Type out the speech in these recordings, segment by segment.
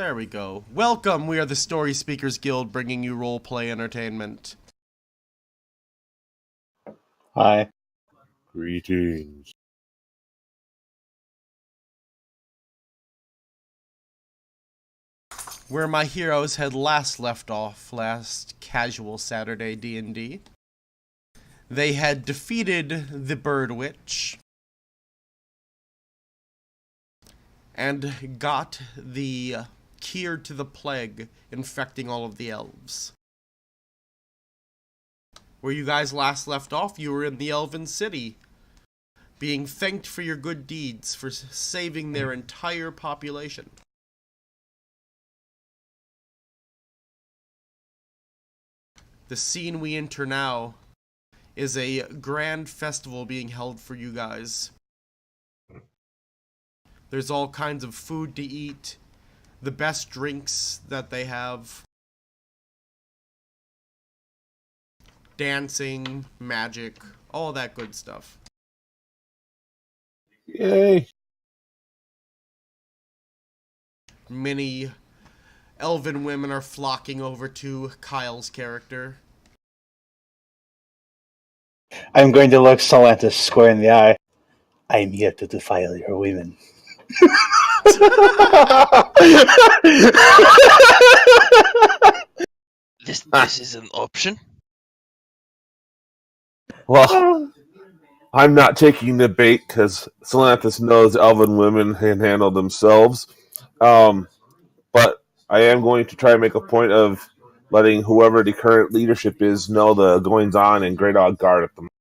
There we go. Welcome, we are the Storyspeakers Guild, bringing you roleplay entertainment. Hi. Greetings. Where my heroes had last left off last casual Saturday D&D. They had defeated the Bird Witch and got the cure to the plague infecting all of the elves. Where you guys last left off, you were in the Elven City, being thanked for your good deeds for saving their entire population. The scene we enter now is a grand festival being held for you guys. There's all kinds of food to eat, the best drinks that they have, dancing, magic, all that good stuff. Yay. Many elven women are flocking over to Kyle's character. I'm going to look Solantis square in the eye. I am here to defile your women. This is an option. Well, I'm not taking the bait because Solantis knows elven women can handle themselves. But I am going to try and make a point of letting whoever the current leadership is know the goings-on in Great Guard at the moment.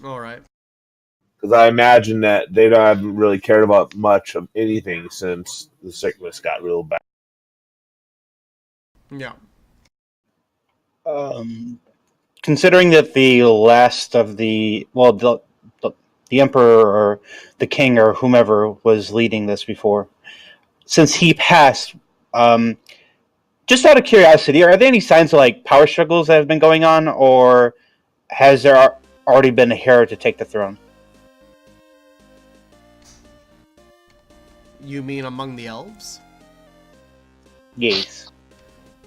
Alright. Because I imagine that they haven't really cared about much of anything since the sickness got real bad. Yeah. Considering that the last of the emperor or the king or whomever was leading this before, since he passed, just out of curiosity, are there any signs of like power struggles that have been going on, or has there already been a heir to take the throne? You mean among the elves? Yes.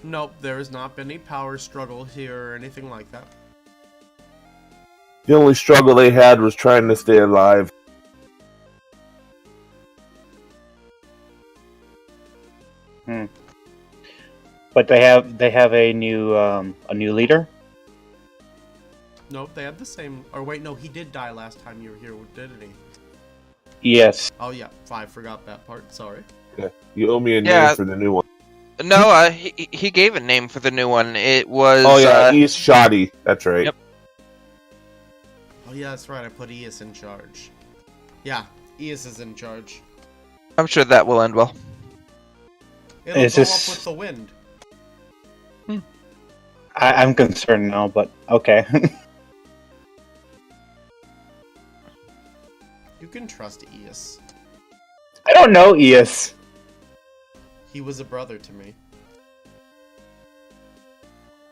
Nope, there has not been any power struggle here or anything like that. The only struggle they had was trying to stay alive. But they have a new leader. Nope, they had the same. Or wait, no, he did die last time you were here, didn't he? Yes. Oh yeah, I forgot that part. Sorry. Yeah. You owe me a name for the new one. No, he gave a name for the new one. It was... Oh yeah, he's Shoddy. That's right. Yep. Oh yeah, that's right, I put Eus in charge. Yeah, Eus is in charge. I'm sure that will end well. It'll go up with the wind. I'm concerned now, but okay. You can trust Eus. I don't know Eus. He was a brother to me.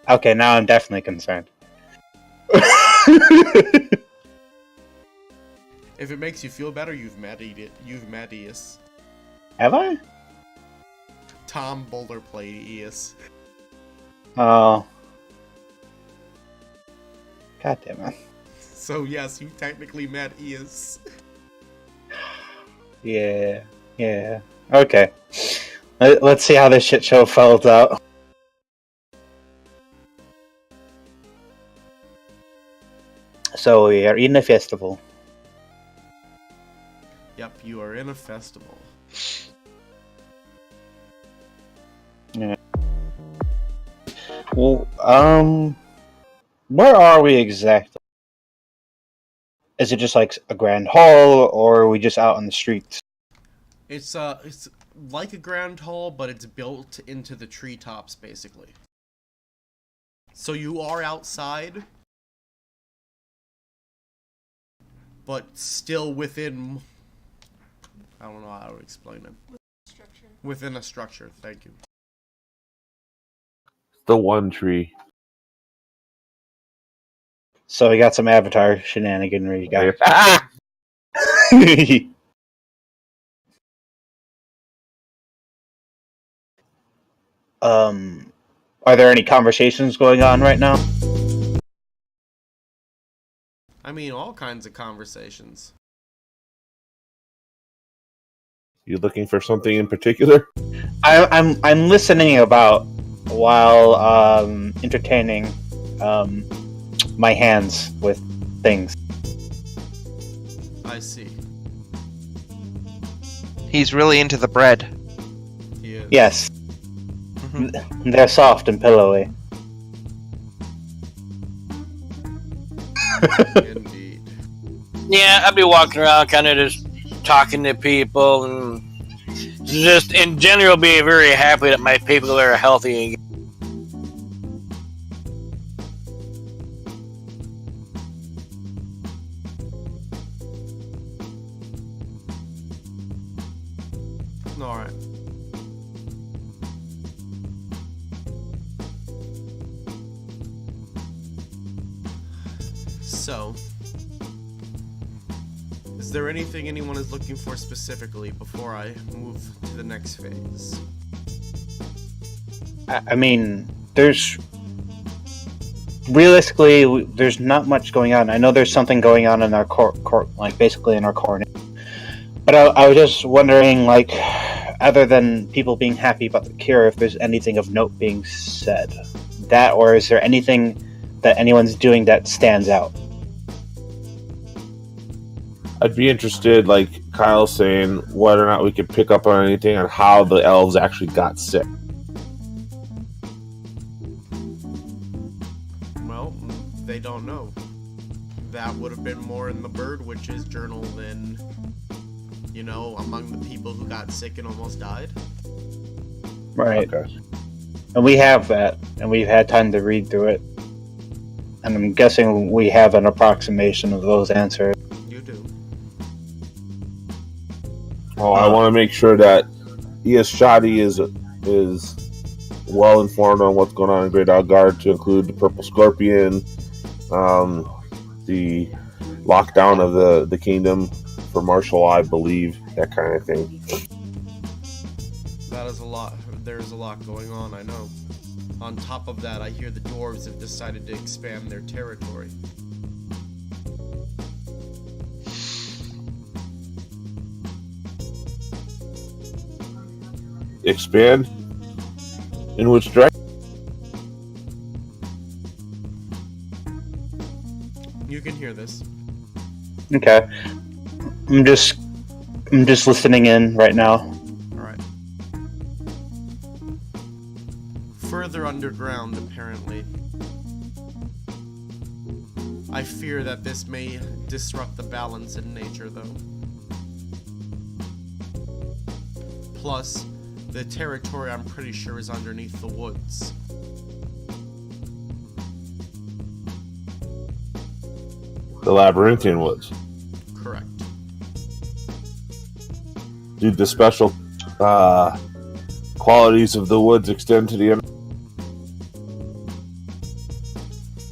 Okay, now I'm definitely concerned. If it makes you feel better, you've met Eus. Have I? Tom Boulder played Eus. Oh. God damn it. So yes, you technically met Eus. Yeah. Okay. Let's see how this shit show folds out. So we are in a festival. Yep, you are in a festival. Yeah. Well, where are we exactly? Is it just like a grand hall, or are we just out on the streets? It's like a grand hall, but it's built into the treetops, basically. So you are outside, but still within... I don't know how to explain it. Within a structure, thank you. The one tree. So we got some Avatar shenaniganry. Ah! Are there any conversations going on right now? I mean, all kinds of conversations. You looking for something in particular? I'm listening about while entertaining my hands with things. I see. He's really into the bread. He is. Yes, Mhm. they're soft and pillowy. Indeed. Yeah, I'd be walking around kind of just talking to people and just in general being very happy that my people are healthy. Alright. So, is there anything anyone is looking for specifically before I move to the next phase? I mean, there's realistically there's not much going on. I know there's something going on in our court, like basically in our corner. But I was just wondering, like, other than people being happy about the cure, if there's anything of note being said, that, or is there anything that anyone's doing that stands out? I'd be interested, like Kyle's saying, whether or not we could pick up on anything on how the elves actually got sick. Well, they don't know. That would have been more in the Bird Witch's journal than, you know, among the people who got sick and almost died. Right. Okay. And we have that, and we've had time to read through it. And I'm guessing we have an approximation of those answers. You do. Well, I want to make sure that Shadi is well informed on what's going on in Great Outguard, to include the Purple Scorpion, the lockdown of the kingdom for Marshall, I believe, that kind of thing. That is a lot. There's a lot going on, I know. On top of that, I hear the dwarves have decided to expand their territory. Expand? In which direction? You can hear this. Okay. I'm just listening in right now. Alright. Further underground, apparently. I fear that this may disrupt the balance in nature, though. Plus, the territory I'm pretty sure is underneath the woods. The Labyrinthian Woods. Correct. Do the special qualities of the woods extend to the end?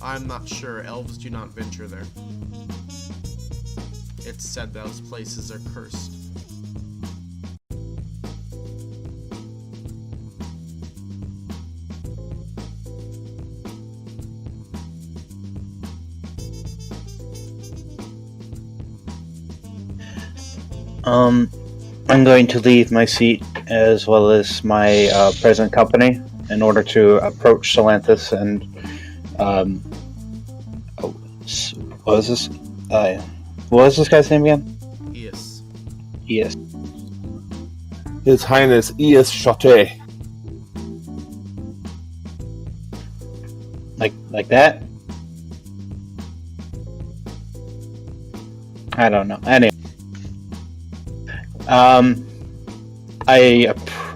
I'm not sure. Elves do not venture there. It's said those places are cursed. I'm going to leave my seat as well as my present company in order to approach Solanthus and what was this? What was this guy's name again? Yes. Yes. His Highness Ias Chote. Like that? I don't know. Anyway.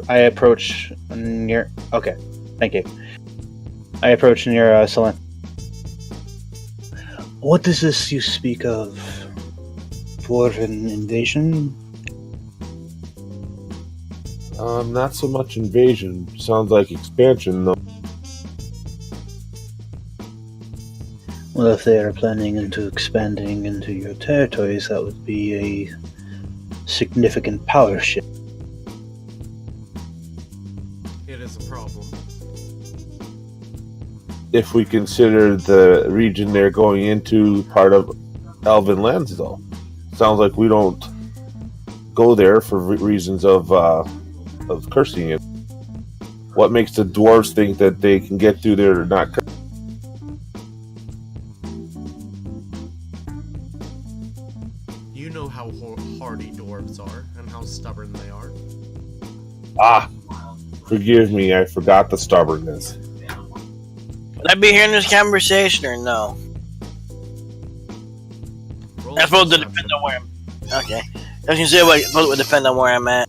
I approach near. Okay, thank you. I approach near Solanthus. What is this you speak of? For an invasion? Not so much invasion. Sounds like expansion, though. Well, if they are planning into expanding into your territories, that would be a significant power shift. It is a problem. if we consider the region they're going into part of Elven lands, though. Sounds like we don't go there for reasons of cursing it. What makes the dwarves think that they can get through there or not? You know how hardy dwarves are and how stubborn they are. Ah, forgive me, I forgot the stubbornness. Would I be hearing this conversation or no? Roll That's supposed to perception. depend on where I'm. Okay. I was gonna say, it would depend on where I'm at.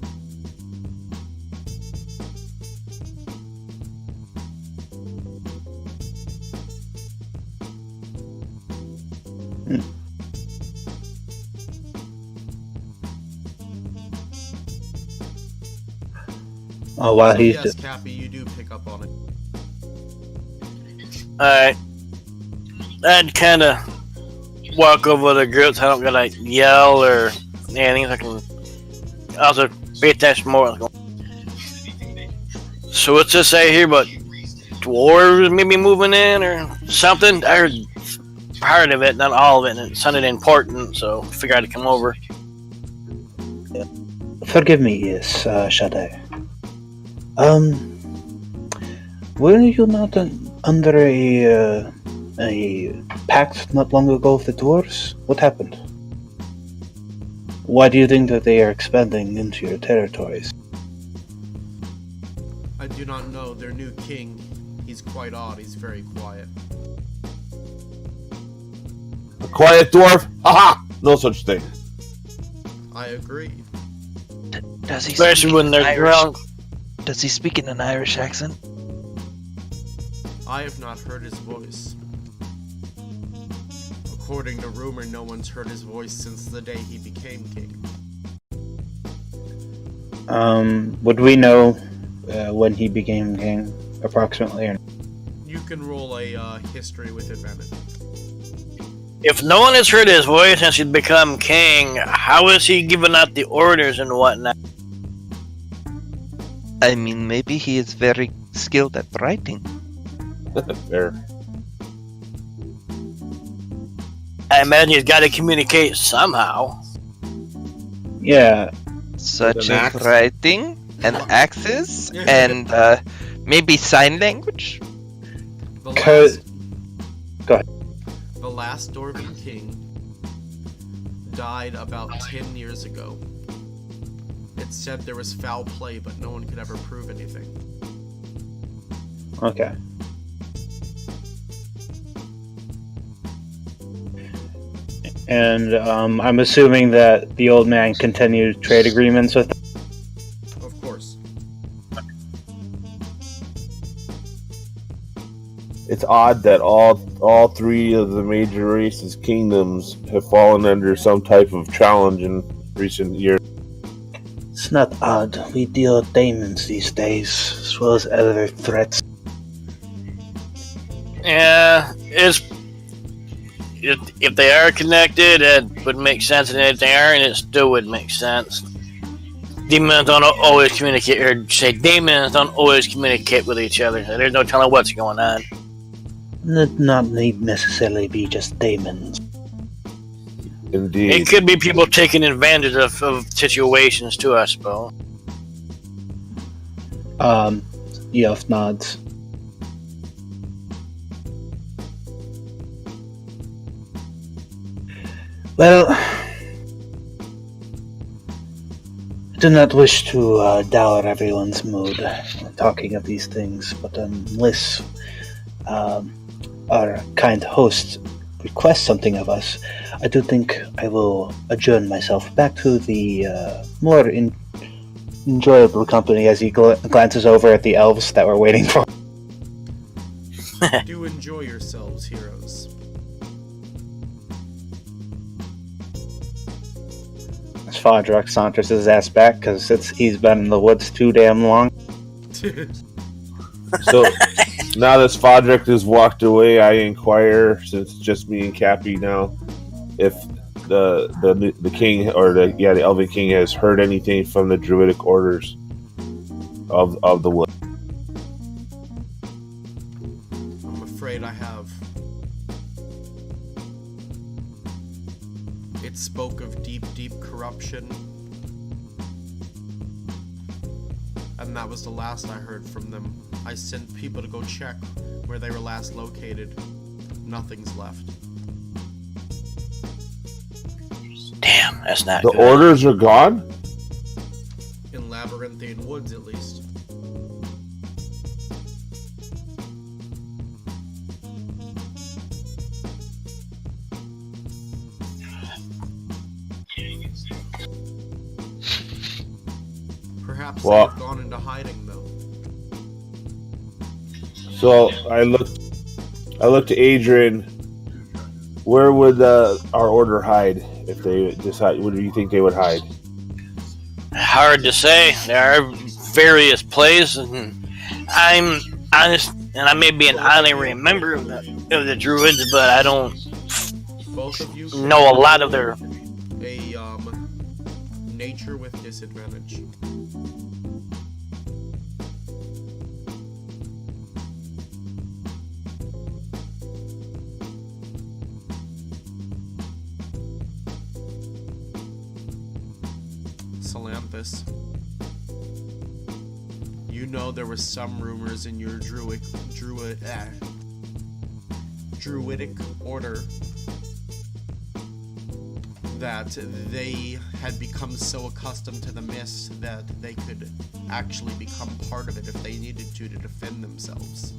Oh, while he's Yes, Cappy, you do pick up on it. Alright. I'd kind of walk over the group so I don't gotta yell or anything. So I can also pay attention more. So what's this say here about dwarves maybe moving in or something? I heard part of it, not all of it, and it sounded important, so I figured I'd come over. Forgive me, yes, Shaddai. Were you not under a pact not long ago with the dwarves? What happened? Why do you think that they are expanding into your territories? I do not know. Their new king, he's quite odd. He's very quiet. A quiet dwarf? Haha! No such thing. I agree. Does he Especially speak when in they're Irish? drunk. Does he speak in an Irish accent? I have not heard his voice. According to rumor, no one's heard his voice since the day he became king. Would we know when he became king, approximately? Or... You can roll a history with advantage. If no one has heard his voice since he's become king, how is he giving out the orders and whatnot? I mean, maybe he is very skilled at writing. Fair. I imagine he's got to communicate somehow. Yeah, Such an as axe? writing and axes and maybe sign language? The Cause- last, Go ahead. the last Dwarven king died about 10 years ago. It said there was foul play, but no one could ever prove anything. okay. And I'm assuming that the old man continued trade agreements with them. Of course. It's odd that all three of the major races' kingdoms have fallen under some type of challenge in recent years. It's not odd. We deal with demons these days, as well as other threats. Yeah, if they are connected, it would make sense, and if they aren't, it still would make sense. Demons don't always communicate, or say demons don't always communicate with each other. So there's no telling what's going on. Not need necessarily be just demons. Indeed. It could be people taking advantage of situations too, I suppose. Yoth nods. Well, I do not wish to dour everyone's mood when talking of these things, but unless our kind host requests something of us, I do think I will adjourn myself back to the more enjoyable company as he glances over at the elves that were waiting for. Do enjoy yourselves, heroes. Fodrock saunters his ass back because he's been in the woods too damn long. So now that Fodrick has walked away, I inquire, since it's just me and Cappy now, if the king or the Elven King has heard anything from the druidic orders of the wood. I'm afraid location. And that was the last I heard from them. I sent people to go check where they were last located. Nothing's left. Damn, that's not The good. orders are gone? In Labyrinthian Woods, at least. Perhaps Well- they've gone into hiding, though. So I looked to Adrian. Where would our order hide if they decide? Where do you think they would hide? Hard to say. There are various places, and I'm honest, and I may be an honorary member of the Druids, but I don't Both of you know a lot of their. a nature with disadvantage. Salanthus, you know there were some rumors in your druidic order that they had become so accustomed to the mist that they could actually become part of it if they needed to defend themselves.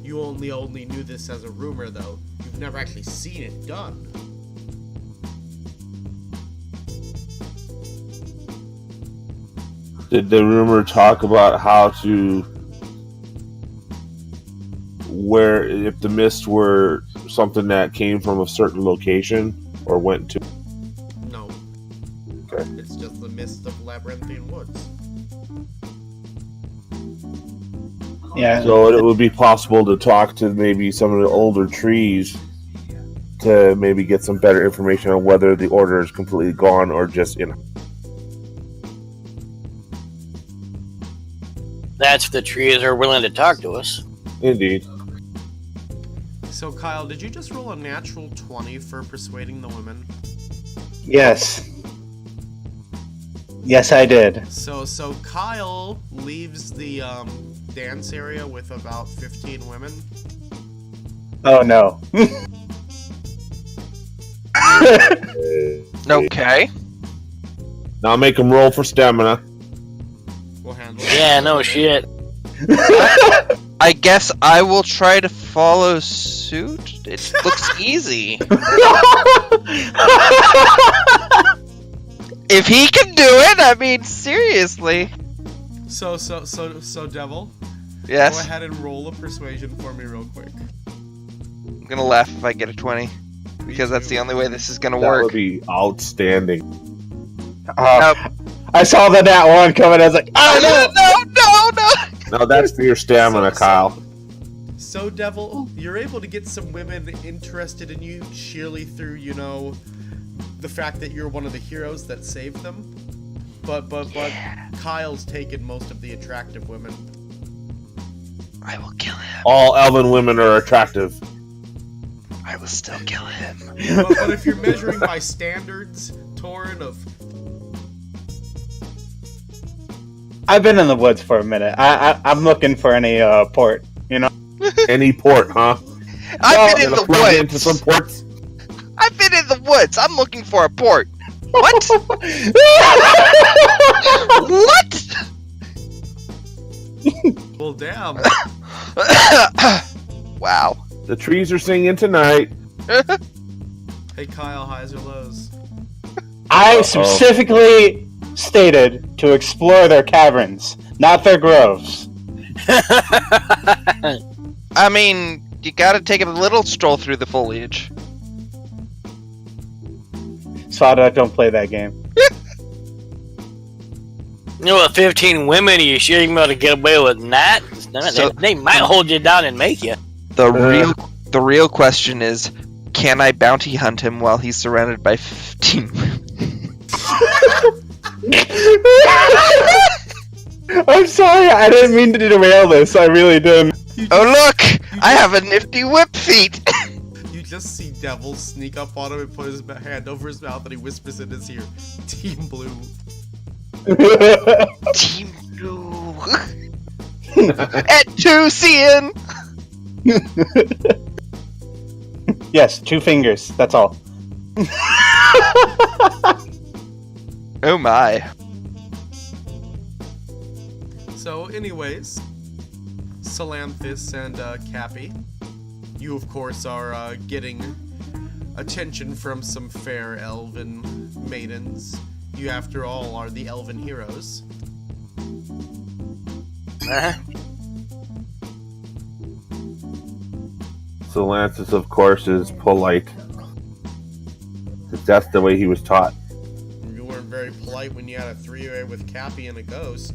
You only knew this as a rumor, though. You've never actually seen it done. Did the rumor talk about how to, where if the mist were something that came from a certain location or went to? No. Okay. It's just the mist of Labyrinthian Woods. Yeah. So it would be possible to talk to maybe some of the older trees to maybe get some better information on whether the order is completely gone or just in. That's if the trees are willing to talk to us. Indeed. So, Kyle, did you just roll a natural 20 for persuading the women? Yes. Yes, I did. So Kyle leaves the dance area with about 15 women. Oh no. Okay. Now make them roll for stamina. We'll handle it. Yeah, no shit. I guess I will try to follow suit. It looks easy. If he can do it, I mean, seriously. So, Devil, go Yes. ahead and roll a persuasion for me real quick. I'm gonna laugh if I get a 20. Because that's the only way this is gonna That work. would be outstanding. I saw the nat one coming. I was like, oh no! No! Now that's for your stamina, Kyle. So, Devil, you're able to get some women interested in you sheerly through, the fact that you're one of the heroes that saved them. But Kyle's taken most of the attractive women. I will kill him. All elven women are attractive. I will still kill him. But if you're measuring by standards, Torin, of I've been in the woods for a minute. I'm looking for any port. Any port, huh? I've been in Gonna the plug into some woods. ports. I've been in the woods. I'm looking for a port. What? What? well, damn. Wow. The trees are singing tonight. Hey, Kyle, highs or lows? I specifically stated to explore their caverns, not their groves. I mean, you gotta take a little stroll through the foliage. Svada, don't play that game. You know, with 15 women, you sure you're going to get away with that? So- They might hold you down and make you. The real question is, can I bounty hunt him while he's surrounded by 15 women? I'm sorry, I didn't mean to derail this. I really didn't. Oh look! I have a nifty whip feat! You just see Devil sneak up on him and put his hand over his mouth, and he whispers in his ear, "Team Blue." Team Blue. At 2 CN. Yes, 2 fingers. That's all. Oh my. So, anyways, Salanthus and Cappy, you of course are getting attention from some fair elven maidens. You, after all, are the elven heroes. So Lancis, of course, is polite. 'Cause that's the way he was taught. You weren't very polite when you had a 3-way with Cappy and a ghost.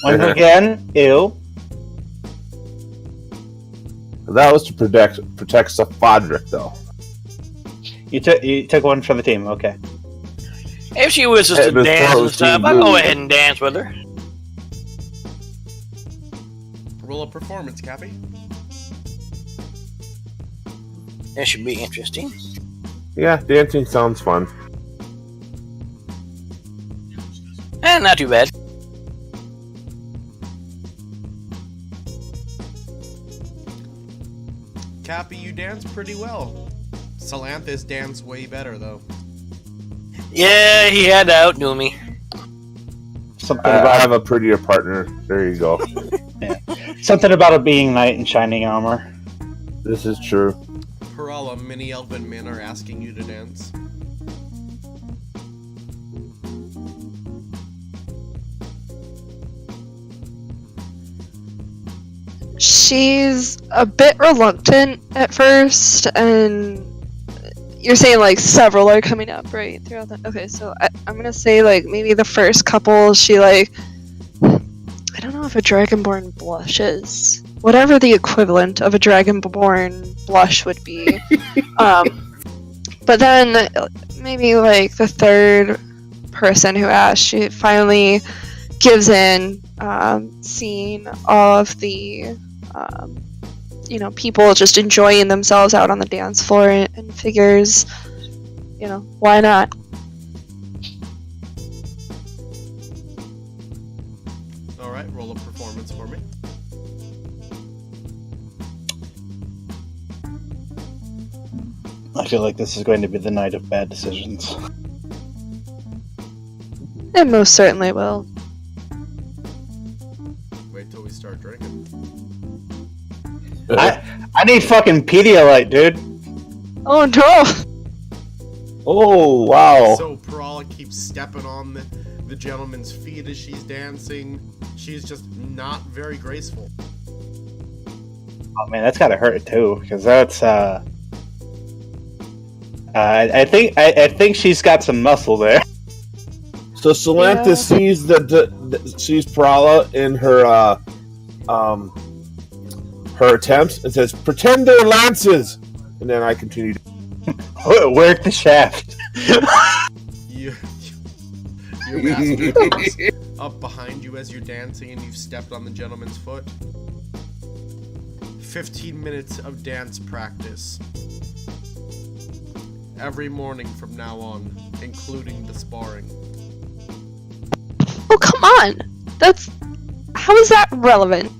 Once again, ew. That was to protect Safadric, though. You took one for the team. Okay. If she wishes Hey, to Miss dance and Rose, stuff, Team I'll Blue. go ahead and dance with her. Roll a performance, Cappy. That should be interesting. Yeah, dancing sounds fun. Not too bad. Cappy, you dance pretty well. Salanthus danced way better, though. Yeah, he had to outdo me. Something I about have a prettier partner. There you go. something about it being knight in shining armor. This is true. Parala, many elven men are asking you to dance. She's a bit reluctant at first, and you're saying like several are coming up, right? Throughout that. Okay, so I'm gonna say like maybe the first couple, she like, I don't know if a dragonborn blushes, whatever the equivalent of a dragonborn blush would be. But then maybe like the third person who asked, she finally gives in, seeing all of the people just enjoying themselves out on the dance floor, and figures, why not? Alright, roll a performance for me. I feel like this is going to be the night of bad decisions. It most certainly will. Wait till we start drinking. I need fucking Pedialyte, dude. Oh no! Oh, wow. So Parala keeps stepping on the gentleman's feet as she's dancing. She's just not very graceful. Oh man, that's gotta hurt too, because that's I think she's got some muscle there. So Salanthus sees sees Parala in her her attempts and says, "Pretend they're lances," and then I continue. Work the shaft. Your master comes up behind you as you're dancing and you've stepped on the gentleman's foot. 15 minutes of dance practice. Every morning from now on, including the sparring. Oh come on! How is that relevant?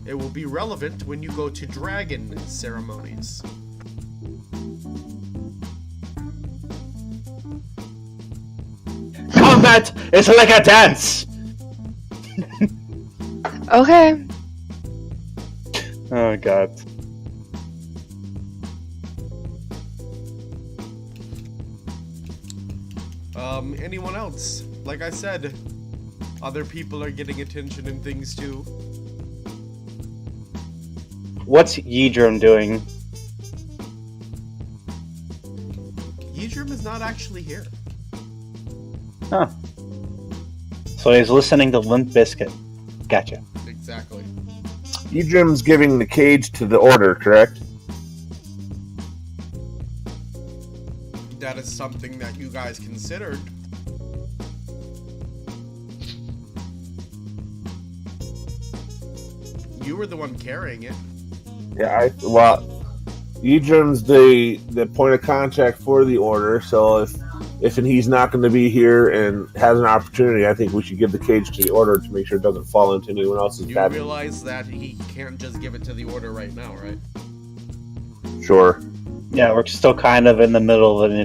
It will be relevant when you go to dragon ceremonies. Combat is like a dance. Okay. Oh god. Anyone else? Like I said, other people are getting attention and things too. What's Yedrum doing? Yedrum is not actually here. Huh. So he's listening to Limp Bizkit. Gotcha. Exactly. Edrim's giving the cage to the order, correct? That is something that you guys considered. You were the one carrying it. Yeah, well, Idrim's the point of contact for the order, so if he's not going to be here and has an opportunity, I think we should give the cage to the order to make sure it doesn't fall into anyone else's You cabinet. realize that he can't just give it to the order right now, right? Sure. Yeah, we're still kind of in the middle of an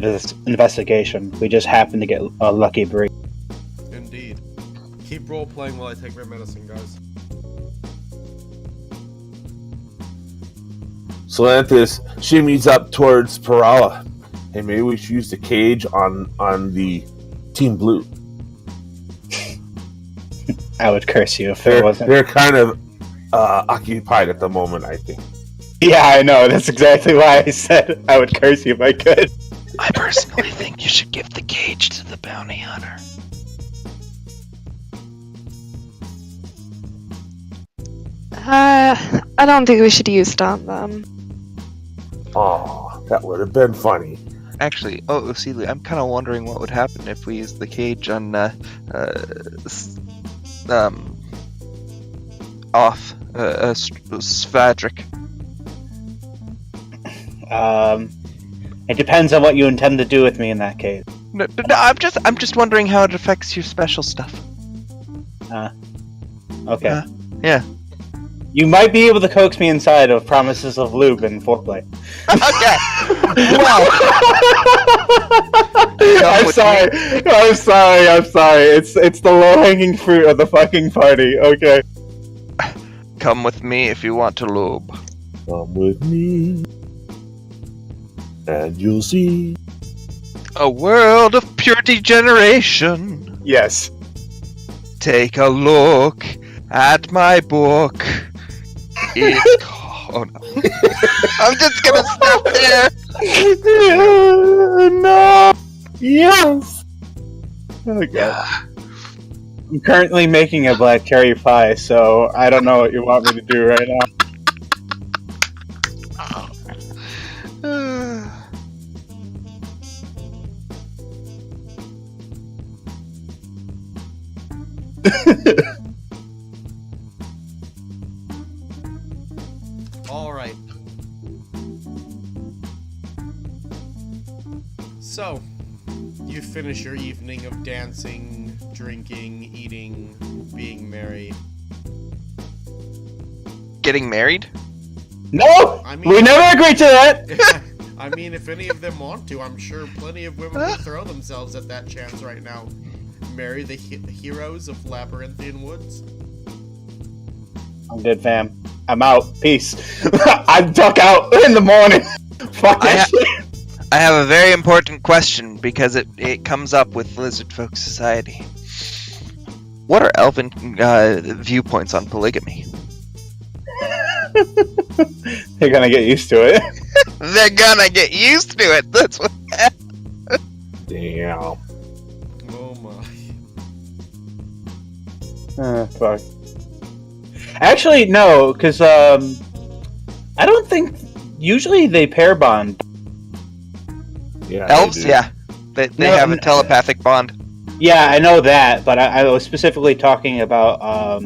investigation. We just happen to get a lucky break. Indeed. Keep role playing while I take my medicine, guys. Solanthus shimmies up towards Parala. Hey, maybe we should use the cage on the Team Blue. I would curse you if it wasn't. They're kind of occupied at the moment, I think. Yeah, I know. That's exactly why I said I would curse you if I could. I personally think you should give the cage to the bounty hunter. I don't think we should use it on them. Oh, that would have been funny. Actually, Celia, I'm kind of wondering what would happen if we used the cage on, Svadrik. It depends on what you intend to do with me in that case. No, I'm just wondering how it affects your special stuff. Okay. Yeah. You might be able to coax me inside of promises of lube and foreplay. Okay. Well. I'm sorry. It's the low-hanging fruit of the fucking party. Okay. Come with me if you want to lube. Come with me, and you'll see A world of pure degeneration. Yes. Take a look at my book. It's oh no. I'm just gonna stop there. No. Yes. Oh god. I'm currently making a black cherry pie, so I don't know what you want me to do right now. All right. So, you finish your evening of dancing, drinking, eating, being merry. Getting married? No! I mean- We never agreed to that! I mean, if any of them want to, I'm sure plenty of women would throw themselves at that chance right now. Marry the heroes of Labyrinthian Woods. I'm good, fam. I'm out. Peace. I duck out in the morning. Fuck that shit. I have a very important question because it comes up with Lizard Folk Society. What are elven viewpoints on polygamy? They're gonna get used to it. They're gonna get used to it. That's what. Damn. Oh my. Fuck. Actually, no, because I don't think usually they pair bond. Yeah. Elves, do. yeah, they No, have a telepathic bond. Yeah, I know that, but I was specifically talking about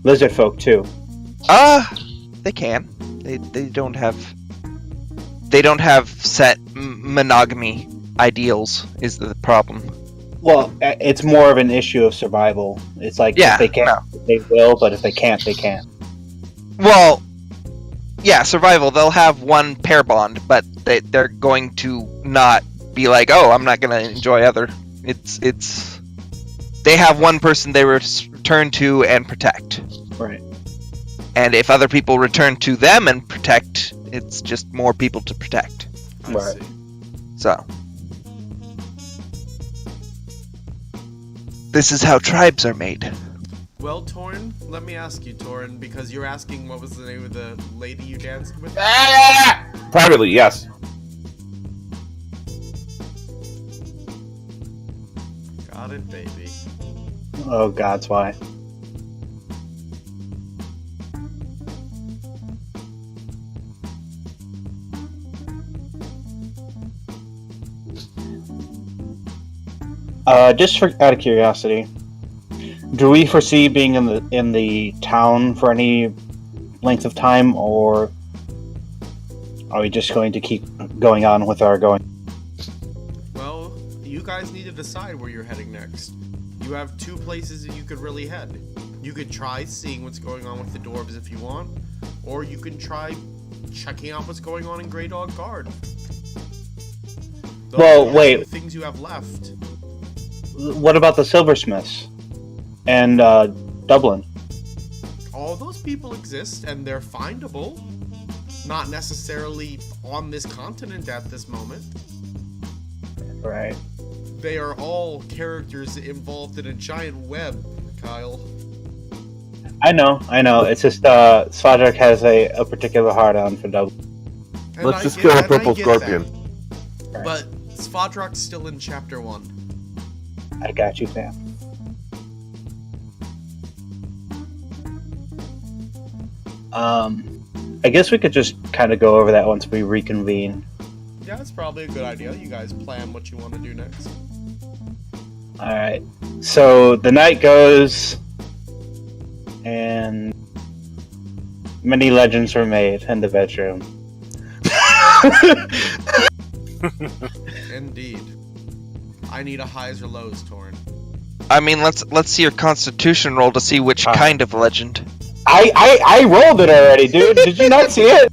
lizard folk too. They can. They don't have set monogamy ideals. Is the problem? Well, it's more of an issue of survival. It's like Yeah, if they can, they will, but if they can't, they can't. Well, yeah, survival. They'll have one pair bond, but they're going to not be like, oh, I'm not gonna enjoy other. It's they have one person they return to and protect. Right. And if other people return to them and protect, it's just more people to protect. I Right. see. So this is how tribes are made. Well, Torn, let me ask you, Torn, because you're asking what was the name of the lady you danced with? Privately, yes. Got it, baby. Oh, God's why. Just out of curiosity, do we foresee being in the town for any length of time, or Are we just going to keep going on with our going? Well, you guys need to decide where you're heading next. You have two places that you could really head. You could try seeing what's going on with the dwarves if you want, or you can try checking out what's going on in Grey Dog Guard. Those Well, are wait. the things you have left. What about the silversmiths and Dublin? All those people exist and they're findable. Not necessarily on this continent at this moment. Right. They are all characters involved in a giant web, Kyle. I know. It's just Svadrak has a particular hard-on for Dublin. And Let's I just get- kill a and I purple get scorpion. that. But Svadrak's still in chapter 1. I got you, fam. I guess we could just kind of go over that once we reconvene. Yeah, that's probably a good idea. You guys plan what you want to do next. Alright. So the night goes, and many legends were made in the bedroom. Indeed. I need a highs or lows, Torn. I mean, let's see your constitution roll to see which kind of legend. I rolled it already, dude. Did you not see it?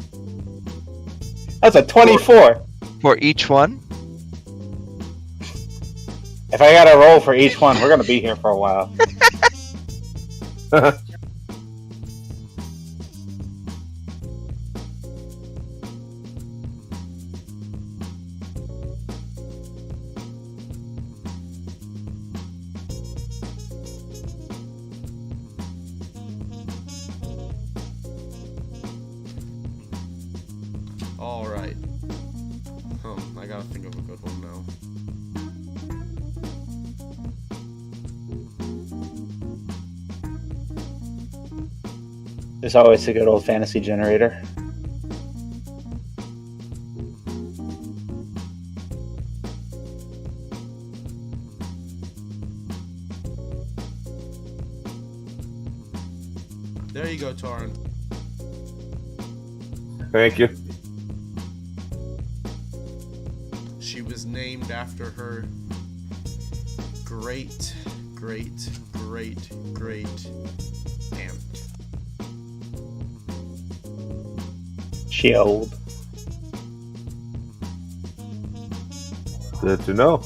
That's a 24. For each one? If I gotta roll for each one, we're gonna be here for a while. Alright. I gotta think of a good one now. There's always a good old fantasy generator. There you go, Torrin. Thank you. She was named after her great, great, great, great aunt. She old. Good to know.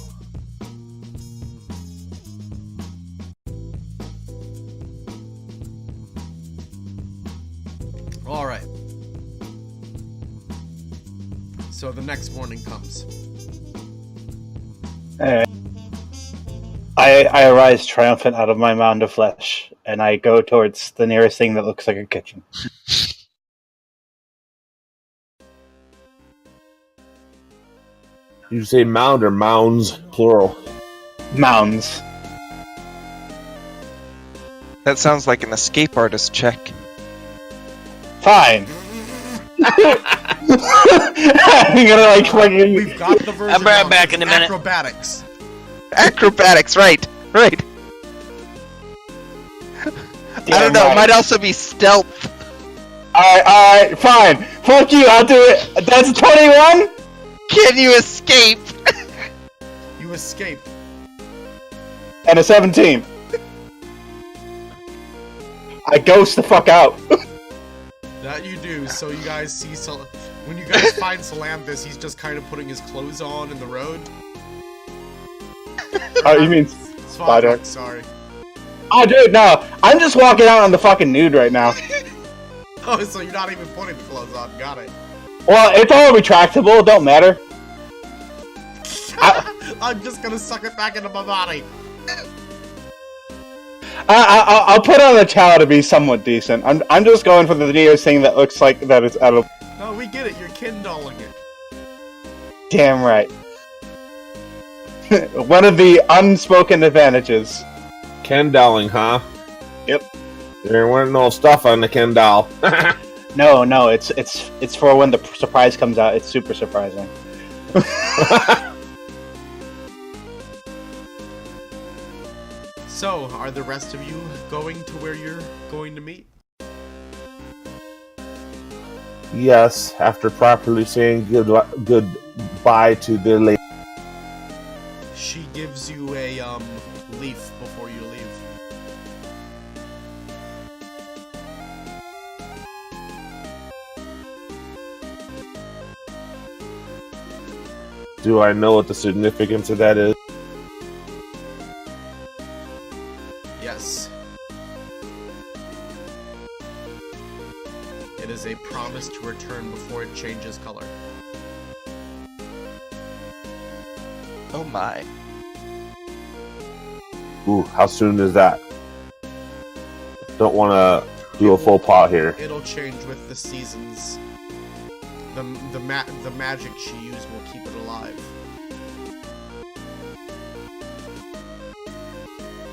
Alright. So the next morning comes. Alright. I arise triumphant out of my mound of flesh, and I go towards the nearest thing that looks like a kitchen. You say mound or mounds, plural? Mounds. That sounds like an escape artist check. Fine. I'm gonna like fucking. We've got the version. I'll be right of back in a minute. Acrobatics. Acrobatics, right. I don't know, right. might also be stealth. Alright, fine. Fuck you, I'll do it. That's 21? Can you escape? You escape. And a 17. I ghost the fuck out. That you do. So you guys see, when you guys find Solanthus, he's just kind of putting his clothes on in the road. Oh, you mean Svadrak, sorry. Oh, dude, no. I'm just walking out on the fucking nude right now. Oh, so you're not even putting the clothes on. Got it. Well, it's all retractable. It don't matter. I'm just gonna suck it back into my body. I'll put on a towel to be somewhat decent. I'm just going for the nearest thing that looks like that is edible. No, we get it. You're kindling it. Damn right. One of the unspoken advantages. Kendaling, huh? Yep. There weren't no stuff on the Kendall. No, it's for when the surprise comes out. It's super surprising. So, are the rest of you going to where you're going to meet? Yes, after properly saying goodbye to the lady. She gives you a leaf before you leave. Do I know what the significance of that is? Yes. It is a promise to return before it changes color. Oh my. Ooh, how soon is that? Don't want to do a full pot here. It'll change with the seasons. The magic she used will keep it alive.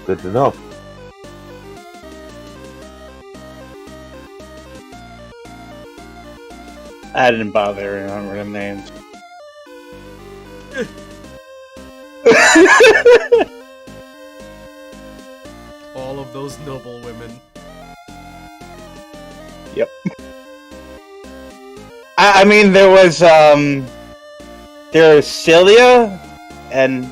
Good to know. I didn't bother remembering names. All of those noble women. Yep. I mean, there was Celia, and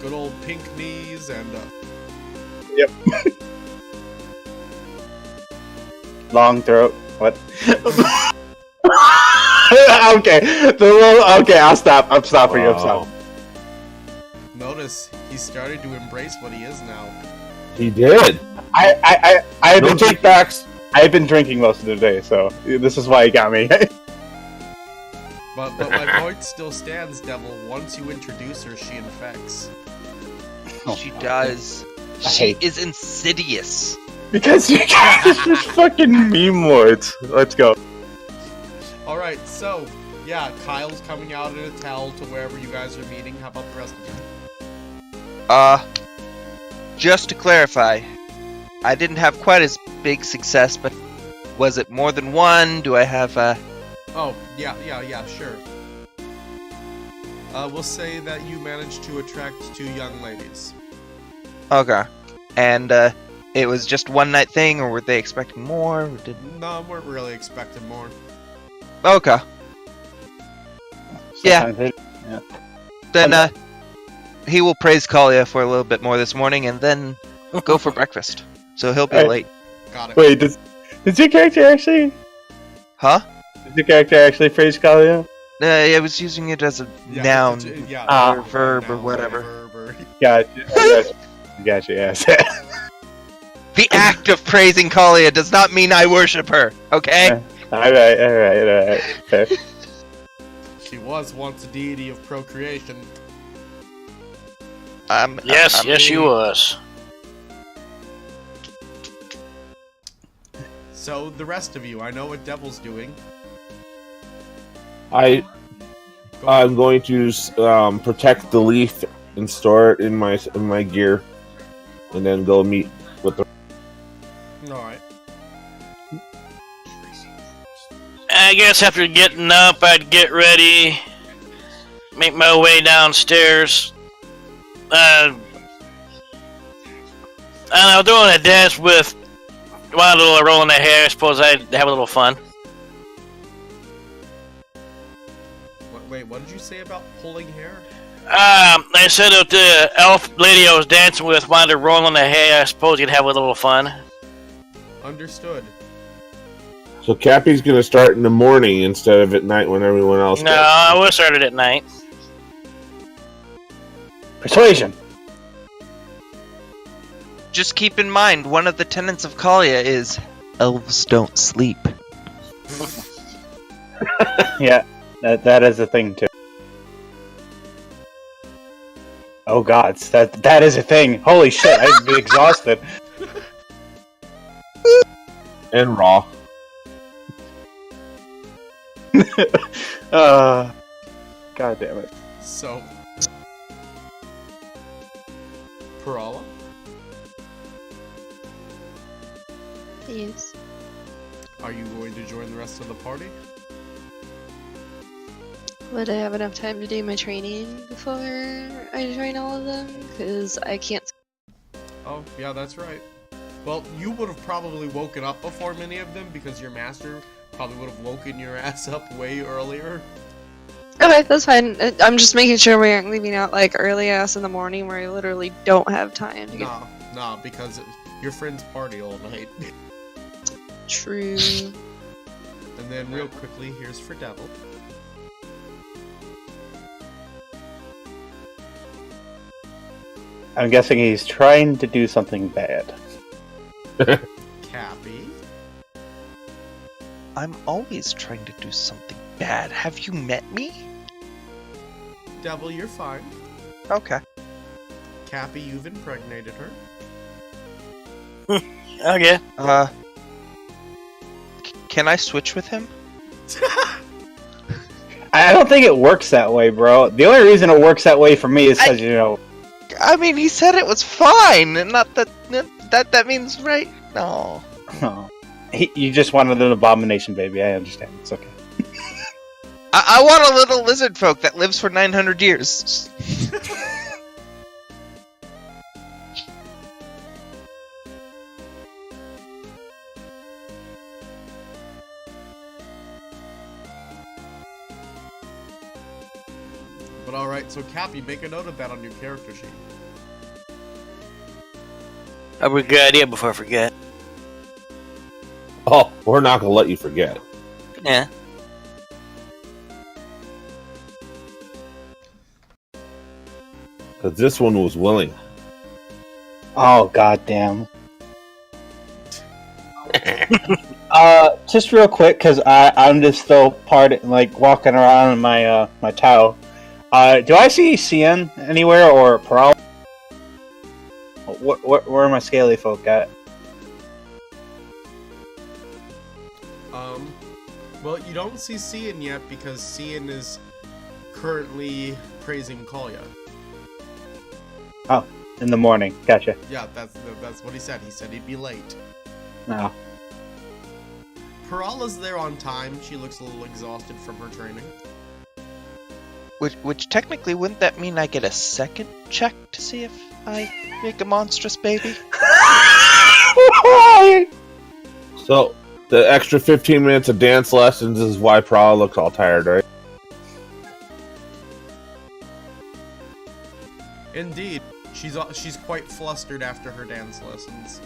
Good old pink knees and Yep. Long throat. What? Okay. Okay, I'll stop. I'm stopping. I'm stopping. notice he's starting to embrace what he is now. He did. I've No been take backs. I've been drinking most of the day, so this is why he got me. But my point still stands, Devil. Once you introduce her, she infects. She does. I She hate- is insidious. Because you guys are fucking meme lords. Let's go. Alright, so, yeah, Kyle's coming out in a towel to wherever you guys are meeting. How about the rest of you? Just to clarify, I didn't have quite as big success, but was it more than one? Do I have Oh, yeah, sure. We'll say that you managed to attract 2 young ladies. Okay. And, it was just one night thing, or were they expecting more? Or did... No, weren't really expecting more. Okay. Yeah. Sometimes Then, he will praise Kalia for a little bit more this morning, and then go for breakfast. So he'll be Hey. late. Got it. Wait, did your character actually? Huh? Did your character actually praise Kalia? I was using it as a Yeah, noun. yeah, or verb or noun, whatever. verb or- Gotcha, yes. The act of praising Kalia does not mean I worship her, okay? Alright. Fair. She was once a deity of procreation. Yes, she was. So, the rest of you, I know what Devil's doing. I'm going to protect the leaf and store it in my gear, and then go meet with the. Alright. I guess after getting up, I'd get ready, make my way downstairs. I don't know, doing a dance with one little roll in the hair. I suppose I'd have a little fun. Wait, what did you say about pulling hair? I said that the elf lady I was dancing with wanted to roll in the hair. I suppose you'd have a little fun. Understood. So Cappy's gonna start in the morning instead of at night when everyone else No, does. I would have started at night. Persuasion. Just keep in mind, one of the tenets of Kalia is elves don't sleep. Yeah, that is a thing too. Oh god, that is a thing. Holy shit, I'd be exhausted. And raw. God damn it. So, Parala, Yes. are you going to join the rest of the party? Would I have enough time to do my training before I join all of them? Because I can't. Oh, yeah, that's right. Well, you would have probably woken up before many of them because your master probably would have woken your ass up way earlier. Okay, that's fine. I'm just making sure we aren't leaving out like early ass in the morning where I literally don't have time to get. No, because your friends party all night. True. And then, real quickly, here's for Devil. I'm guessing he's trying to do something bad. Cappy. I'm always trying to do something bad. Have you met me? Devil, you're fine. Okay. Cappy, you've impregnated her. Okay. Can I switch with him? I don't think it works that way, bro. The only reason it works that way for me is because, I mean, he said it was fine, and not that means right. No. Oh. You just wanted an abomination, baby. I understand. It's okay. I want a little lizard folk that lives for 900 years. But alright, so Cappy, make a note of that on your character sheet. That would be a good idea before I forget. Oh, we're not gonna let you forget. Yeah. Because this one was willing. Oh, goddamn. Just real quick, because I'm just still walking around in my my tower. Do I see Cian anywhere or Pearl? Where are my scaly folk at? Well, you don't see Cian yet because Cian is currently praising Kolya. Oh, in the morning. Gotcha. Yeah, that's what he said. He said he'd be late. No. Perala's there on time. She looks a little exhausted from her training. Which technically, wouldn't that mean I get a second check to see if I make a monstrous baby? So, the extra 15 minutes of dance lessons is why Prala looks all tired, right? Indeed. She's quite flustered after her dance lessons.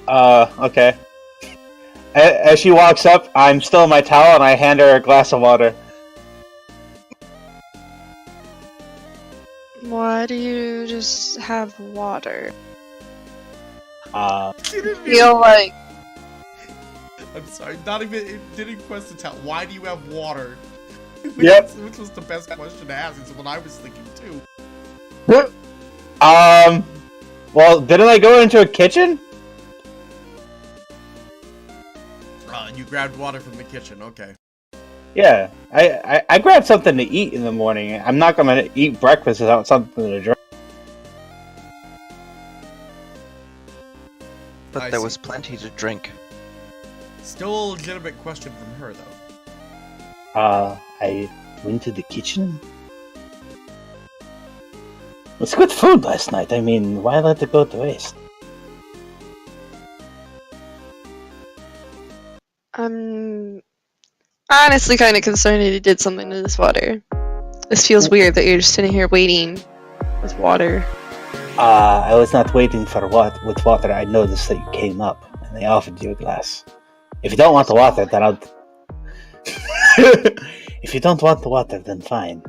Okay. As she walks up, I'm still in my towel and I hand her a glass of water. Why do you just have water? Feel like I'm sorry, not even it didn't quest the towel. Why do you have water? Yep. Which was the best question to ask. It's what I was thinking too. Well, didn't I go into a kitchen? You grabbed water from the kitchen, okay. Yeah, I grabbed something to eat in the morning. I'm not gonna eat breakfast without something to drink. But there was plenty to drink. Still a legitimate question from her, though. I went to the kitchen? It's good food last night. I mean, why let it go to waste? I'm honestly kind of concerned that he did something to this water. This feels weird that you're just sitting here waiting with water. I was not waiting for with water. I noticed that you came up and they offered you a glass. If you don't want the water, then I'll... If you don't want the water, then fine.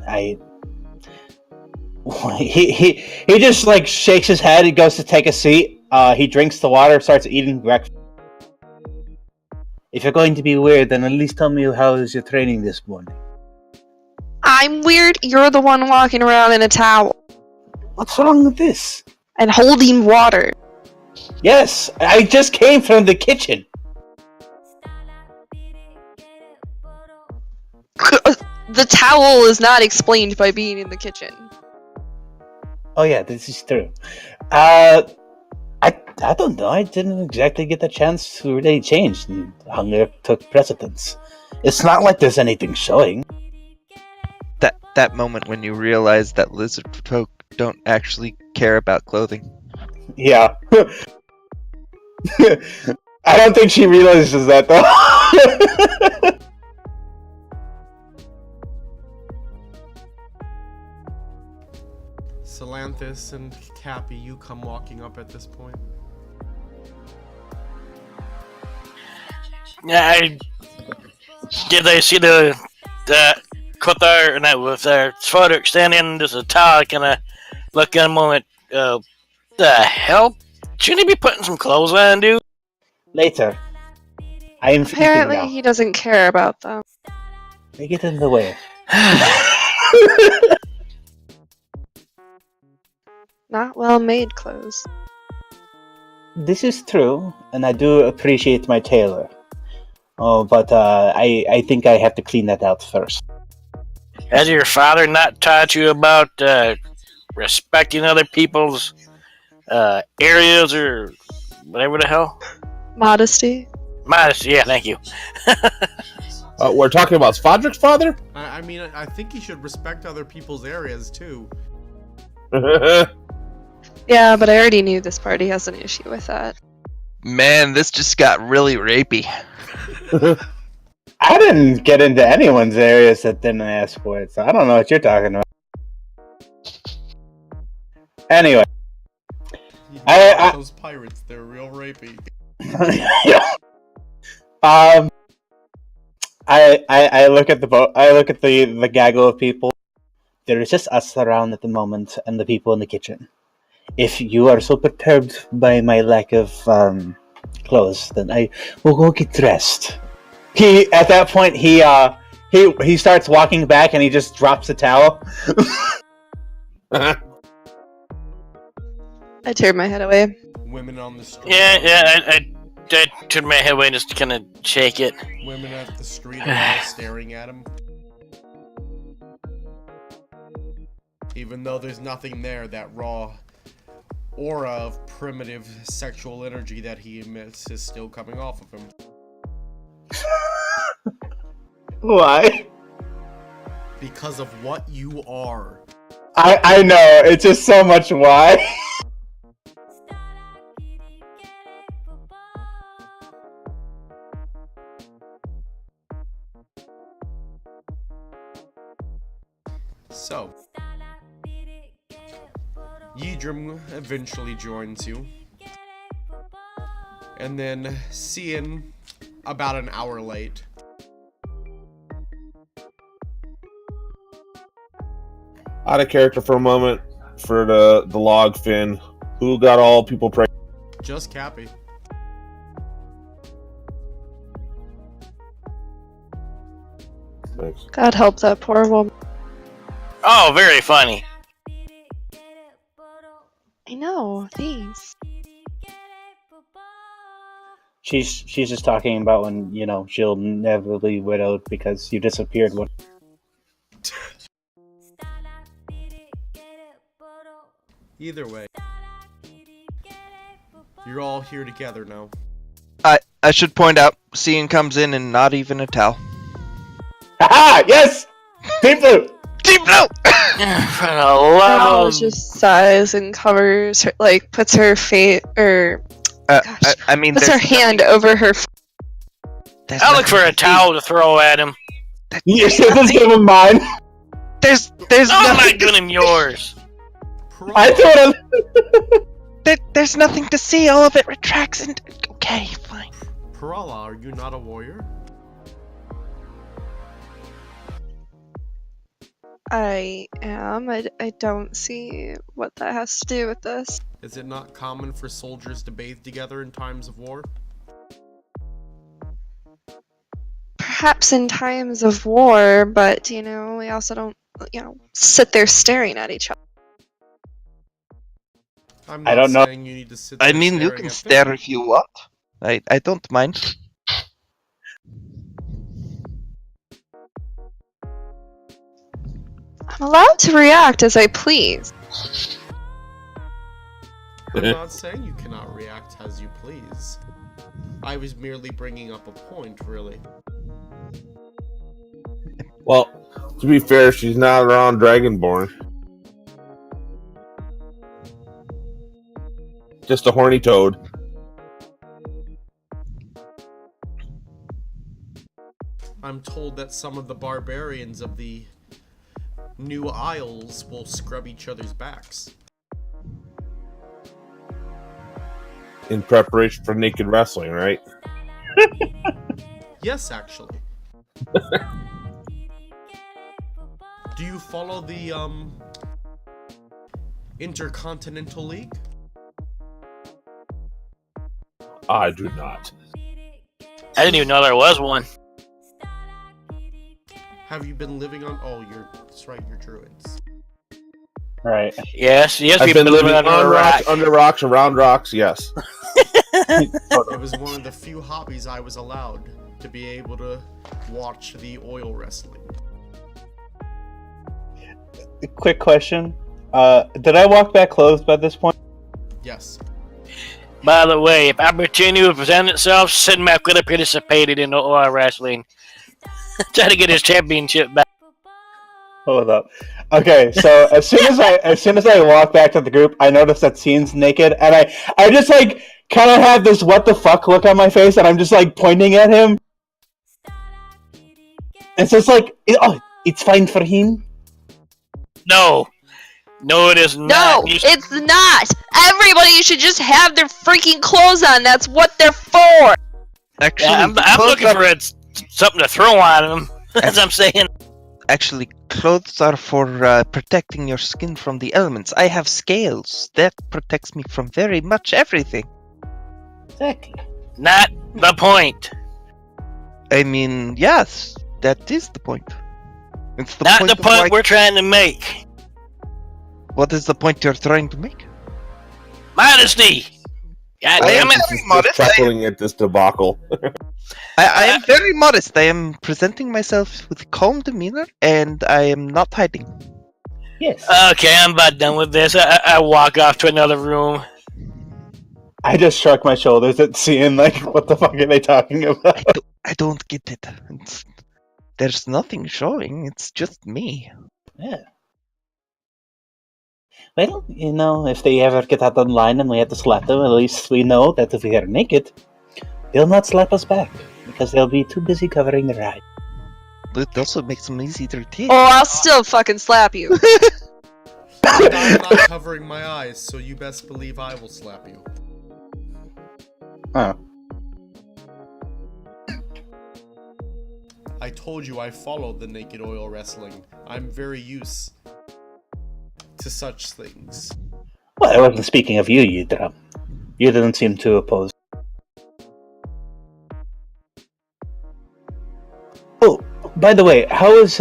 He just like shakes his head. He goes to take a seat. He drinks the water, starts eating breakfast. If you're going to be weird, then at least tell me how is your training this morning. I'm weird. You're the one walking around in a towel. What's wrong with this? And holding water. Yes, I just came from the kitchen. The towel is not explained by being in the kitchen. Oh yeah, this is true. I don't know. I didn't exactly get the chance to really change, and hunger took precedence. It's not like there's anything showing. that moment when you realize that lizard folk don't actually care about clothing. Yeah. I don't think she realizes that though. Salanthus and Cappy, you come walking up at this point. Yeah, did I see the Kothar and that with their father standing just a towel, kind of look in a moment. The hell? Shouldn't he be putting some clothes on, dude? Later. I am thinking Apparently, now. he doesn't care about them. They get in the way. Not well-made clothes. This is true, and I do appreciate my tailor. Oh, but I think I have to clean that out first. Has your father not taught you about respecting other people's areas or whatever the hell? Modesty. Modesty, yeah, thank you. We're talking about Svodrik's father? I mean, I think he should respect other people's areas too. Yeah, but I already knew this party has an issue with that. Man, this just got really rapey. I didn't get into anyone's areas that didn't ask for it, so I don't know what you're talking about. Anyway. Those pirates, they're real rapey. I look at the boat. I look at the gaggle of people. There is just us around at the moment, and the people in the kitchen. If you are so perturbed by my lack of clothes, then I will go get dressed. At that point he starts walking back, and he just drops the towel. I turned my head away. Women on the street. Yeah, I turned my head away just to kind of shake it. Women at the street are all staring at him. Even though there's nothing there, that raw aura of primitive sexual energy that he emits is still coming off of him. Why? Because of what you are. I know, it's just so much why. So, Yidrim eventually joins you. And then Cian, about an hour late. Out of character for a moment for the log fin. Who got all people pregnant? Just Cappy. Thanks. God help that poor woman. Oh, very funny. I know, thanks. She's just talking about when, you know, she'll never be widowed because you disappeared one. Either way, you're all here together now. I should point out, Cian comes in and not even a towel. Haha! Yes! Deep blue! Deep blue! For the love Val of... just sighs and covers her, like, puts her face, or I mean, puts her hand over her. I'll look for a towel to throw at him. Yes, just give him mine. There's I'm nothing. not giving him yours. I told him. There's nothing to see. All of it retracts and okay, fine. Parala, are you not a warrior? I am. I don't see what that has to do with this. Is it not common for soldiers to bathe together in times of war? Perhaps in times of war, but, you know, we also don't, you know, sit there staring at each other. I'm I not don't know. saying you need to sit I there mean, you staring can at stare them. if you want. I don't mind. I'm allowed to react as I please. I'm not saying you cannot react as you please. I was merely bringing up a point, really. Well, To be fair, she's not around Dragonborn. Just a horny toad. I'm told that some of the barbarians of the New Isles will scrub each other's backs. In preparation for naked wrestling, right? Yes, actually. Do you follow the Intercontinental League? I do not. I didn't even know there was one. Have you been living on? Oh, that's right. You're druids. Right. Yes, I've we've been living under on a rocks, rock. under rocks, around rocks. Yes. It was one of the few hobbies I was allowed to be able to watch the oil wrestling. Quick question. Did I walk back closed by this point? Yes. By the way, if opportunity would present itself, Sid Mac could have participated in the oil wrestling. Try to get his championship back. Hold up. Okay, so as soon as I walk back to the group, I notice that Scene's naked, and I just like kind of have this what the fuck look on my face, and I'm just like pointing at him. It's just like, oh, it's fine for him. No, it is No, not. it's not! Everybody should just have their freaking clothes on. That's what they're for! Actually, I'm clothes looking for something to throw on him. As I'm saying. Actually, clothes are for protecting your skin from the elements. I have scales. That protects me from very much everything. Exactly. Not the point. I mean, yes, that is the point. It's the Not point the of point why- we're trying to make. What is the point you're trying to make? Modesty. God I damn am it. very modest. Chuckling at this debacle. I am very modest. I am presenting myself with calm demeanor, and I am not hiding. Yes. Okay, I'm about done with this. I walk off to another room. I just shrugged my shoulders at Scene, like, what the fuck are they talking about? I don't get it. There's nothing showing. It's just me. Yeah. Well, you know, if they ever get out online and we have to slap them, at least we know that if we are naked, they'll not slap us back, because they'll be too busy covering their eyes. It also makes them easy to take. Oh, I'll still fucking slap you. And I'm not covering my eyes, so you best believe I will slap you. Huh. I told you I followed the naked oil wrestling. I'm very used to such things. Well, I wasn't speaking of you, Yidra. You didn't seem too opposed. Oh, by the way, how was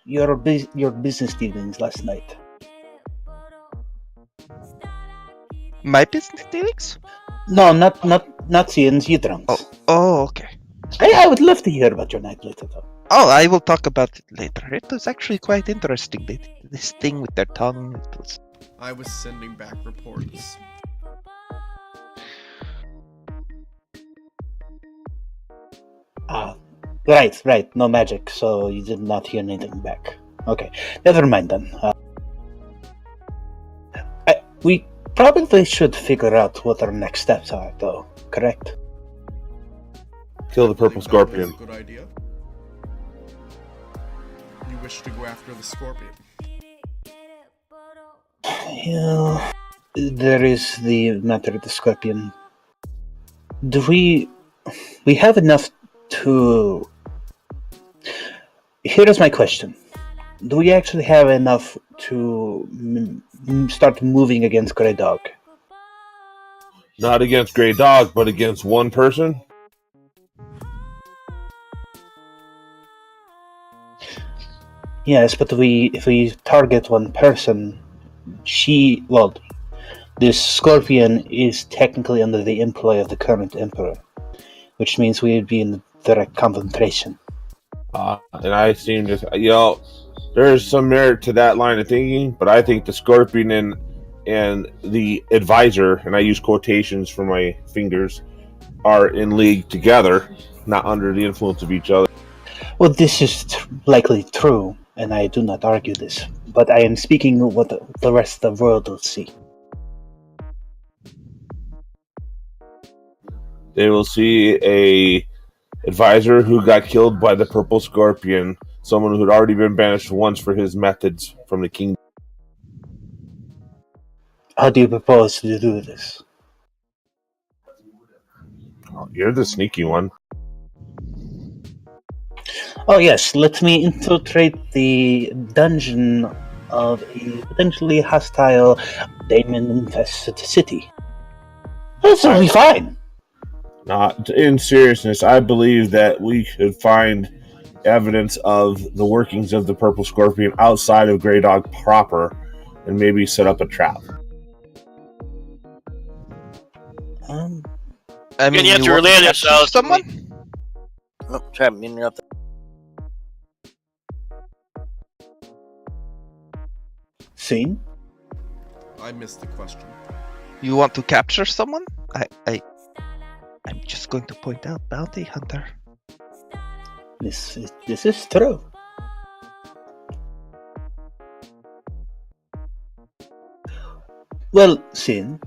your business dealings last night? My business dealings? No, not Cian's, Yidra's. Oh, okay. I would love to hear about your night later, though. Oh, I will talk about it later. It was actually quite interesting. This thing with their tongue. It was... I was sending back reports. Ah, right. No magic, so you did not hear anything back. Okay, never mind then. We probably should figure out what our next steps are, though. Correct? Kill the purple Think that was scorpion. a good idea. You wish to go after the scorpion. Yeah, there is the matter of the scorpion. Do we have enough to... Here is my question. Do we actually have enough to start moving against Grey Dog? Not against Grey Dog, but against one person? Yes, but if we target one person, this scorpion is technically under the employ of the current emperor, which means we would be in direct confrontation. And I seem to, there's some merit to that line of thinking, but I think the scorpion and the advisor, and I use quotations for my fingers, are in league together, not under the influence of each other. Well, this is likely true, and I do not argue this, but I am speaking of what the rest of the world will see. They will see a advisor who got killed by the Purple Scorpion, someone who had already been banished once for his methods from the kingdom. How do you propose to do this? You're the sneaky one. Oh yes, let me infiltrate the dungeon of a potentially hostile demon-infested city. This will be fine. Not in seriousness, I believe that we could find evidence of the workings of the Purple Scorpion outside of Grey Dog proper, and maybe set up a trap. I mean, You have to want relay capture yourself to someone? Oh, sorry, I'm interrupting. Scene? I missed the question. You want to capture someone? I'm just going to point out bounty hunter. This is true. Well, Sin,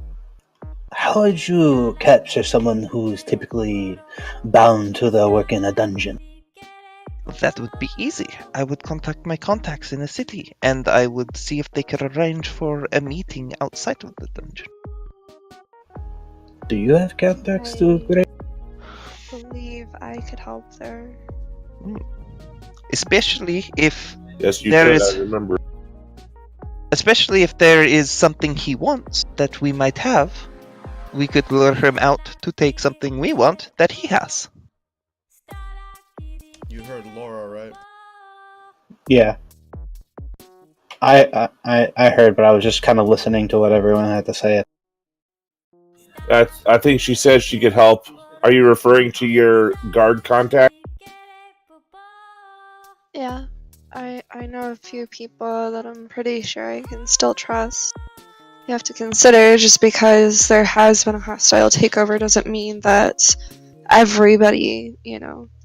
how would you capture someone who's typically bound to their work in a dungeon? That would be easy. I would contact my contacts in the city, and I would see if they could arrange for a meeting outside of the dungeon. Do you have contacts to Grey? I believe I could help there. Especially if Yes, you There could, is- I remember. Especially if there is something he wants that we might have, we could lure him out to take something we want that he has. You heard Laura, right? Yeah. I heard, but I was just kind of listening to what everyone had to say. I think she said she could help. Are you referring to your guard contact? Yeah, I know a few people that I'm pretty sure I can still trust. You have to consider, just because there has been a hostile takeover doesn't mean that everybody,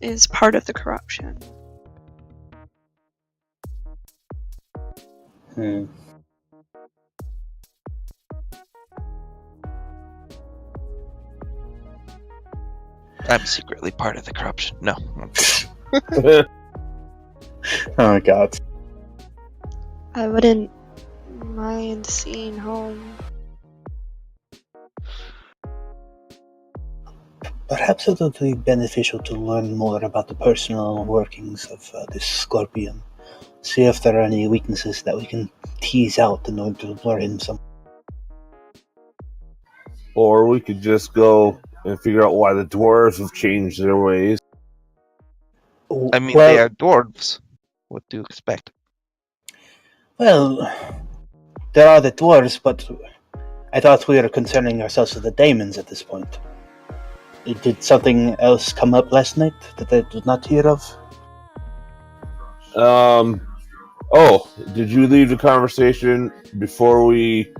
is part of the corruption. I'm secretly part of the corruption. No. Oh god. I wouldn't mind seeing home. Perhaps it would be beneficial to learn more about the personal workings of this scorpion. See if there are any weaknesses that we can tease out in order to lure him some. Or we could just go and figure out why the dwarves have changed their ways. I mean, they are dwarves. What do you expect? Well, there are the dwarves, but I thought we were concerning ourselves with the demons at this point. Did something else come up last night that I did not hear of? Oh, did you leave the conversation before we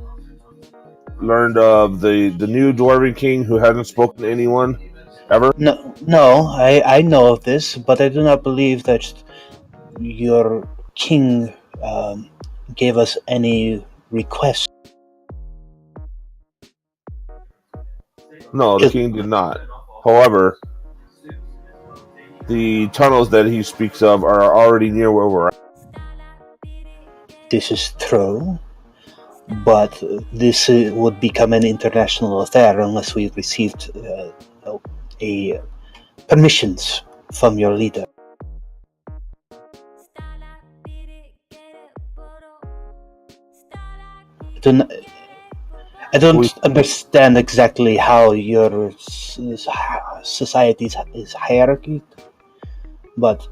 learned of the new dwarven king who hasn't spoken to anyone ever? No, I know of this, but I do not believe that your king gave us any requests. No, the king did not. However, the tunnels that he speaks of are already near where we're at. This is true, but this would become an international affair unless we received a permissions from your leader. I don't understand exactly how your society is hierarchy, but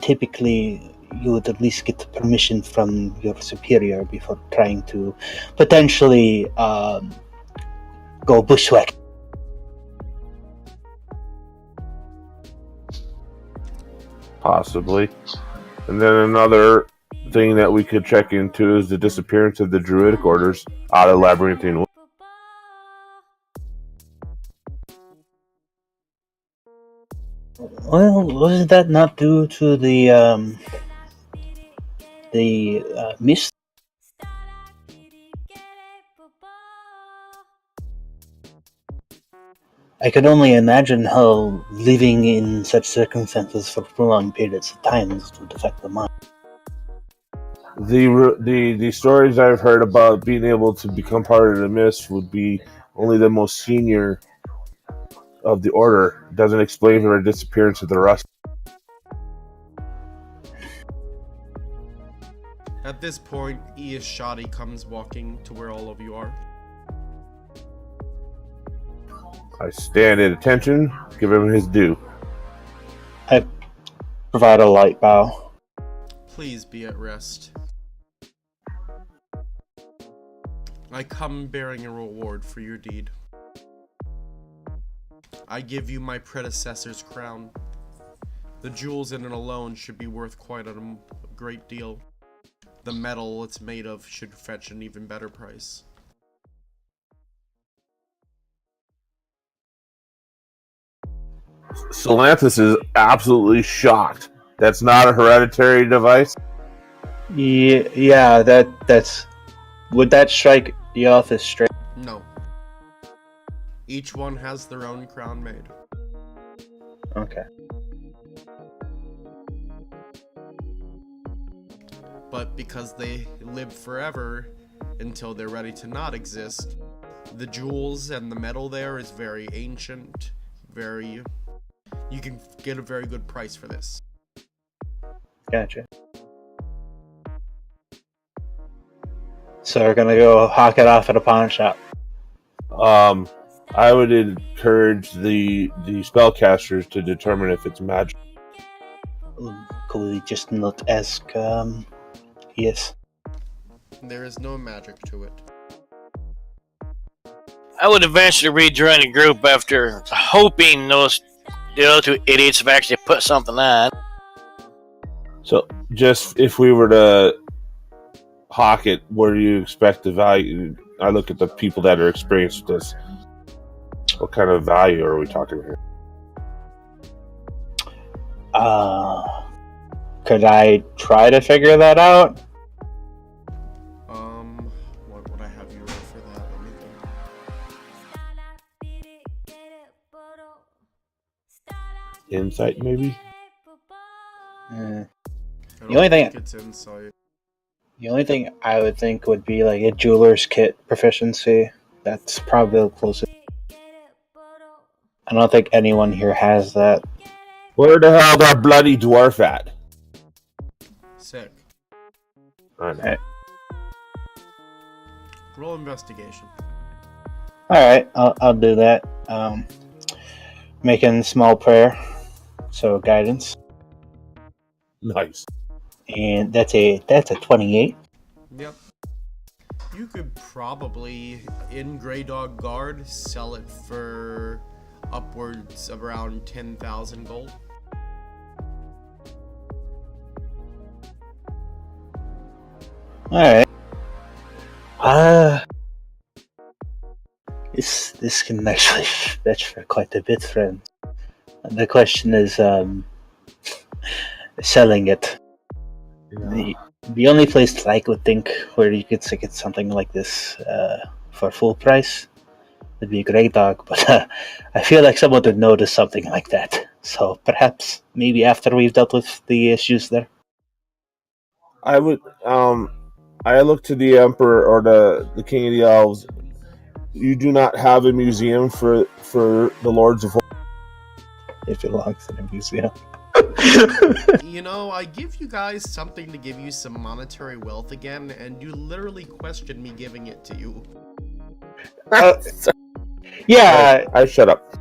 typically you would at least get permission from your superior before trying to potentially go bushwhack. Possibly. And then another thing that we could check into is the disappearance of the druidic orders out of Labyrinthine. Well, was that not due to the mist? I could only imagine how living in such circumstances for prolonged periods of time would affect the mind. The stories I've heard about being able to become part of the mist would be only the most senior of the order. It doesn't explain her disappearance of the rest. At this point, Shadi comes walking to where all of you are. I stand at attention, give him his due. I provide a light bow. Please be at rest. I come bearing a reward for your deed. I give you my predecessor's crown. The jewels in it alone should be worth quite a great deal. The metal it's made of should fetch an even better price. Solanthus is absolutely shocked. That's not a hereditary device? Yeah, that's... Would that strike the office straight? No. Each one has their own crown made. Okay. But because they live forever until they're ready to not exist, the jewels and the metal there is very ancient, very... You can get a very good price for this. Gotcha. So we're gonna go hawk it off at a pawn shop. I would encourage the spellcasters to determine if it's magic. Could we just not ask, yes? There is no magic to it. I would eventually rejoin the group after hoping the other two idiots have actually put something on. So, just if we were to hawk it, where do you expect the value? I look at the people that are experienced with this. What kind of value are we talking here? Could I try to figure that out? What would I have you roll for that? Let me think. Insight, maybe? I don't The only thing- think it's insight. The only thing I would think would be like a jeweler's kit proficiency. That's probably the closest. I don't think anyone here has that. Where the hell is our bloody dwarf at? Sick. I know. Alright. Roll investigation. Alright, I'll do that. Making small prayer. So guidance. Nice. And that's a 28. Yep. You could probably, in Grey Dog Guard, sell it for upwards of around 10,000 gold. Alright. This can actually fetch for quite a bit, friend. The question is, selling it. The only place that I would think where you could get something like this for full price would be Grey Dog, but I feel like someone would notice something like that. So perhaps, maybe after we've dealt with the issues there. I would, I look to the Emperor or the King of the Elves. You do not have a museum for the Lords of War. It belongs in a museum. You know, I give you guys something to give you some monetary wealth again, and you literally question me giving it to you. Yeah, I shut up.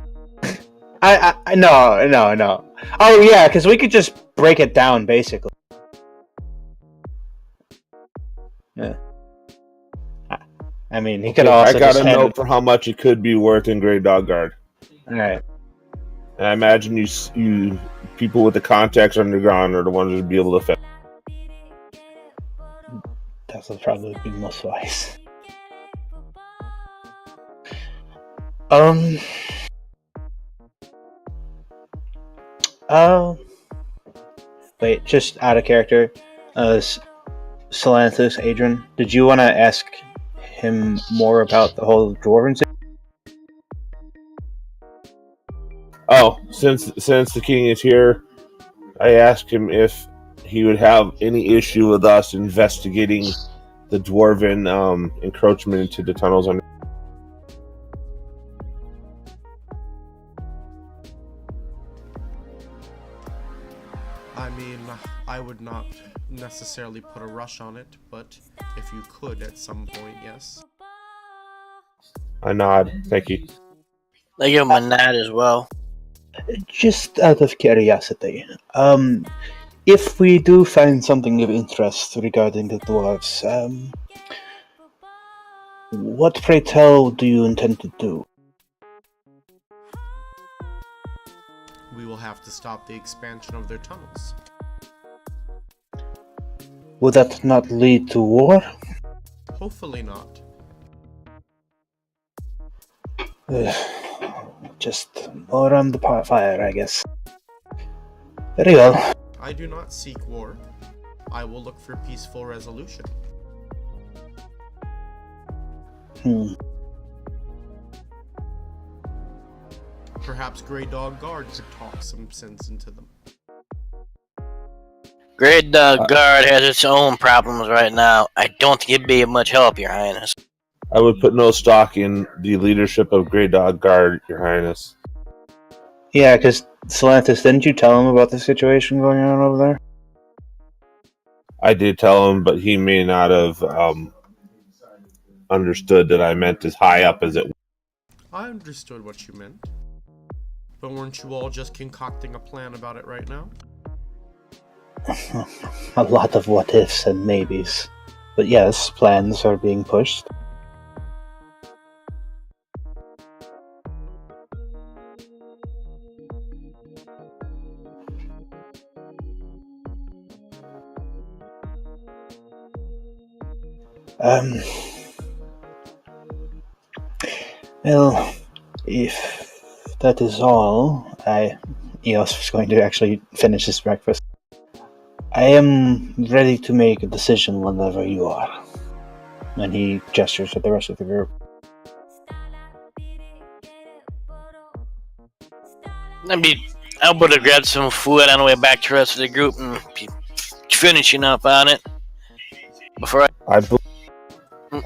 I no. Oh yeah, because we could just break it down basically. Yeah. I mean, he could also I got just a note for how much it could be worth in Grey Dog Guard. All right. And I imagine you people with the contacts underground are the ones that would be able to fit. That would probably be most wise. Wait, just out of character. Solanthus, Adrian, did you want to ask him more about the whole dwarven thing? Oh, since the king is here, I asked him if he would have any issue with us investigating the dwarven encroachment into the tunnels under. I mean, I would not necessarily put a rush on it, but if you could at some point, yes. I nod. Thank you. I give him a nod as well. Just out of curiosity, if we do find something of interest regarding the dwarves, what, pray tell, do you intend to do? We will have to stop the expansion of their tunnels. Would that not lead to war? Hopefully not. Just more on the fire, I guess. Very well. I do not seek war. I will look for peaceful resolution. Perhaps Grey Dog Guard could talk some sense into them. Great Dog Guard has its own problems right now. I don't think it'd be of much help, Your Highness. I would put no stock in the leadership of Grey Dog Guard, Your Highness. Yeah, because Solanthus, didn't you tell him about the situation going on over there? I did tell him, but he may not have understood that I meant as high up as it was. I understood what you meant. But weren't you all just concocting a plan about it right now? A lot of what ifs and maybes. But yes, plans are being pushed. Well, if that is all, Eos is going to actually finish his breakfast. I am ready to make a decision whenever you are. And he gestures at the rest of the group. I would have grabbed some food on the way back to the rest of the group and be finishing up on it. Before I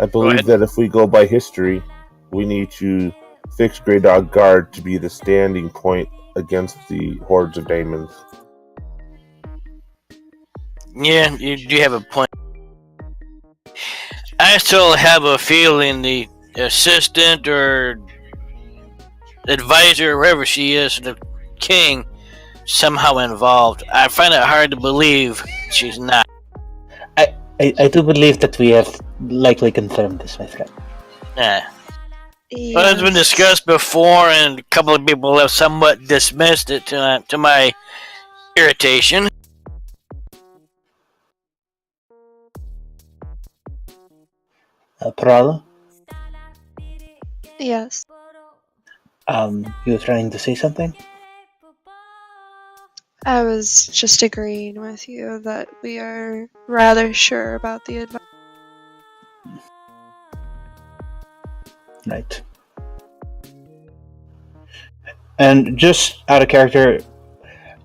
believe that if we go by history, we need to fix Grey Dog Guard to be the standing point against the hordes of demons. Yeah, you do have a point. I still have a feeling the assistant or advisor, wherever she is, the king, somehow involved. I find it hard to believe she's not. I do believe that we have likely confirmed this, my friend. Yeah. Yes. But it's been discussed before, and a couple of people have somewhat dismissed it to my irritation. Prala? Yes. You were trying to say something? I was just agreeing with you that we are rather sure about the advice. Right. And just out of character,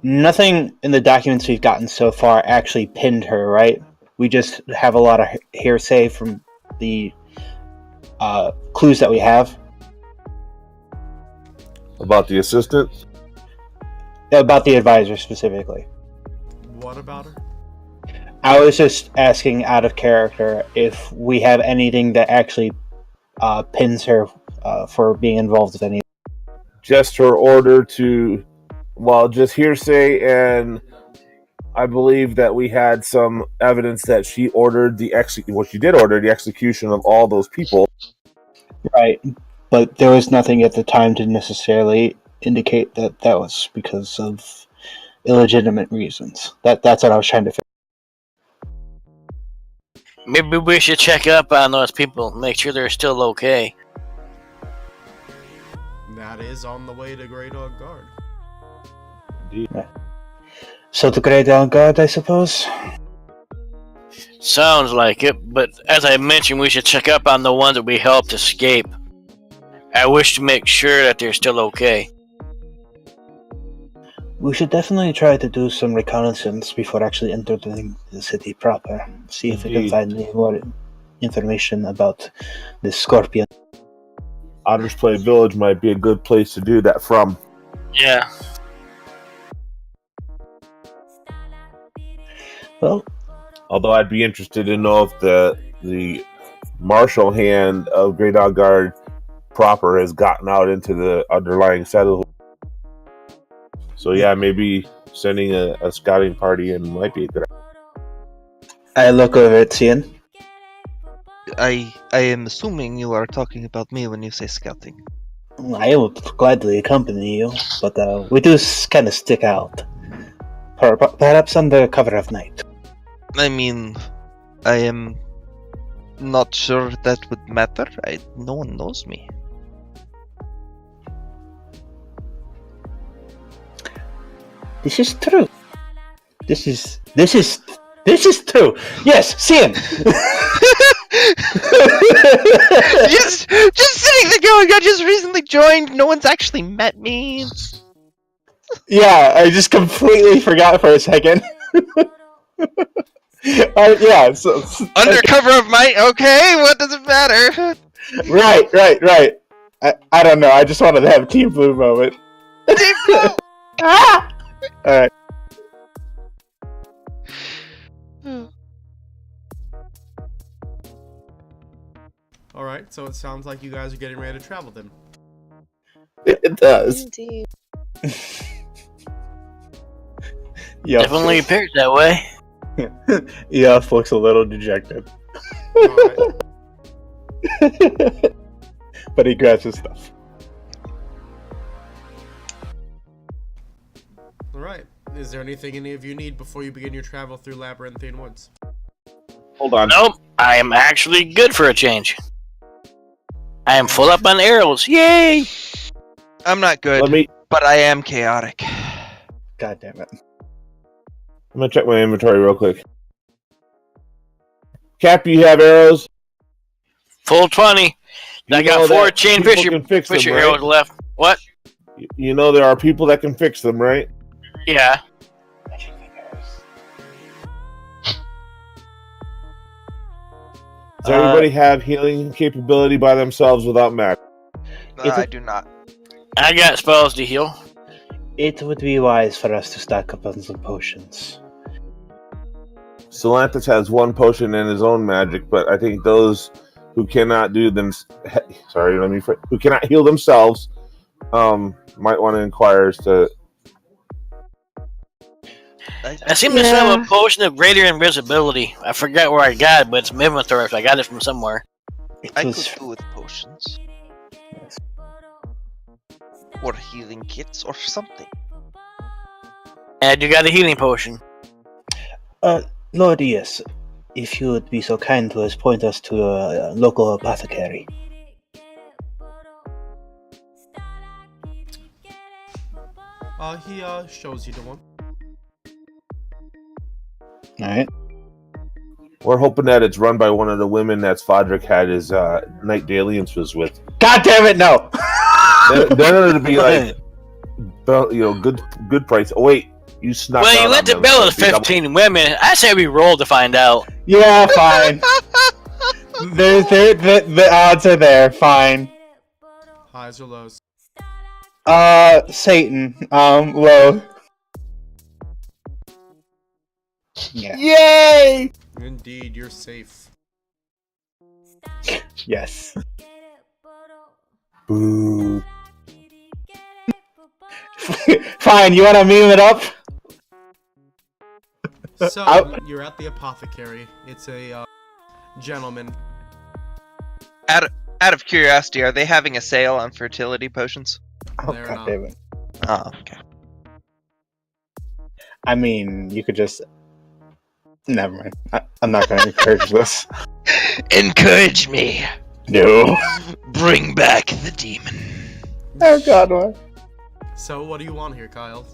nothing in the documents we've gotten so far actually pinned her, right? We just have a lot of hearsay from the clues that we have. About the assistant? About the advisor specifically. What about her? I was just asking out of character if we have anything that actually pins her for being involved with any. Just her order to, well, just hearsay, and I believe that we had some evidence that she ordered she did order the execution of all those people. Right, but there was nothing at the time to necessarily indicate that that was because of illegitimate reasons. That's what I was trying to figure. Maybe we should check up on those people, make sure they're still okay. That is on the way to Grey Dog Guard. Indeed. Yeah. So the Grey Dawn Guard, I suppose? Sounds like it, but as I mentioned, we should check up on the ones that we helped escape. I wish to make sure that they're still okay. We should definitely try to do some reconnaissance before actually entering the city proper. See if we can find any more information about the Scorpion. Otters Play Village might be a good place to do that from. Yeah. Well, Although I'd be interested to know if the martial hand of Grey Dog Guard proper has gotten out into the underlying settle. So yeah, maybe sending a scouting party in might be a good idea. I look over at Cian. I am assuming you are talking about me when you say scouting. I would gladly accompany you, but we do kind of stick out. Perhaps under cover of night. I mean, I am not sure that would matter. No one knows me. This is true. This is true. Yes, Cian. just sitting there going, I just recently joined. No one's actually met me. Yeah, I just completely forgot for a second. Yeah, so Undercover of my. Okay, what does it matter? Right. I don't know. I just wanted to have a Team Blue moment. Team Blue. Ah! All right. All right, so it sounds like you guys are getting ready to travel then. It does. Indeed. Yeah. Definitely appears that way. Yeah, looks a little dejected. All right. But he grabs his stuff. All right. Is there anything any of you need before you begin your travel through Labyrinthine Woods? Hold on. Nope, I am actually good for a change. I am full up on arrows. Yay! I'm not good, Let me. but I am chaotic. God damn it. I'm gonna check my inventory real quick. Cap, you have arrows? Full 20. I You got know 4 that chain people fisher can fix them, right? arrows left. What? You know there are people that can fix them, right? Yeah. Does everybody have healing capability by themselves without magic? I do not. I got spells to heal. It would be wise for us to stock up on some potions. Solanthus has 1 potion and his own magic, but I think those who cannot do them, who cannot heal themselves, might want to inquire as to. I seem to have a potion of greater invisibility. I forgot where I got it, but it's in my inventory, so I got it from somewhere. I could do with potions. Or healing kits or something. And you got a healing potion. Lord, yes. If you would be so kind to point us to a local apothecary. He shows you the one. Alright. We're hoping that it's run by one of the women that Fodrick had his night dalliances with. God damn it, no! Then it'd be like, good price. Oh wait, you snuck. Well, out you on went to them. bill with 15 women. I say we roll to find out. Yeah, fine. The odds are there, fine. Highs or lows? Satan. Low. Yeah. Yay! Indeed, you're safe. Yes. Boo. Fine, you wanna meme it up? So, you're at the apothecary. It's a gentleman. Out of curiosity, are they having a sale on fertility potions? Oh, They're God not. damn it. Oh, okay. I mean, you could just... Never mind. I'm not gonna encourage this. Encourage me. No. Bring back the demon. Oh God, what? So, what do you want here, Kyle?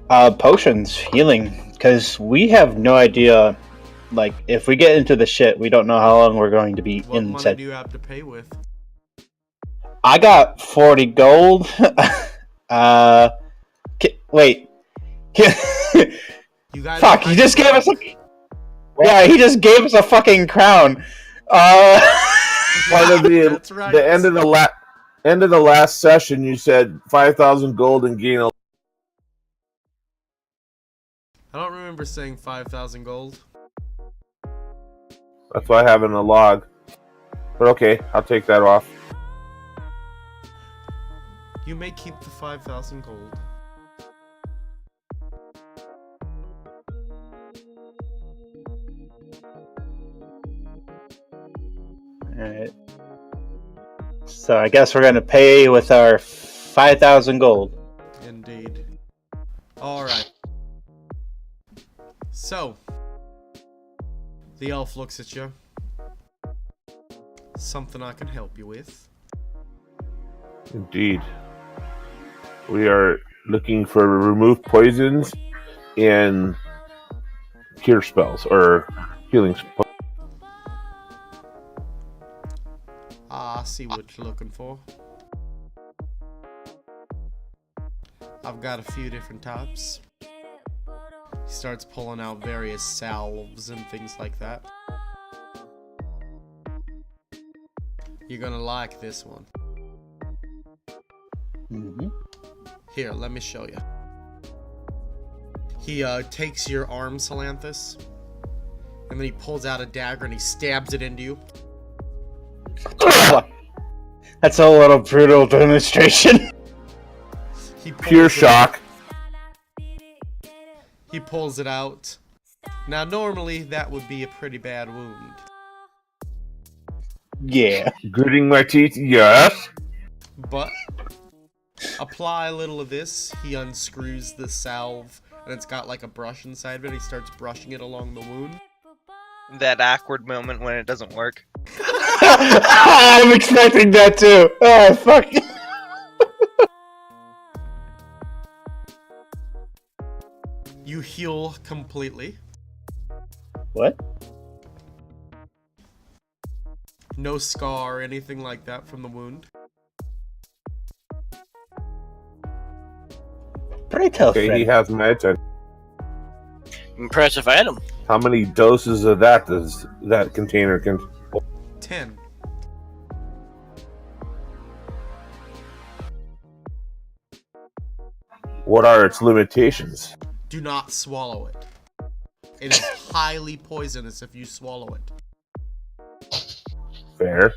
Potions, healing, because we have no idea. Like, if we get into the shit, we don't know how long we're going to be What money inside. do you have to pay with? I got 40 gold. Wait. You guys. Fuck! He just gave us a. Yeah, he just gave us a fucking crown. Part of the That's right. the end of the last session, you said 5,000 gold and gain a. I don't remember saying 5,000 gold. That's what I have in the log. But okay, I'll take that off. You may keep the 5,000 gold. Alright. So I guess we're gonna pay with our 5,000 gold. Indeed. Alright. So, the elf looks at you. Something I can help you with? Indeed. We are looking for remove poisons and cure spells or healing spells. I see what you're looking for. I've got a few different types. He starts pulling out various salves and things like that. You're gonna like this one. Mm-hmm. Here, let me show you. He takes your arm, Salanthus, and then he pulls out a dagger and he stabs it into you. That's a little brutal demonstration. He Pure shock. He pulls it out. Now, normally that would be a pretty bad wound. Yeah. Gritting my teeth, yes. But apply a little of this. He unscrews the salve, and it's got like a brush inside of it. He starts brushing it along the wound. That awkward moment when it doesn't work. I'm expecting that too. Oh, fuck. You heal completely. What? No scar or anything like that from the wound. Pray tell, Okay, friend. he has my attention. Impressive item. How many doses of that does that container contain? 10. What are its limitations? Do not swallow it. It is highly poisonous if you swallow it. Fair.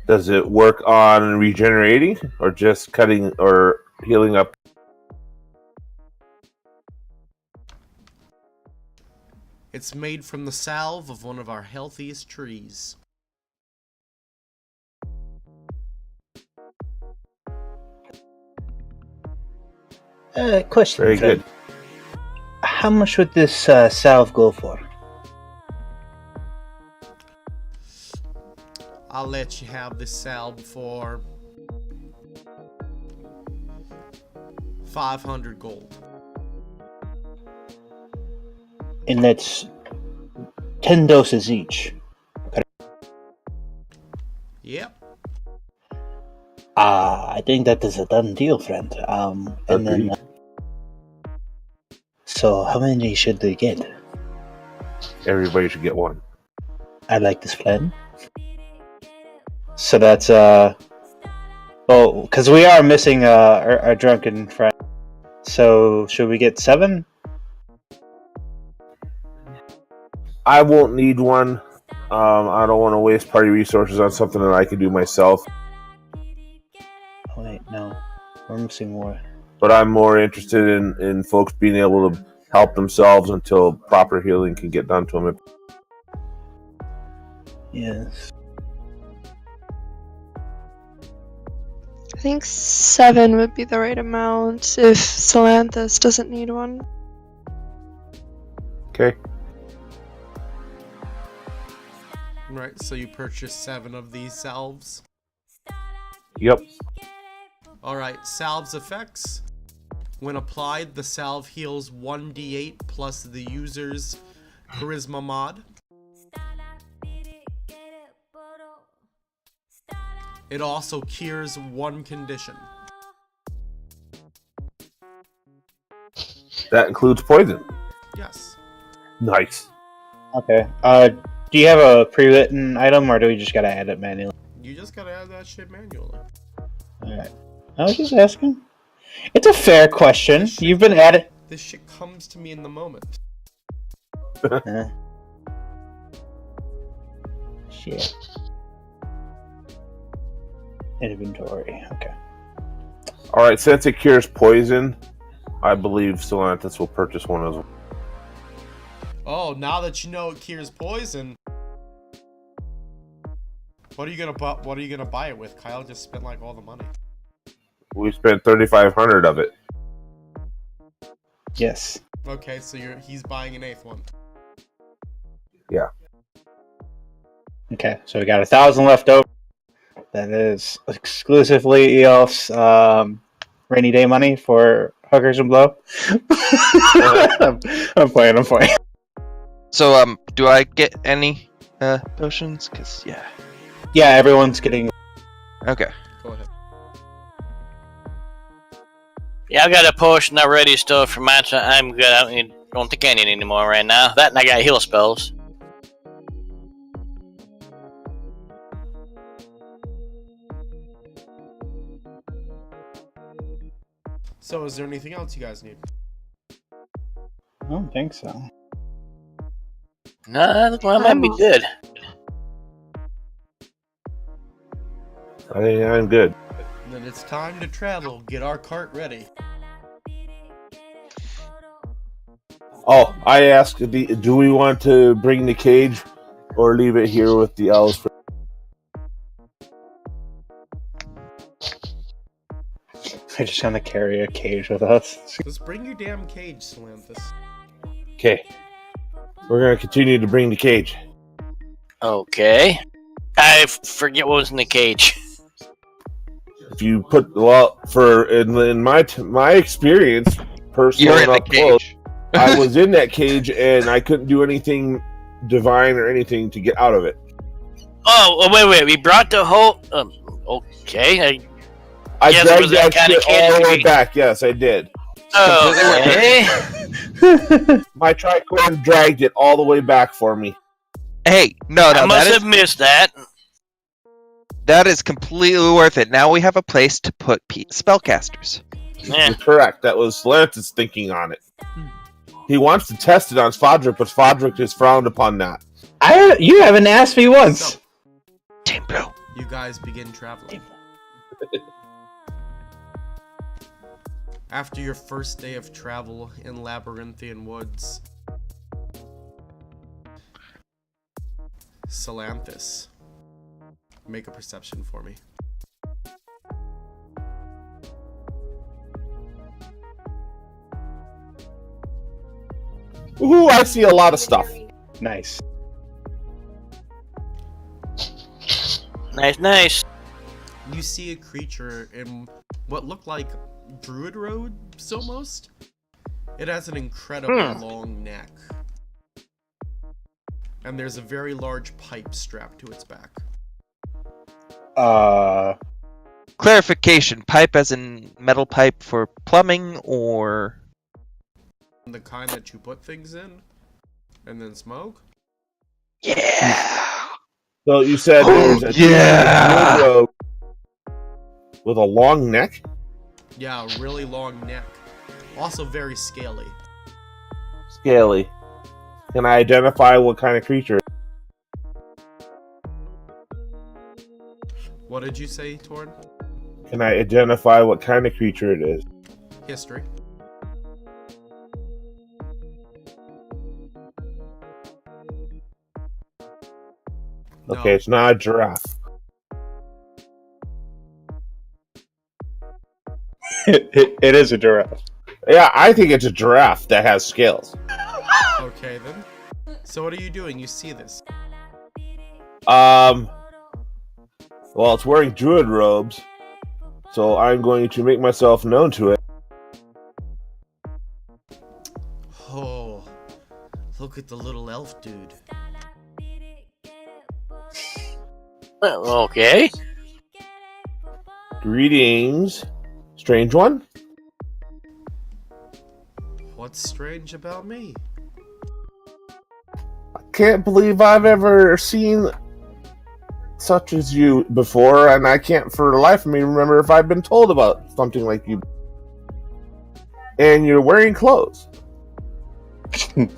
Does it work on regenerating or just cutting or healing up? It's made from the salve of one of our healthiest trees. Question, Very friend. good. How much would this salve go for? I'll let you have this salve for 500 gold. And that's 10 doses each. Yep. I think that is a done deal, friend. And then. So, how many should they get? Everybody should get one. I like this plan. So that's well, because we are missing our drunken friend. So should we get 7? I won't need one. I don't want to waste party resources on something that I can do myself. Oh wait, no, we're missing more. But I'm more interested in folks being able to help themselves until proper healing can get done to them. Yes. I think 7 would be the right amount if Salanthus doesn't need one. Okay. Right, so you purchase 7 of these salves. Yep. Alright, salves effects. When applied, the salve heals 1d8 plus the user's charisma mod. It also cures one condition. That includes poison. Yes. Nice. Okay. Do you have a pre-written item, or do we just gotta add it manually? You just gotta add that shit manually. Alright. I was just asking. It's a fair question. You've been at it. This shit comes to me in the moment. Shit. Inventory. Okay. Alright, since it cures poison, I believe Solanthus will purchase one as well. Oh, now that you know it cures poison, what are you gonna buy it with? Kyle just spent like all the money. We spent 3,500 of it. Yes. Okay, so he's buying an 8th one. Yeah. Okay, so we got 1,000 left over. That is exclusively Eolf's rainy day money for hookers and blow. I'm playing. So, do I get any potions? Cause yeah. Yeah, everyone's getting. Okay. Go ahead. Yeah, I got a potion already still for mine, so I'm good. I don't think I need any more right now. That and I got heal spells. So, is there anything else you guys need? I don't think so. No, I think I might be good. I think I'm good. Then it's time to travel. Get our cart ready. Oh, I asked, do we want to bring the cage or leave it here with the elves? We're just gonna carry a cage with us. Just bring your damn cage, Solanthus. Okay. We're going to continue to bring the cage. Okay. I forget what was in the cage. If you put, in my experience, personally, You're in the up close, cage. I was in that cage and I couldn't do anything divine or anything to get out of it. Oh, wait. We brought the whole... okay. I Yes, dragged was that that kinda shit all the way cage? back. Yes, I did. Okay. My tricorn dragged it all the way back for me. Hey, no, I must that have missed that. is completely worth it. Now we have a place to put spellcasters. Yeah. You're correct. That was Lance's thinking on it. He wants to test it on Svodric, but Svodric has frowned upon that. You haven't asked me once. So, Team Blue. you guys begin traveling. After your first day of travel in labyrinthian woods, Solanthus, make a perception for me. Ooh, I see a lot of stuff. Nice. Nice. You see a creature in what looked like druid robes almost. It has an incredibly long neck. And there's a very large pipe strapped to its back. Clarification: pipe as in metal pipe for plumbing, or The kind that you put things in and then smoke? yeah. So you said there's a druid robe with a long neck? Yeah, a really long neck. Also very scaly. Scaly. Can I identify what kind of creature? What did you say, Torn? Can I identify what kind of creature it is? History. Okay, it's not a giraffe. It is a giraffe. Yeah, I think it's a giraffe that has scales. Okay then. So what are you doing? You see this. Well, it's wearing druid robes, so I'm going to make myself known to it. Oh, look at the little elf dude. Okay. Greetings, strange one. What's strange about me? I can't believe I've ever seen such as you before, and I can't for the life of me remember if I've been told about something like you. And you're wearing clothes.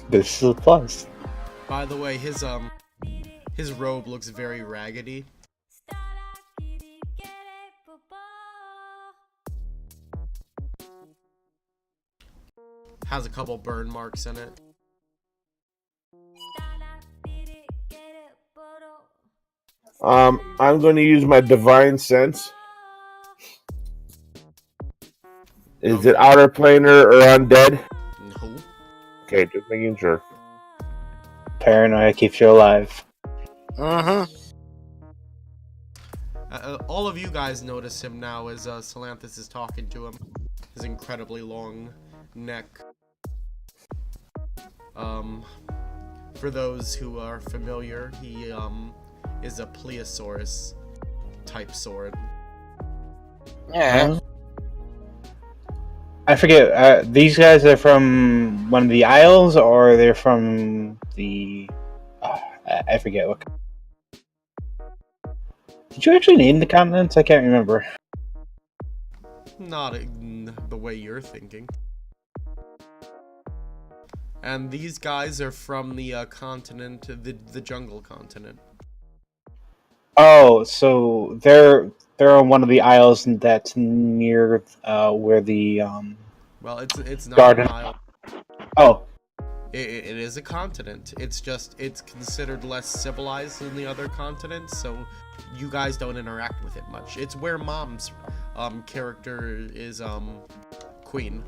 This is a plus. By the way, his robe looks very raggedy. Has a couple burn marks in it. I'm going to use my divine sense. Is it outer planar or undead? No. Okay, just making sure. Paranoia keeps you alive. All of you guys notice him now as Salanthus is talking to him. His incredibly long neck. For those who are familiar, he is a plesiosaurus type sword. Yeah. I forget. These guys are from one of the Isles, or they're from the. I forget what. Did you actually name the continents? I can't remember. Not in the way you're thinking. And these guys are from the continent, the jungle continent. Oh, so they're on one of the isles that's near where the Well, it's not garden. an isle. Oh, It is a continent. It's just it's considered less civilized than the other continents, so you guys don't interact with it much. It's where Mom's character is queen.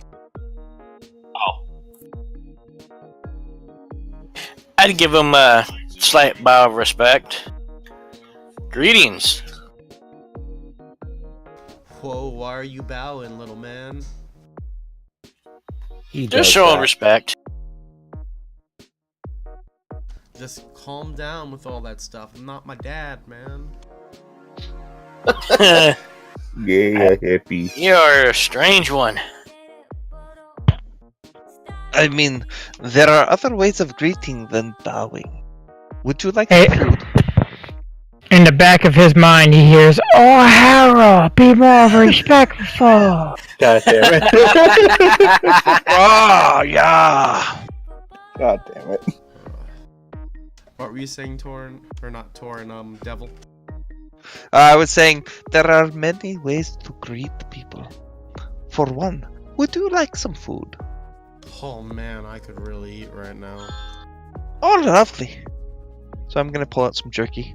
I'd give him a slight bow of respect. Greetings. Whoa, why are you bowing, little man? Just showing respect. Just calm down with all that stuff. I'm not my dad, man. Yeah, happy. You're a strange one. I mean, there are other ways of greeting than bowing. Would you like Hey. some food? In the back of his mind, he hears, "Oh, Harold, be more respectful." god damn it! Oh, yeah. God damn it! What were you saying, Torn? Or not Torn, Devil? I was saying there are many ways to greet people. For one, would you like some food? Oh man, I could really eat right now. Oh, lovely. So I'm gonna pull out some jerky.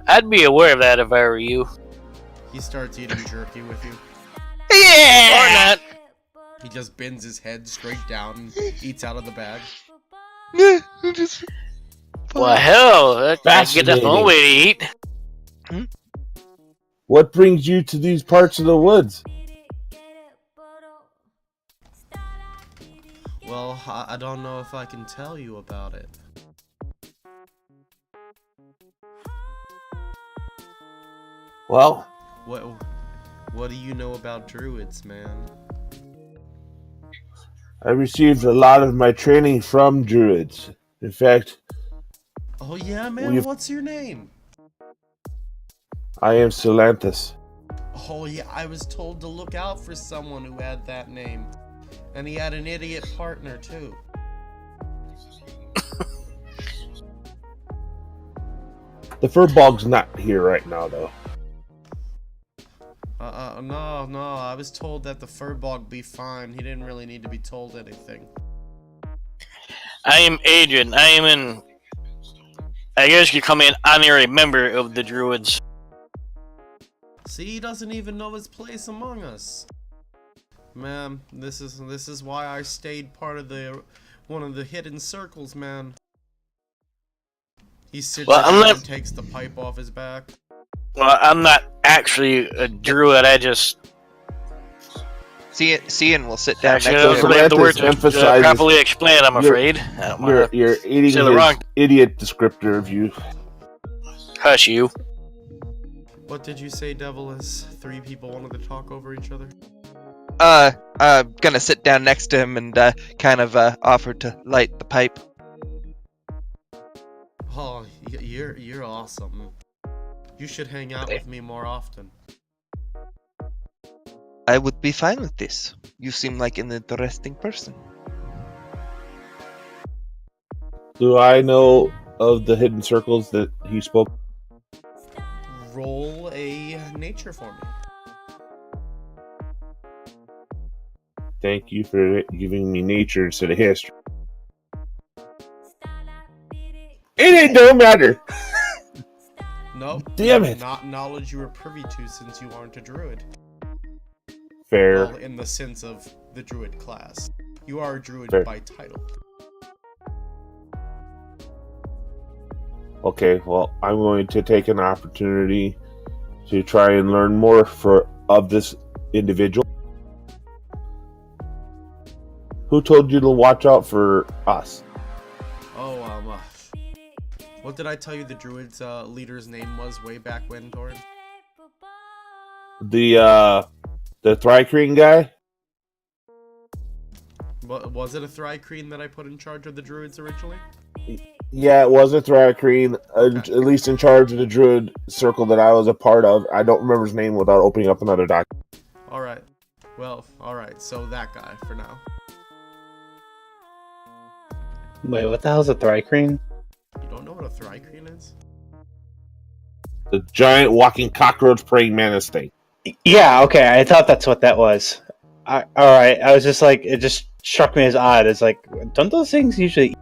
I'd be aware of that if I were you. He starts eating jerky with you. Yeah. Or not. He just bends his head straight down and eats out of the bag. Yeah, just. Well, hell, I get that's Fascinating. one way to eat. What brings you to these parts of the woods? Well, I don't know if I can tell you about it. Well, What do you know about druids, man? I received a lot of my training from druids. In fact, Oh yeah, man, We've- what's your name? I am Salanthus. Oh yeah, I was told to look out for someone who had that name. And he had an idiot partner, too. The Furbog's not here right now, though. No, I was told that the Furbog be fine. He didn't really need to be told anything. I am Adrian. I guess you come in honorary member of the Druids. See, he doesn't even know his place among us. Man, this is why I stayed part of one of the hidden circles, man. He sits down and takes the pipe off his back. Well, I'm not actually a Druid. Cian will sit down Actually, next those to would him. have the words Emphasizes- properly explained, I'm afraid. I don't wanna You're eating say the his wrong. idiot descriptor of you. Hush you. What did you say, Devil, as 3 people wanted to talk over each other? Gonna sit down next to him and kind of offer to light the pipe. Oh, you're awesome. You should hang out with me more often. I would be fine with this. You seem like an interesting person. Do I know of the hidden circles that he spoke? Roll a nature for me. Thank you for giving me nature instead of history. It don't matter. Nope. Damn it. Not knowledge you were privy to since you aren't a druid. Fair. Well, in the sense of the druid class. You are a druid Fair. by title. Okay, well, I'm going to take an opportunity to try and learn more of this individual. Who told you to watch out for us? Oh, what did I tell you the druid's leader's name was way back when, Torin? The Thrycreen guy? Was it a Thrycreen that I put in charge of the druids originally? Yeah, it was a Thrycreen, at least in charge of the druid circle that I was a part of. I don't remember his name without opening up another document. Alright. Well, alright, so that guy for now. Wait, what the hell's a Thrycreen? You don't know what a Thrycreen is? The giant walking cockroach praying mantis thing. Yeah, okay, I thought that's what that was. Alright, I was just like, it just struck me as odd. It's like, don't those things usually...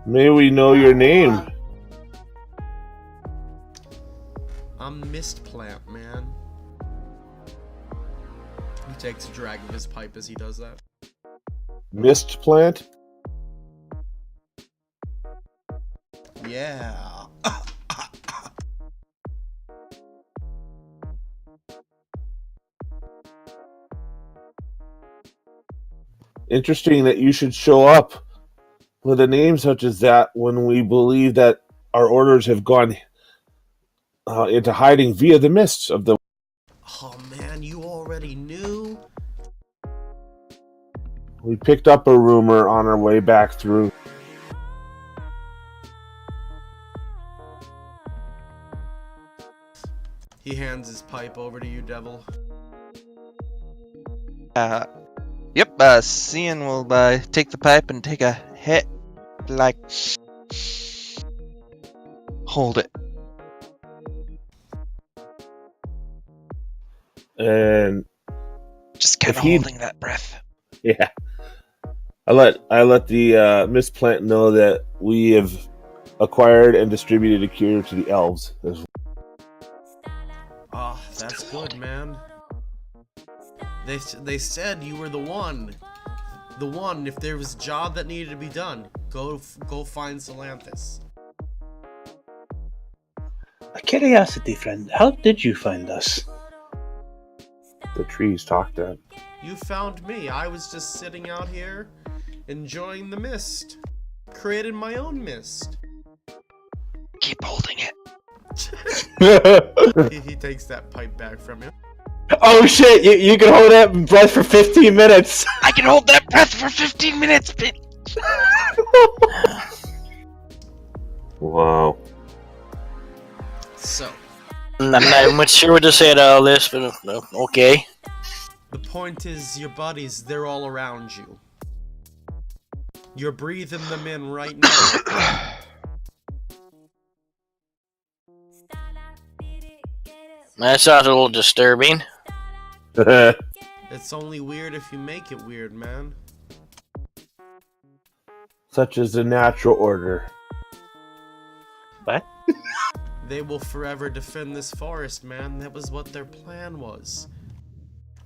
May we know your name? I'm Mist Plant, man. He takes a drag of his pipe as he does that. Mist plant? Yeah. Interesting that you should show up with a name such as that when we believe that our orders have gone into hiding via the mists of the... Oh man, you already knew? We picked up a rumor on our way back through. He hands his pipe over to you, Devil. Yep, Cian will take the pipe and take a hit. Like... Hold it. And Just kind of If he- holding that breath. yeah, I let the Mist Plant know that we have acquired and distributed a cure to the elves. Ah, that's good, man. They said you were the one. The one, if there was a job that needed to be done, go find Solanthus. A curiosity, friend. How did you find us? The trees talked at. You found me. I was just sitting out here, enjoying the mist. Created my own mist. Keep holding it. He takes that pipe back from you. Oh shit! You can hold that breath for 15 minutes. I can hold that breath for 15 minutes, bitch. Wow. So, I'm not much sure what to say to all this, but okay. the point is, your buddies, they're all around you. You're breathing them in right now. That sounds a little disturbing. It's only weird if you make it weird, man. Such as the natural order. What? They will forever defend this forest, man. That was what their plan was.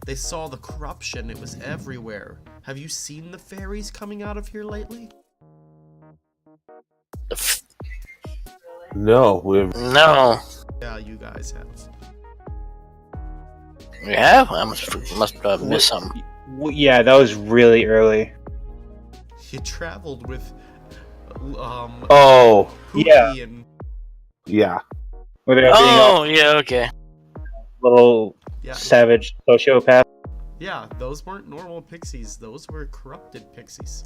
They saw the corruption. It was everywhere. Have you seen the fairies coming out of here lately? No, we've... No. Yeah, you guys have. Yeah, I must have missed something. Yeah, that was really early. You traveled with, Oh, Pookie yeah. and yeah. Without being Oh, yeah, okay. a little yeah, savage sociopath. yeah. Those weren't normal pixies. Those were corrupted pixies.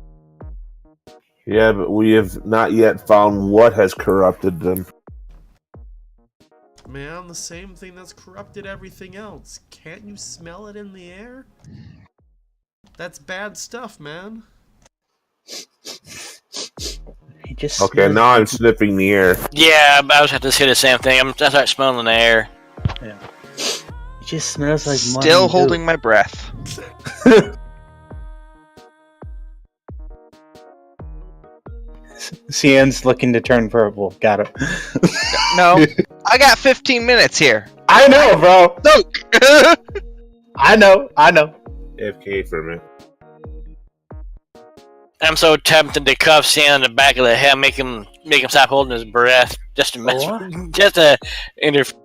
Yeah, but we have not yet found what has corrupted them. Man, the same thing that's corrupted everything else. Can't you smell it in the air? That's bad stuff, man. He just Okay, now I'm sniffing the air. Yeah, I was have to say the same thing. I start smelling the air. It just smells like money. Still holding my breath. CN's looking to turn purple. Got it. No, I got 15 minutes here. I know, bro. Look. I know. AFK for a minute. I'm so tempted to cuff Sam in the back of the head, make him stop holding his breath, just to mess, just to interfere.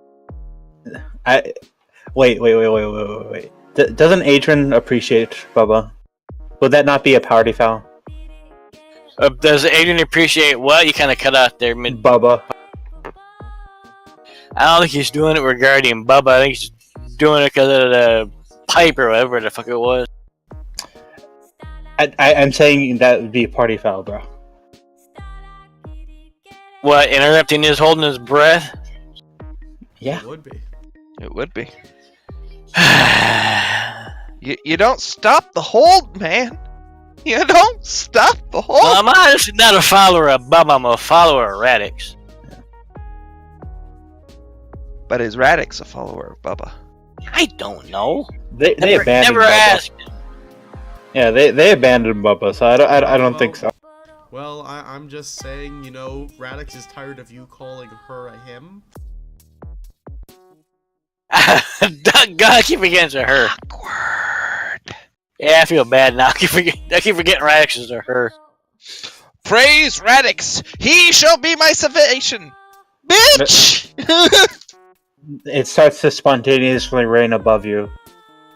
Wait. Doesn't Adrian appreciate Bubba? Would that not be a party foul? Does Adrian appreciate what? You kind of cut out there mid. Bubba. I don't think he's doing it regarding Bubba. I think he's doing it because of the pipe or whatever the fuck it was. I'm saying that would be a party foul, bro. What, interrupting his holding his breath? Yeah. It would be. It would be. You don't stop the hold, man. You don't stop the hold. Well, I'm honestly not a follower of Bubba. I'm a follower of Radix. But is Radix a follower of Bubba? I don't know. They Never abandoned Bubba. asked. Yeah, they abandoned Bubba, so I don't think so. Well, I'm just saying, you know, Radix is tired of you calling her a him. God, keep against her. Awkward. Yeah, I feel bad now. I keep forgetting Radix is her. Praise Radix. He shall be my salvation. Bitch! It starts to spontaneously rain above you.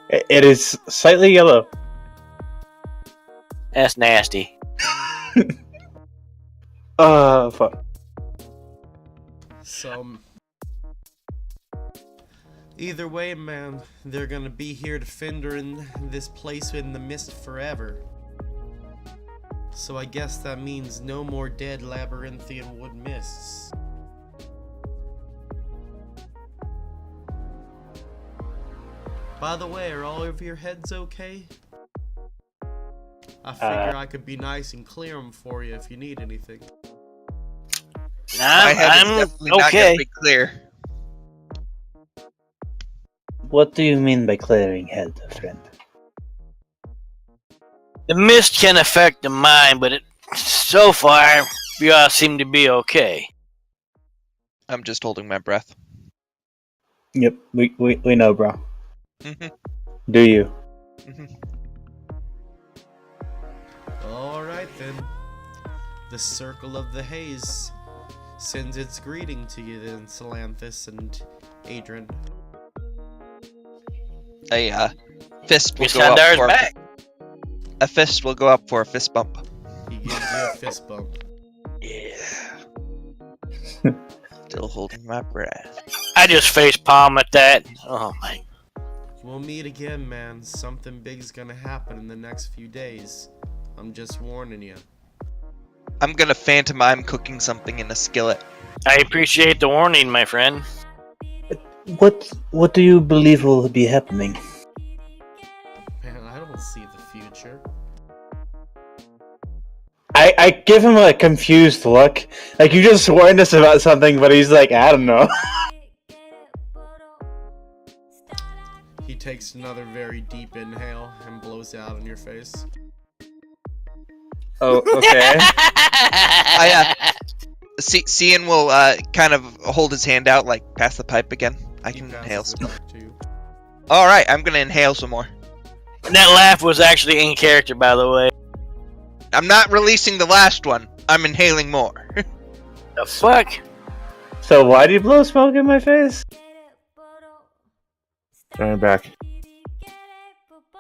It is slightly yellow. That's nasty. Fuck. So, either way, man, they're gonna be here to fend her in this place in the mist forever. So I guess that means no more dead labyrinthian wood mists. By the way, are all of your heads okay? I figure I could be nice and clear them for you if you need anything. My head is I'm definitely not okay. gonna be clear. What do you mean by clearing head, friend? The mist can affect the mind, but so far, we all seem to be okay. I'm just holding my breath. Yep, we know, bro. Mhm. Do you? Mhm. Alright then. The Circle of the Haze sends its greeting to you then, Salanthus and Adrian. A fist will We go send up ours for back. a fist will go up for a fist bump. He gives you a fist bump. Yeah. Still holding my breath. I just face palm at that. Oh my. We'll meet again, man. Something big's gonna happen in the next few days. I'm just warning you. I'm gonna phantomime cooking something in a skillet. I appreciate the warning, my friend. What do you believe will be happening? Man, I don't see the future. I give him a confused look. Like, you just warned us about something, but he's like, I don't know. He takes another very deep inhale and blows out in your face. Oh, okay. Cian will kind of hold his hand out, like, pass the pipe again. I He can passes inhale it some more. back to you. Alright, I'm gonna inhale some more. And that laugh was actually in character, by the way. I'm not releasing the last one. I'm inhaling more. The fuck? So why do you blow smoke in my face? I'm back.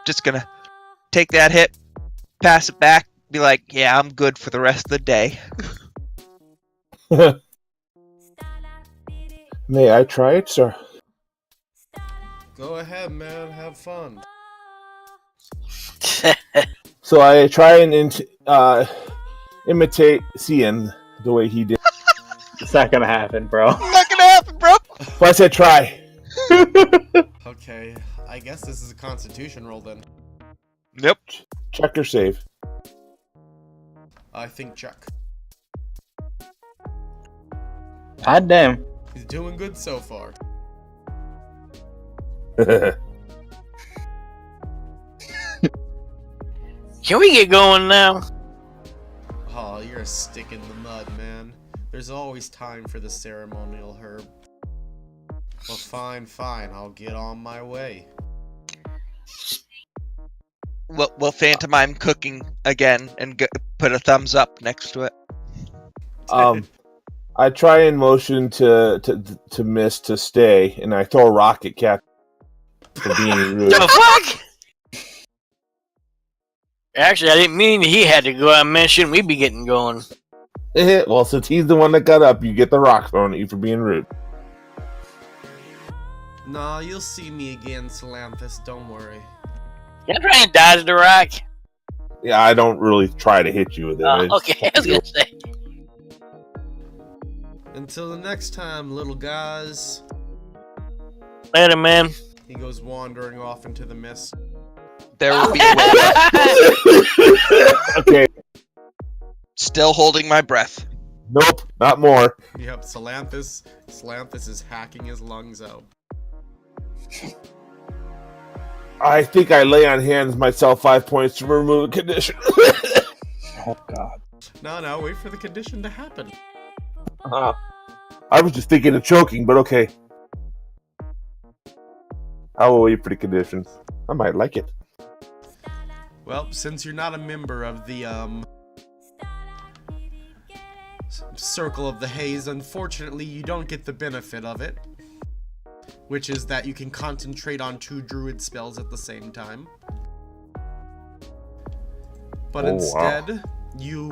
Just gonna take that hit, pass it back, be like, yeah, I'm good for the rest of the day. May I try it, sir? Go ahead, man. Have fun. So I try and imitate Cian the way he did. It's not gonna happen, bro. Not gonna happen, bro. But I said try. Okay, I guess this is a Constitution roll then. Yep. Check or save. I think check. God damn. He's doing good so far. Can we get going now? Oh, you're a stick in the mud, man. There's always time for the ceremonial herb. Well, fine, I'll get on my way. We'll pantomime cooking again and put a thumbs up next to it. I try and motion to miss to stay, and I throw a rock at Cap for being rude. The fuck? Actually, I didn't mean he had to go. I meant shouldn't we be getting going? Well, since he's the one that got up, you get the rock thrown at you for being rude. Nah, you'll see me again, Salanthus, don't worry. Can I try and dodge the rock? Yeah, I don't really try to hit you with it. Okay, I was gonna say. Until the next time, little guys. Later, man. He goes wandering off into the mist. There will be a way. Okay. Still holding my breath. Nope, not more. Yep, Salanthus is hacking his lungs out. I think I lay on hands myself 5 points to remove a condition. Oh god. No, wait for the condition to happen. I was just thinking of choking, but okay. I will wait for the conditions. I might like it. Well, since you're not a member of the, Circle of the Haze, unfortunately you don't get the benefit of it. Which is that you can concentrate on 2 druid spells at the same time. But instead, you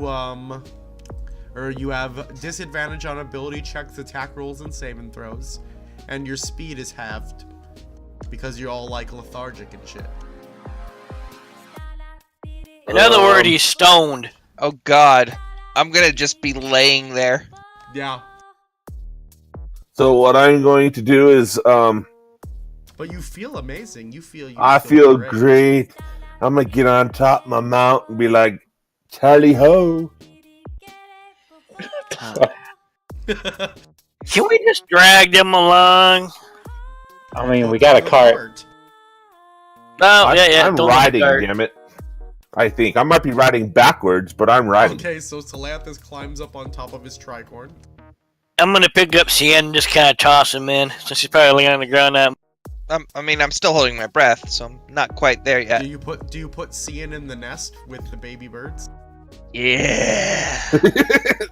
have disadvantage on ability checks, attack rolls, and saving throws. And your speed is halved. Because you're all, like, lethargic and shit. In other words, he's stoned. Oh god. I'm gonna just be laying there. Yeah. So what I'm going to do is, But you feel amazing. I feel great. I'm gonna get on top of my mount and be like, Charlie ho. Can we just drag them along? I mean, we got a cart. Oh, yeah. I'm don't let riding, me start. damn it. I think. I might be riding backwards, but I'm riding. Okay, so Salanthus climbs up on top of his tricorn. I'm gonna pick up Cien and just kind of toss him in, since he's probably laying on the ground now. I'm still holding my breath, so I'm not quite there yet. Do you put Cian in the nest with the baby birds? Yeah.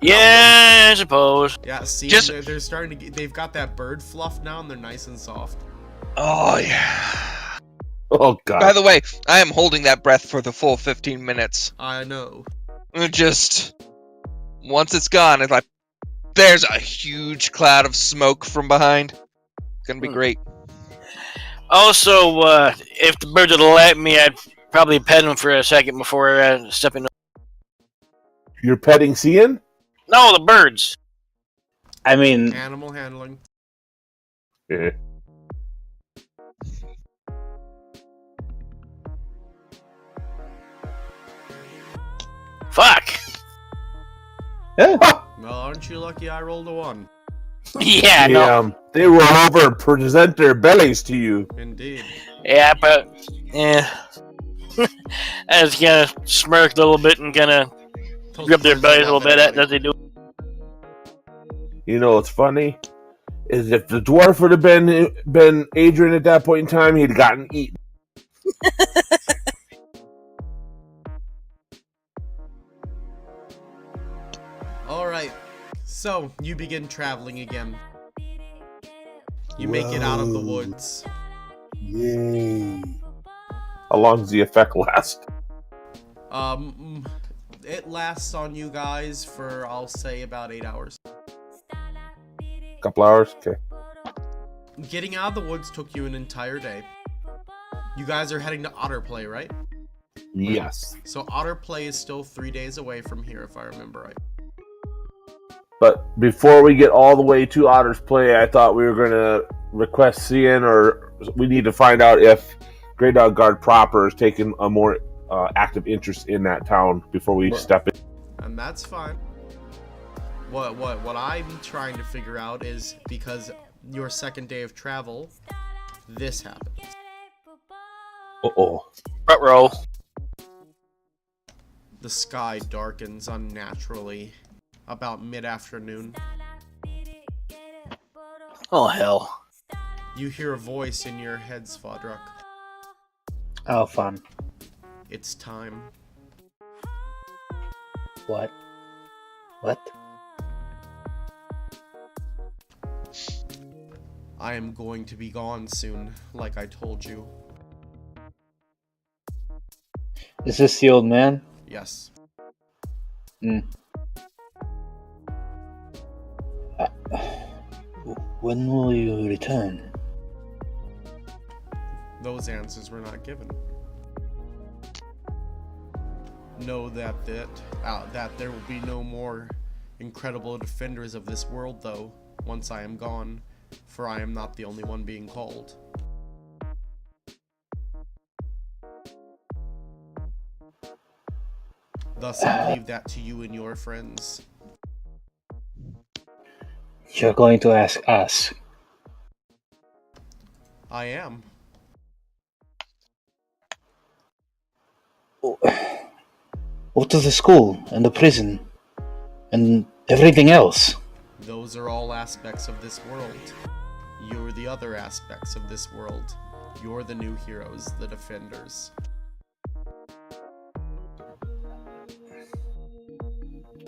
Yeah, I suppose. Yeah, Cian, Just- they're starting to they've got that bird fluff now and they're nice and soft. Oh yeah. Oh god. By the way, I am holding that breath for the full 15 minutes. I know. Just once it's gone, it's like there's a huge cloud of smoke from behind. It's gonna be great. Also, if the birds would let me, I'd probably pet him for a second before stepping. You're petting Cian? No, the birds. I mean, Animal handling. Yeah. Fuck. yeah. Well, aren't you lucky I rolled a 1? Yeah, no. They roll over and present their bellies to you. Indeed. Yeah, but yeah. I was gonna smirk a little bit and gonna grab their bellies a little bit as they do. You know what's funny? Is if the dwarf would have been Adrian at that point in time, he'd gotten eaten. Alright. So, you begin traveling again. You make it out of the woods. Yay. How long does the effect last? It lasts on you guys for, I'll say, about 8 hours. Couple hours? Okay. Getting out of the woods took you an entire day. You guys are heading to Otter Play, right? Yes. So Otter Play is still 3 days away from here, if I remember right. But before we get all the way to Otter's Play, I thought we were going to request seeing, or we need to find out if Grey Dog Guard proper is taking a more active interest in that town before we step in. And that's fine. What I'm trying to figure out is, because your second day of travel, this happens. Uh-oh. Front row. The sky darkens unnaturally about mid-afternoon. Oh, hell. You hear a voice in your head, Svadruk. Oh, fun. It's time. What? What? I am going to be gone soon, like I told you. Is this the old man? Yes. When will you return? Those answers were not given. Know that there will be no more incredible defenders of this world, though, once I am gone, for I am not the only one being called. Thus, I leave that to you and your friends. You're going to ask us. I am. What of the school and the prison and everything else? Those are all aspects of this world. You're the other aspects of this world. You're the new heroes, the defenders.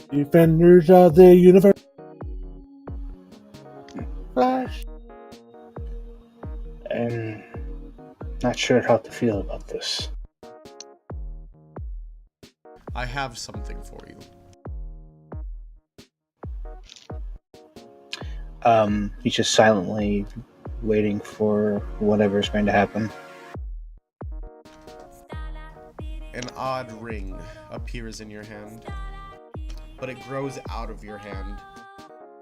Defenders of the universe. Flash. I'm not sure how to feel about this. I have something for you. He's just silently waiting for whatever's going to happen. An odd ring appears in your hand, but it grows out of your hand,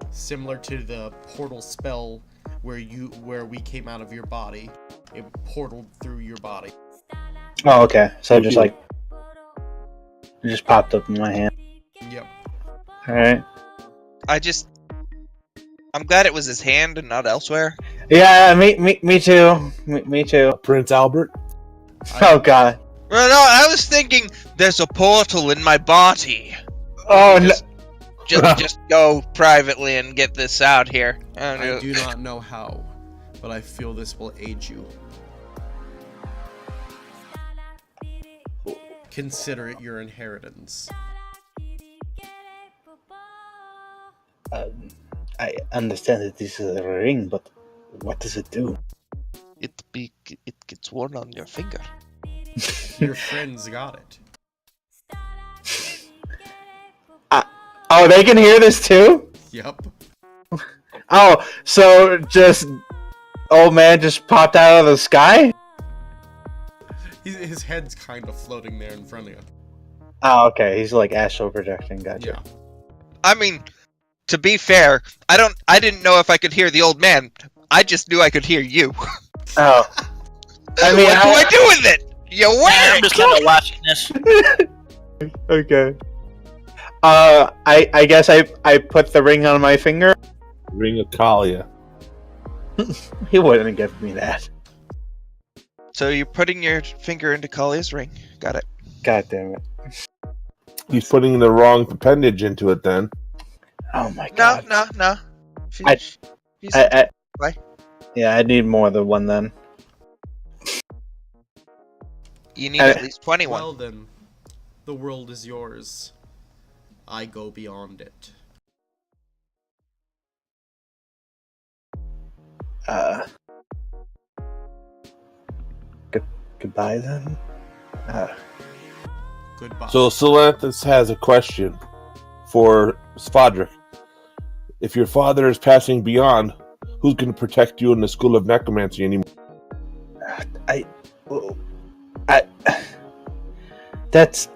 similar to the portal spell where we came out of your body. It portaled through your body. Oh, okay. So it just popped up in my hand. Yep. Alright. I'm glad it was his hand and not elsewhere. Yeah, me too. Me too. Prince Albert. Oh god. Well, no, I was thinking there's a portal in my body. Oh no. Just go privately and get this out here. I do not know how, but I feel this will aid you. Consider it your inheritance. I understand that this is a ring, but what does it do? It gets worn on your finger. Your friends got it. Oh, they can hear this too? Yep. Oh, so just old man just popped out of the sky? His head's kind of floating there in front of you. Oh, okay. He's like astral projecting. Gotcha. Yeah. I mean, to be fair, I didn't know if I could hear the old man. I just knew I could hear you. Oh. I mean, what do I do with it? You wear I'm it. just kind of watching this. Okay. I guess I put the ring on my finger. Ring of Kalia. He wouldn't give me that. So you're putting your finger into Kalia's ring. Got it. God damn it. He's putting the wrong appendage into it then. Oh my god. No. Why? Yeah, I need more than one then. You need at least 21. Well then, the world is yours. I go beyond it. Goodbye then. Goodbye. So Solanthus has a question for Svadrik. If your father is passing beyond, who's going to protect you in the School of Necromancy anymore? That's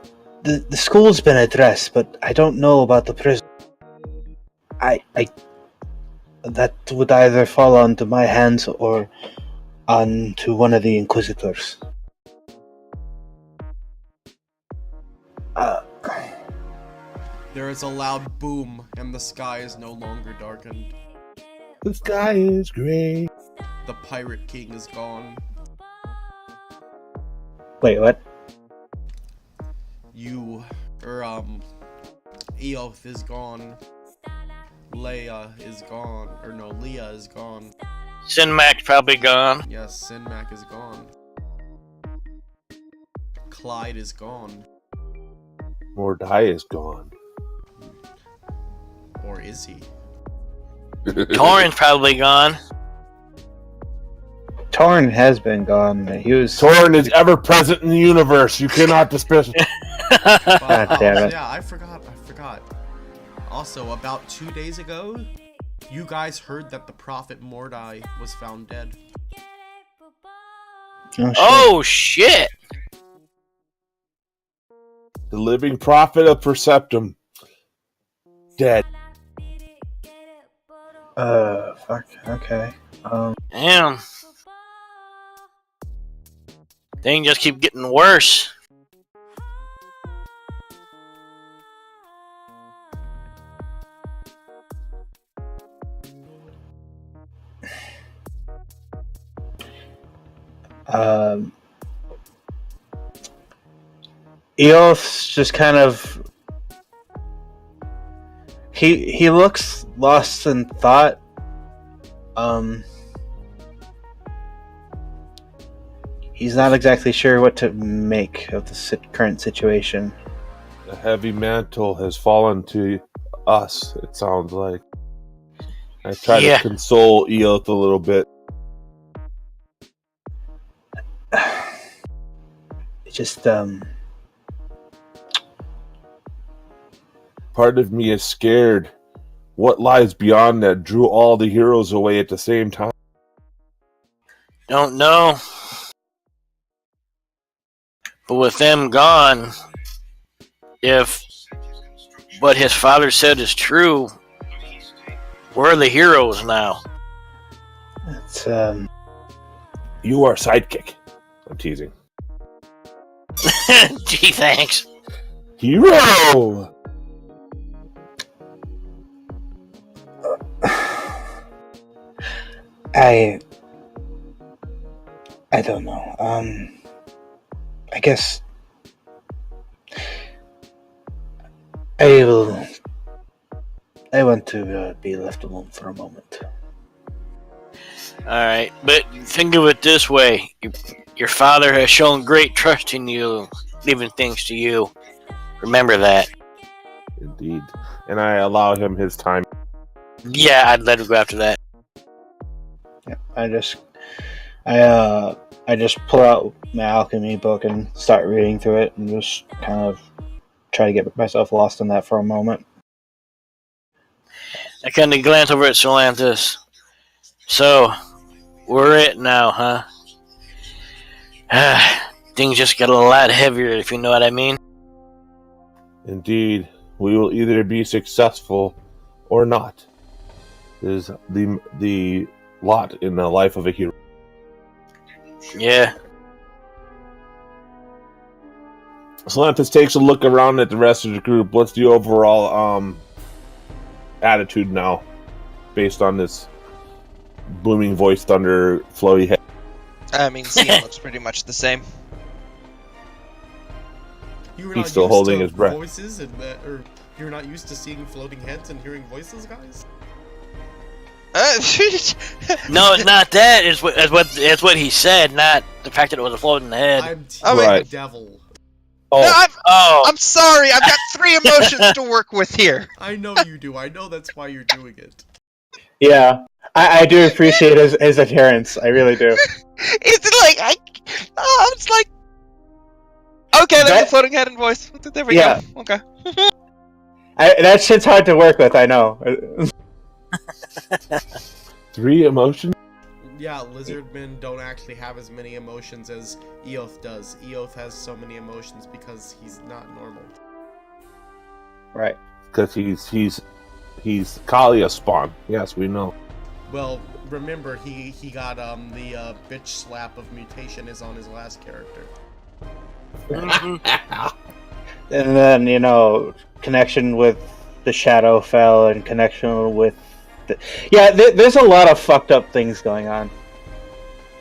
the school's been addressed, but I don't know about the prison. That would either fall onto my hands or onto one of the Inquisitors. There is a loud boom, and the sky is no longer darkened. The sky is gray. The Pirate King is gone. Wait, what? Eoth is gone. Leia is gone. Leah is gone. Sinmac's probably gone. Yes, Sinmac is gone. Clyde is gone. Mordai is gone. Or is he? Torin's probably gone. Torn has been gone. He was. Torin is ever present in the universe. You cannot dismiss it. God damn it. Yeah, I forgot. Also, about 2 days ago, you guys heard that the prophet Mordai was found dead. Oh shit! The living prophet of Perceptum. Dead. Fuck. Okay. Damn. Things just keep getting worse. Eoth's just kind of. He looks lost in thought. He's not exactly sure what to make of the current situation. A heavy mantle has fallen to us, it sounds like. I try to console Eoth a little bit. It just, Part of me is scared. What lies beyond that drew all the heroes away at the same time? Don't know. But with them gone, if what his father said is true, we're the heroes now. it's, You are sidekick. I'm teasing. Gee, thanks. Hero! I don't know. I guess I want to be left alone for a moment. Alright, but think of it this way. Your father has shown great trust in you, leaving things to you. Remember that. Indeed. And I allow him his time. Yeah, I'd let him go after that. Yeah, I just pull out my alchemy book and start reading through it and just kind of try to get myself lost in that for a moment. I kind of glance over at Solanthus. So, we're it now, huh? Things just got a lot heavier, if you know what I mean. Indeed. We will either be successful or not. Is the lot in the life of a hero. Yeah. Solanthus takes a look around at the rest of the group. What's the overall attitude now, based on this booming voice, thunder, floaty head? I mean, Sion looks pretty much the same. You were He's not still used holding to his breath. Voices and or you're not used to seeing floating heads and hearing voices, guys. No, it's not that. It's what he said, not the fact that it was a floating head. I'm Right. devil. Oh, I'm sorry. I've got 3 emotions to work with here. I know you do. I know that's why you're doing it. Yeah, I do appreciate his appearance. I really do. It's like it's like. Okay, there's a floating head and voice. There we go. Okay. That shit's hard to work with. I know. 3 emotions. Yeah, lizardmen don't actually have as many emotions as Eoth does. Eoth has so many emotions because he's not normal. Right. Because he's Kalia spawn. Yes, we know. Well, remember he got the bitch slap of mutation is on his last character. And then connection with the Shadowfell and connection with there's a lot of fucked up things going on.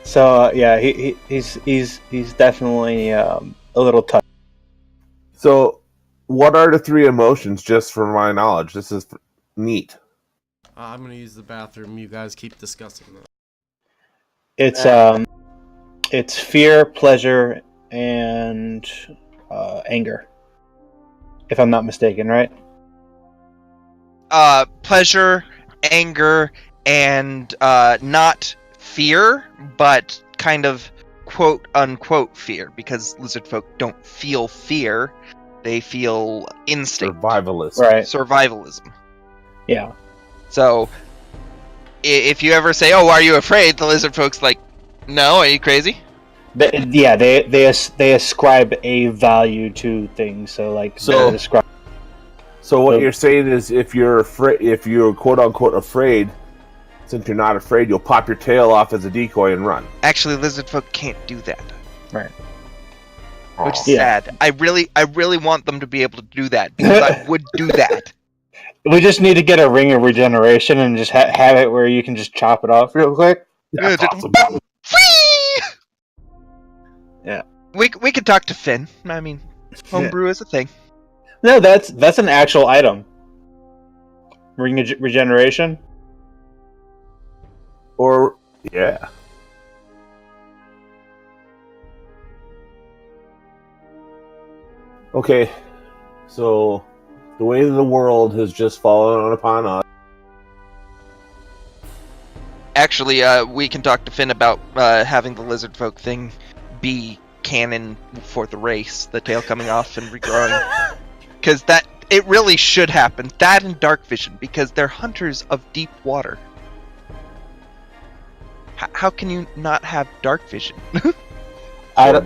So he's definitely a little tough. So, what are the 3 emotions? Just for my knowledge, this is neat. I'm gonna use the bathroom. You guys keep discussing that. It's fear, pleasure, and anger. If I'm not mistaken, right? Pleasure, anger, and not fear, but kind of quote unquote fear, because lizard folk don't feel fear, they feel instinct. Survivalism. Right. Survivalism. Yeah. So if you ever say, "Oh, are you afraid?" the lizard folks like, "No, are you crazy?" They ascribe a value to things. So what you're saying is, if you're quote unquote afraid, since you're not afraid, you'll pop your tail off as a decoy and run. Actually, lizard folk can't do that. Right. Which is sad. I really want them to be able to do that, because I would do that. We just need to get a ring of regeneration and just have it where you can just chop it off real quick. That's awesome. Yeah. We could talk to Finn. I mean, homebrew is a thing. No, that's an actual item. Ring of regeneration. Or yeah. Okay, so the way the world has just fallen upon us. Actually, we can talk to Finn about having the lizard folk thing be canon for the race, the tail coming off and regrowing. Because it really should happen. That and dark vision, because they're hunters of deep water. How can you not have dark vision? The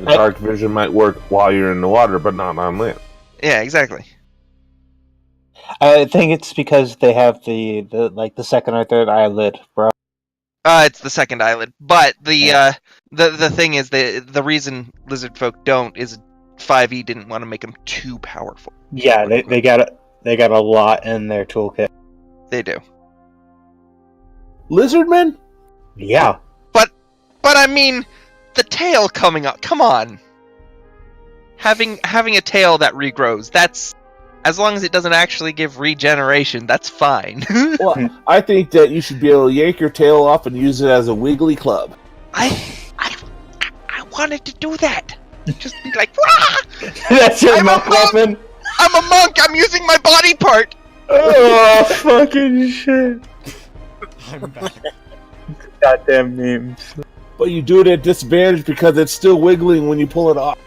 dark vision might work while you're in the water, but not on land. Yeah, exactly. I think it's because they have the second or third eyelid, bro. It's the second eyelid, but the thing is, the reason lizard folk don't is 5e didn't want to make them too powerful. Yeah, they got a lot in their toolkit. They do. Lizardmen? Yeah. But I mean, the tail coming up. Come on. Having a tail that regrows, that's, as long as it doesn't actually give regeneration, that's fine. Well, I think that you should be able to yank your tail off and use it as a wiggly club. I wanted to do that. Just be like, Wah! That's your monk weapon? I'm a monk. I'm using my body part. Oh, fucking shit. I'm back. Goddamn memes. But you do it at disadvantage because it's still wiggling when you pull it off.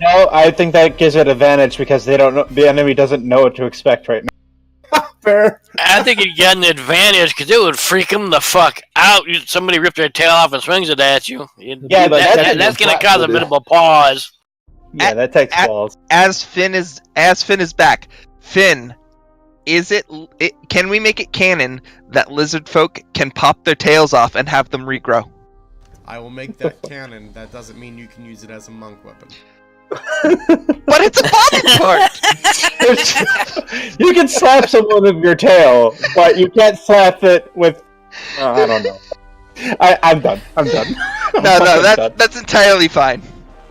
No, I think that gives it advantage because they don't know, the enemy doesn't know what to expect right now. Fair. I think you'd get an advantage because it would freak them the fuck out. Somebody rip their tail off and swings it at you. Yeah, that's going to cause a bit of a pause. Yeah, that takes balls. As Finn is back, Finn, can we make it canon that lizard folk can pop their tails off and have them regrow? I will make that canon. That doesn't mean you can use it as a monk weapon. But it's a body part! You can slap someone with your tail, but you can't slap it with... I don't know. I'm done. That's entirely fine.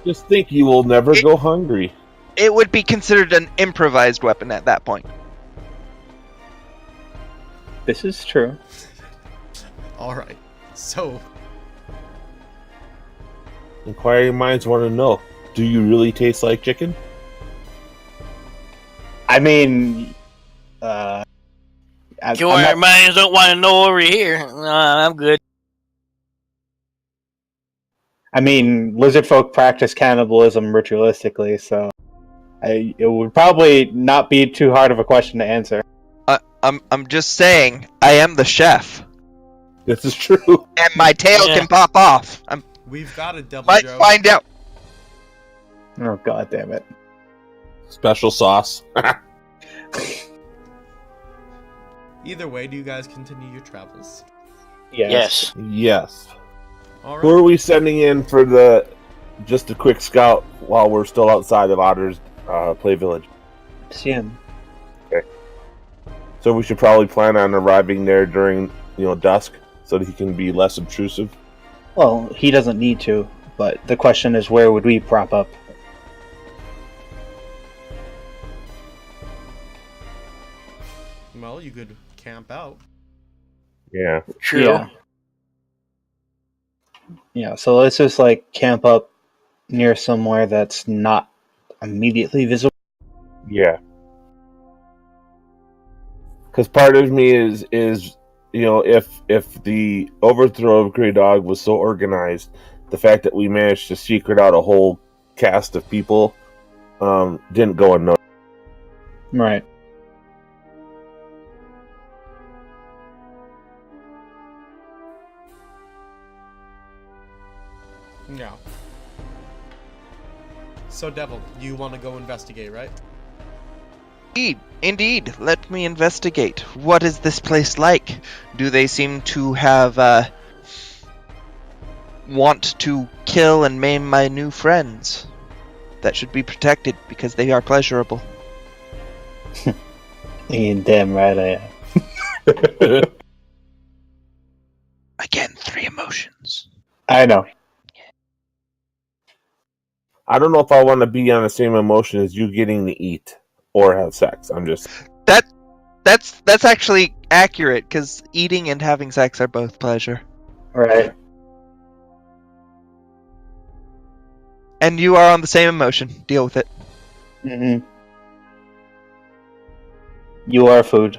Just think you will never go hungry. It would be considered an improvised weapon at that point. This is true. Alright, so... Inquiring minds want to know, do you really taste like chicken? I mean, Your minds don't want to know over here. I'm good. I mean, lizard folk practice cannibalism ritualistically, so it would probably not be too hard of a question to answer. I'm just saying, I am the chef, This is true. and my tail Yeah. can pop off. I We've got a double might Joe. find out. Oh, god damn it. Special sauce. Either way, do you guys continue your travels? Yes. Yes. All Who right. are we sending in for just a quick scout while we're still outside of Otter's Play Village? Sim. So we should probably plan on arriving there during, dusk so that he can be less obtrusive. Well, he doesn't need to, but the question is, where would we prop up? Well, you could camp out. Yeah. True. Yeah, so let's just camp up near somewhere that's not immediately visible. Yeah. Because part of me is if the overthrow of Grey Dog was so organized, the fact that we managed to secret out a whole cast of people didn't go unnoticed. Right. Yeah. So, Devil, you want to go investigate, right? Indeed. Let me investigate. What is this place like? Do they seem to have want to kill and maim my new friends? That should be protected because they are pleasurable. Damn right I am. Again, 3 emotions. I know. I don't know if I want to be on the same emotion as you getting to eat or have sex. I'm just... That's actually accurate because eating and having sex are both pleasure. Right. And you are on the same emotion. Deal with it. Mm-hmm. You are food.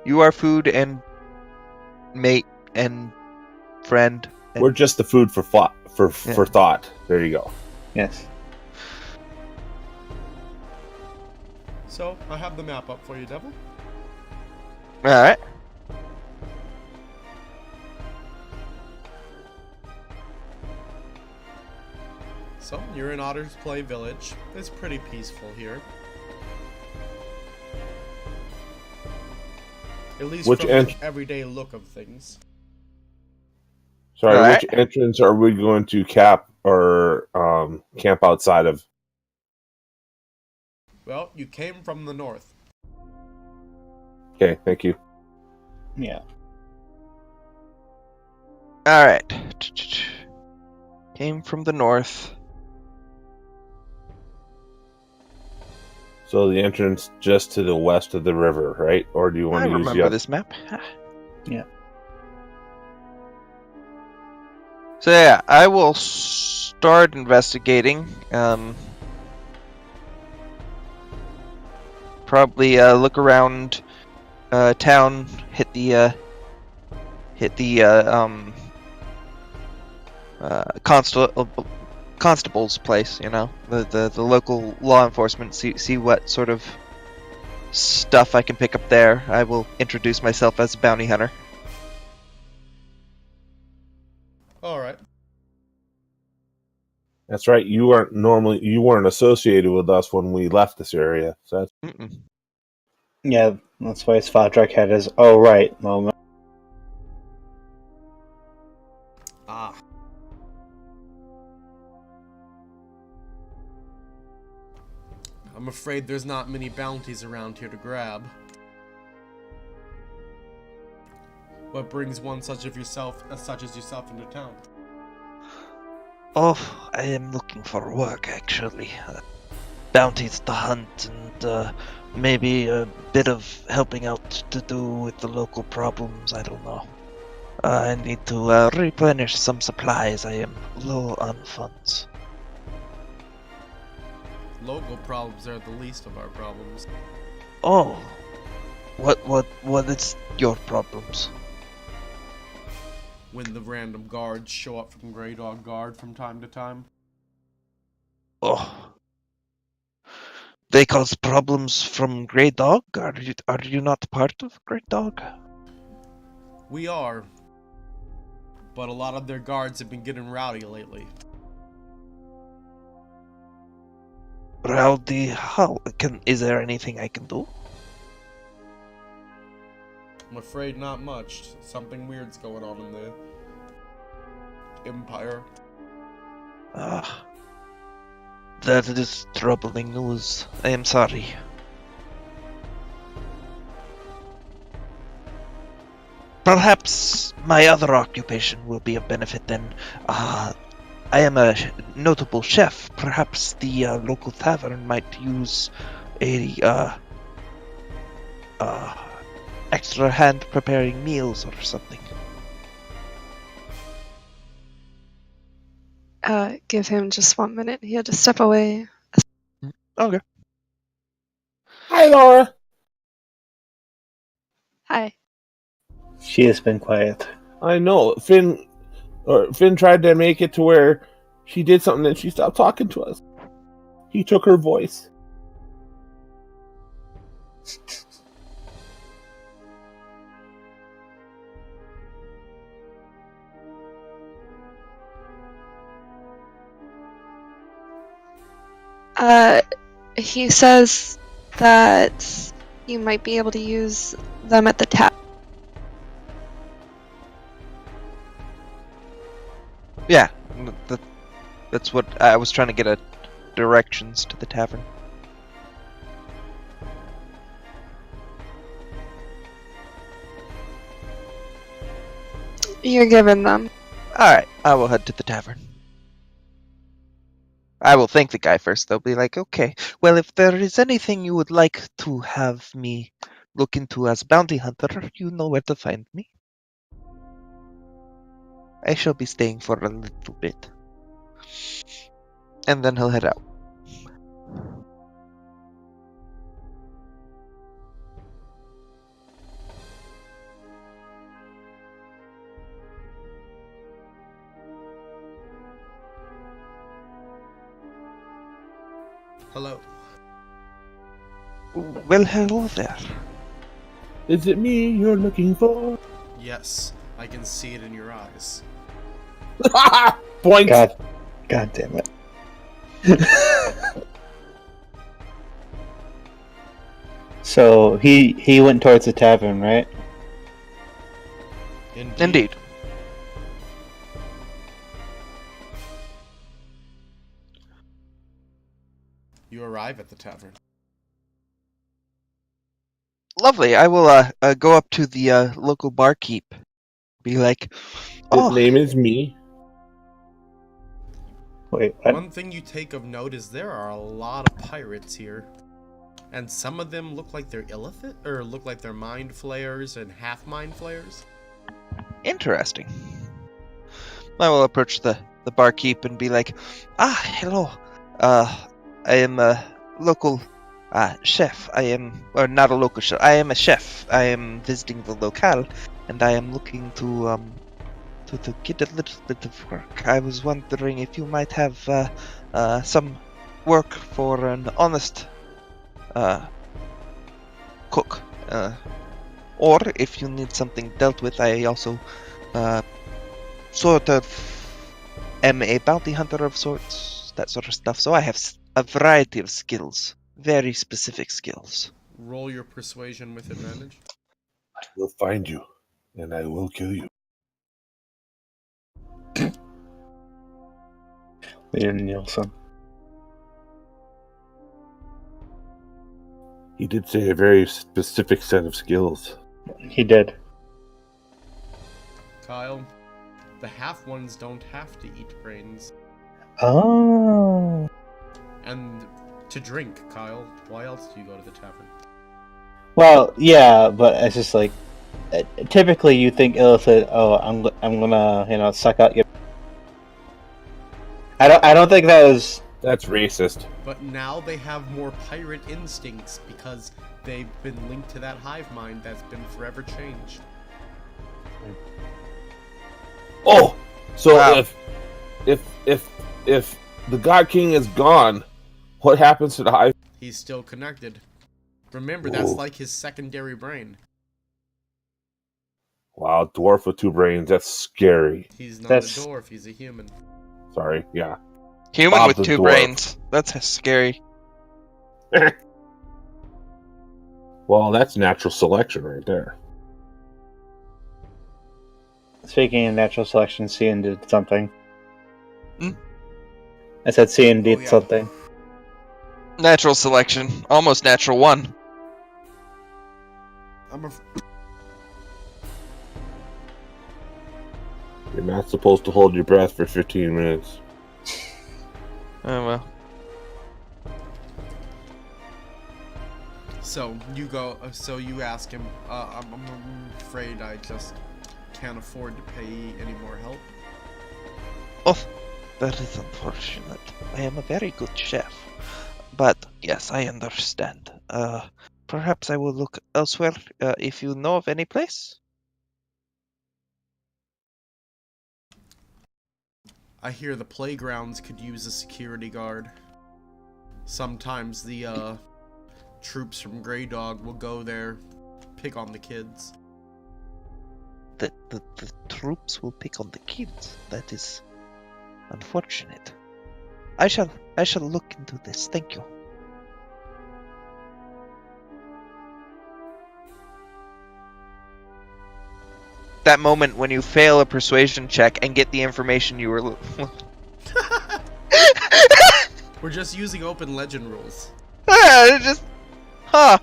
You are food and mate and friend. And We're just the food for thought. For thought. There you go. Yes. So, I have the map up for you, Devil. Alright. So, you're in Otter's Play Village. It's pretty peaceful here. At least Which from the everyday look of things. Sorry, Alright. which entrance are we going to camp outside of? Well, you came from the north. Okay, thank you. Yeah. Alright. Came from the north. So the entrance just to the west of the river, right? Or do you want I to use remember the this map. Yeah. So yeah, I will start investigating. Probably look around town, hit the constable's place. The local law enforcement. See what sort of stuff I can pick up there. I will introduce myself as a bounty hunter. Alright. That's right. You weren't associated with us when we left this area. So that's... Mm-mm. Yeah, that's why Svadrak had his "oh right" moment. Ah. I'm afraid there's not many bounties around here to grab. What brings one such as yourself into town? Oh, I am looking for work, actually. Bounties to hunt and maybe a bit of helping out to do with the local problems, I don't know. I need to replenish some supplies. I am low on funds. Local problems are the least of our problems. Oh, What is your problems? When the random guards show up from Grey Dog Guard from time to time. Oh. They cause problems from Grey Dog? Are you not part of Grey Dog? We are. But a lot of their guards have been getting rowdy lately. Rowdy? How? Is there anything I can do? I'm afraid not much. Something weird's going on in the Empire. Ah. That is troubling news. I am sorry. Perhaps my other occupation will be of benefit then. I am a notable chef. Perhaps the local tavern might use a extra hand preparing meals or something. Give him just 1 minute. He had to step away. Okay. Hi, Laura. Hi. She has been quiet. I know Finn tried to make it to where she did something and she stopped talking to us. He took her voice. He says that you might be able to use them at the tap. Yeah, that's what I was trying to get at. Directions to the tavern. You're given them. Alright, I will head to the tavern. I will thank the guy first, though. Be like, okay, well, if there is anything you would like to have me look into as a bounty hunter, you know where to find me. I shall be staying for a little bit. And then he'll head out. Hello. Well, hello there. Is it me you're looking for? Yes, I can see it in your eyes. Point. God damn it. So he went towards the tavern, right? Indeed. You arrive at the tavern. Lovely. I will go up to the local barkeep. Be like, His name is me. Wait, what? One thing you take of note is there are a lot of pirates here. And some of them look like they're illithid, or look like they're mind flayers and half mind flayers. interesting. I will approach the barkeep and be like, hello. I am a local chef. I am, or not a local chef. I am a chef. I am visiting the locale, and I am looking to get a little bit of work. I was wondering if you might have some work for an honest cook, or if you need something dealt with. I also sort of am a bounty hunter of sorts, that sort of stuff. So I have a variety of skills, very specific skills. Roll your persuasion with advantage. I will find you, and I will kill you. Liam Nielsen. He did say a very specific set of skills. He did. Kyle, the half ones don't have to eat brains. Oh. And to drink, Kyle. Why else do you go to the tavern? Well, yeah, but it's just like typically you think illicit. Oh, I'm gonna suck out your. I don't think that was That's racist. But now they have more pirate instincts because they've been linked to that hive mind that's been forever changed. Oh, so Wow. if the God King is gone, what happens to the hive? He's still connected. Remember, that's Ooh. like his secondary brain. Wow, dwarf with 2 brains. That's scary. He's not That's- a dwarf, he's a human. Sorry. Yeah. Human Bob with the 2 dwarf. brains. That's scary. Well, that's natural selection right there. Speaking of natural selection, Cian did something. Hmm? I said Cian did yeah. something. Natural selection. Almost natural 1. You're not supposed to hold your breath for 15 minutes. Oh well. So you go. So you ask him. I'm afraid I just can't afford to pay any more help. Oh, that is unfortunate. I am a very good chef. But yes, I understand. Perhaps I will look elsewhere if you know of any place. I hear the playgrounds could use a security guard. Sometimes the troops from Grey Dog will go there, pick on the kids. The troops will pick on the kids. That is unfortunate. I shall look into this. Thank you. That moment when you fail a persuasion check and get the information you were. We're just using open legend rules. Just. Huh.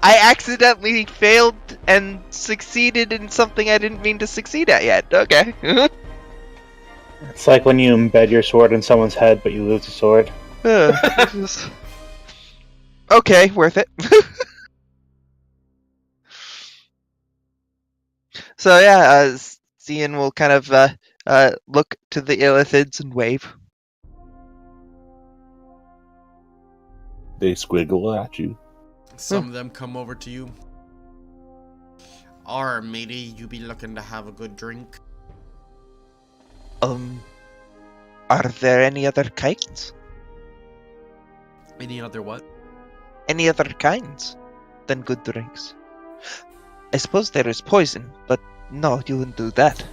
I accidentally failed and succeeded in something I didn't mean to succeed at yet. Okay. It's like when you embed your sword in someone's head, but you lose the sword. Okay, worth it. So yeah, Cian will kind of look to the Illithids and wave. They squiggle at you. Some of them come over to you. Arr, matey, you be looking to have a good drink? Are there any other kinds? Any other what? Any other kinds than good drinks? I suppose there is poison, but no, you wouldn't do that.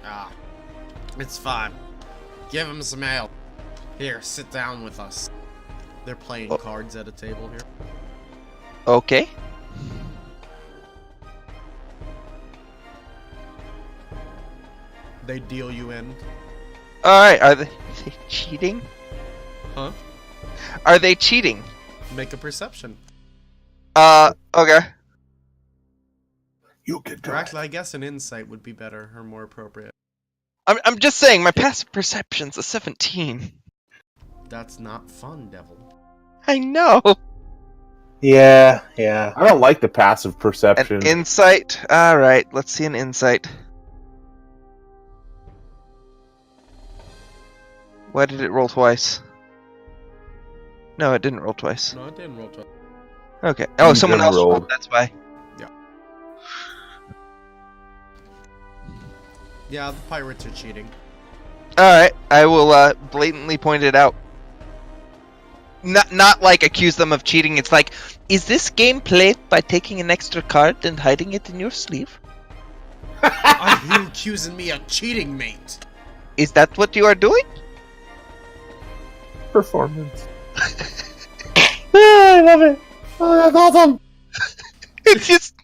Ah, it's fine. Give him some ale. Here, sit down with us. They're playing cards at a table here. Okay. They deal you in. Alright, are they cheating? Huh? Are they cheating? Make a perception. Okay. You can Or actually, I guess an insight would be better or more appropriate. I'm just saying, my passive perception's a 17. That's not fun, Devil. I know. Yeah. I don't like the passive perception. An insight. Alright, let's see an insight. Why did it roll twice? No, it didn't roll twice. No, it didn't roll twice. Okay. Oh, You someone didn't else roll. rolled, that's why. Yeah, the pirates are cheating. Alright, I will blatantly point it out. Not like accuse them of cheating, it's like, is this game played by taking an extra card and hiding it in your sleeve? Are you accusing me of cheating, mate? Is that what you are doing? Performance. I love it. Oh, that's awesome. It's just...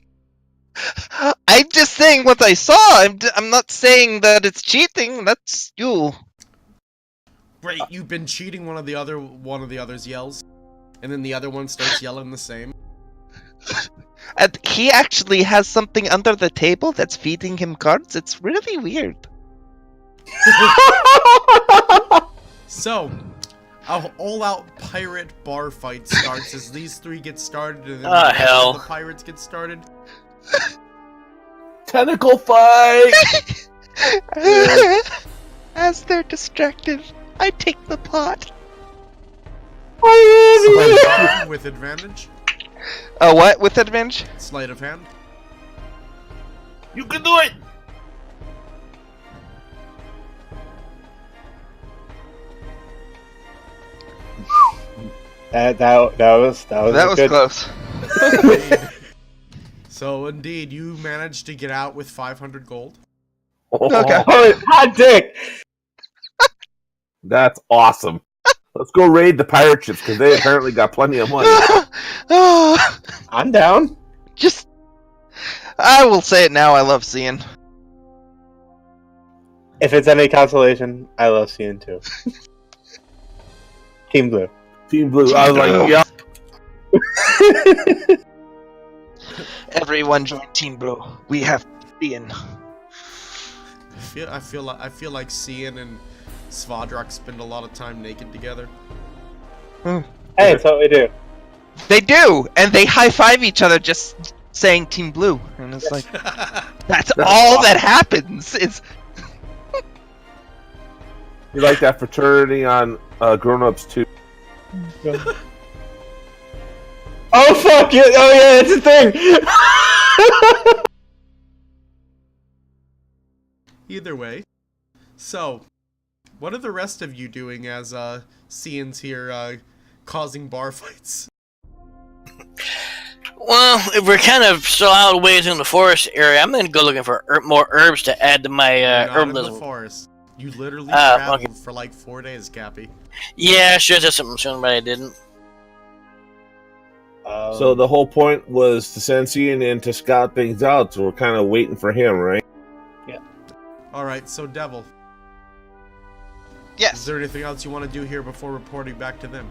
I'm just saying what I saw. I'm not saying that it's cheating. That's you. Great, you've been cheating. One of the others yells, and then the other one starts yelling the same. And he actually has something under the table that's feeding him cards. It's really weird. So, an all-out pirate bar fight starts as these three get started, and then Ah, the rest of hell. the pirates get started. Tentacle fight! As they're distracted I take the pot. Sleight of hand with advantage. What with advantage? Sleight of hand. You can do it! That was good. Close. So indeed, you managed to get out with 500 gold. Okay. Oh, hot dick! That's awesome. Let's go raid the pirate ships because they apparently got plenty of money. I'm down. Just, I will say it now. I love seeing. If it's any consolation, I love seeing too. Team Blue. Team Blue. I was like, yeah. Everyone join Team Blue. We have Ian. I feel like Cian and Svadrak spend a lot of time naked together. Hey, that's what we do. They do, and they high five each other just saying Team Blue, and it's like that's all that happens. It's You like that fraternity on Grown Ups too. Oh fuck you! Oh yeah, it's a thing. Either way, so what are the rest of you doing as Cian's here causing bar fights? Well, if we're kind of still out of ways in the forest area, I'm gonna go looking for more herbs to add to my Not in the herbalism. forest. You literally traveled okay. for like 4 days, Cappy. Yeah, I should have said something soon, but I didn't. So the whole point was to send Cian in to scout things out, so we're kind of waiting for him, right? Alright, so Devil, is yes. there anything else you want to do here before reporting back to them?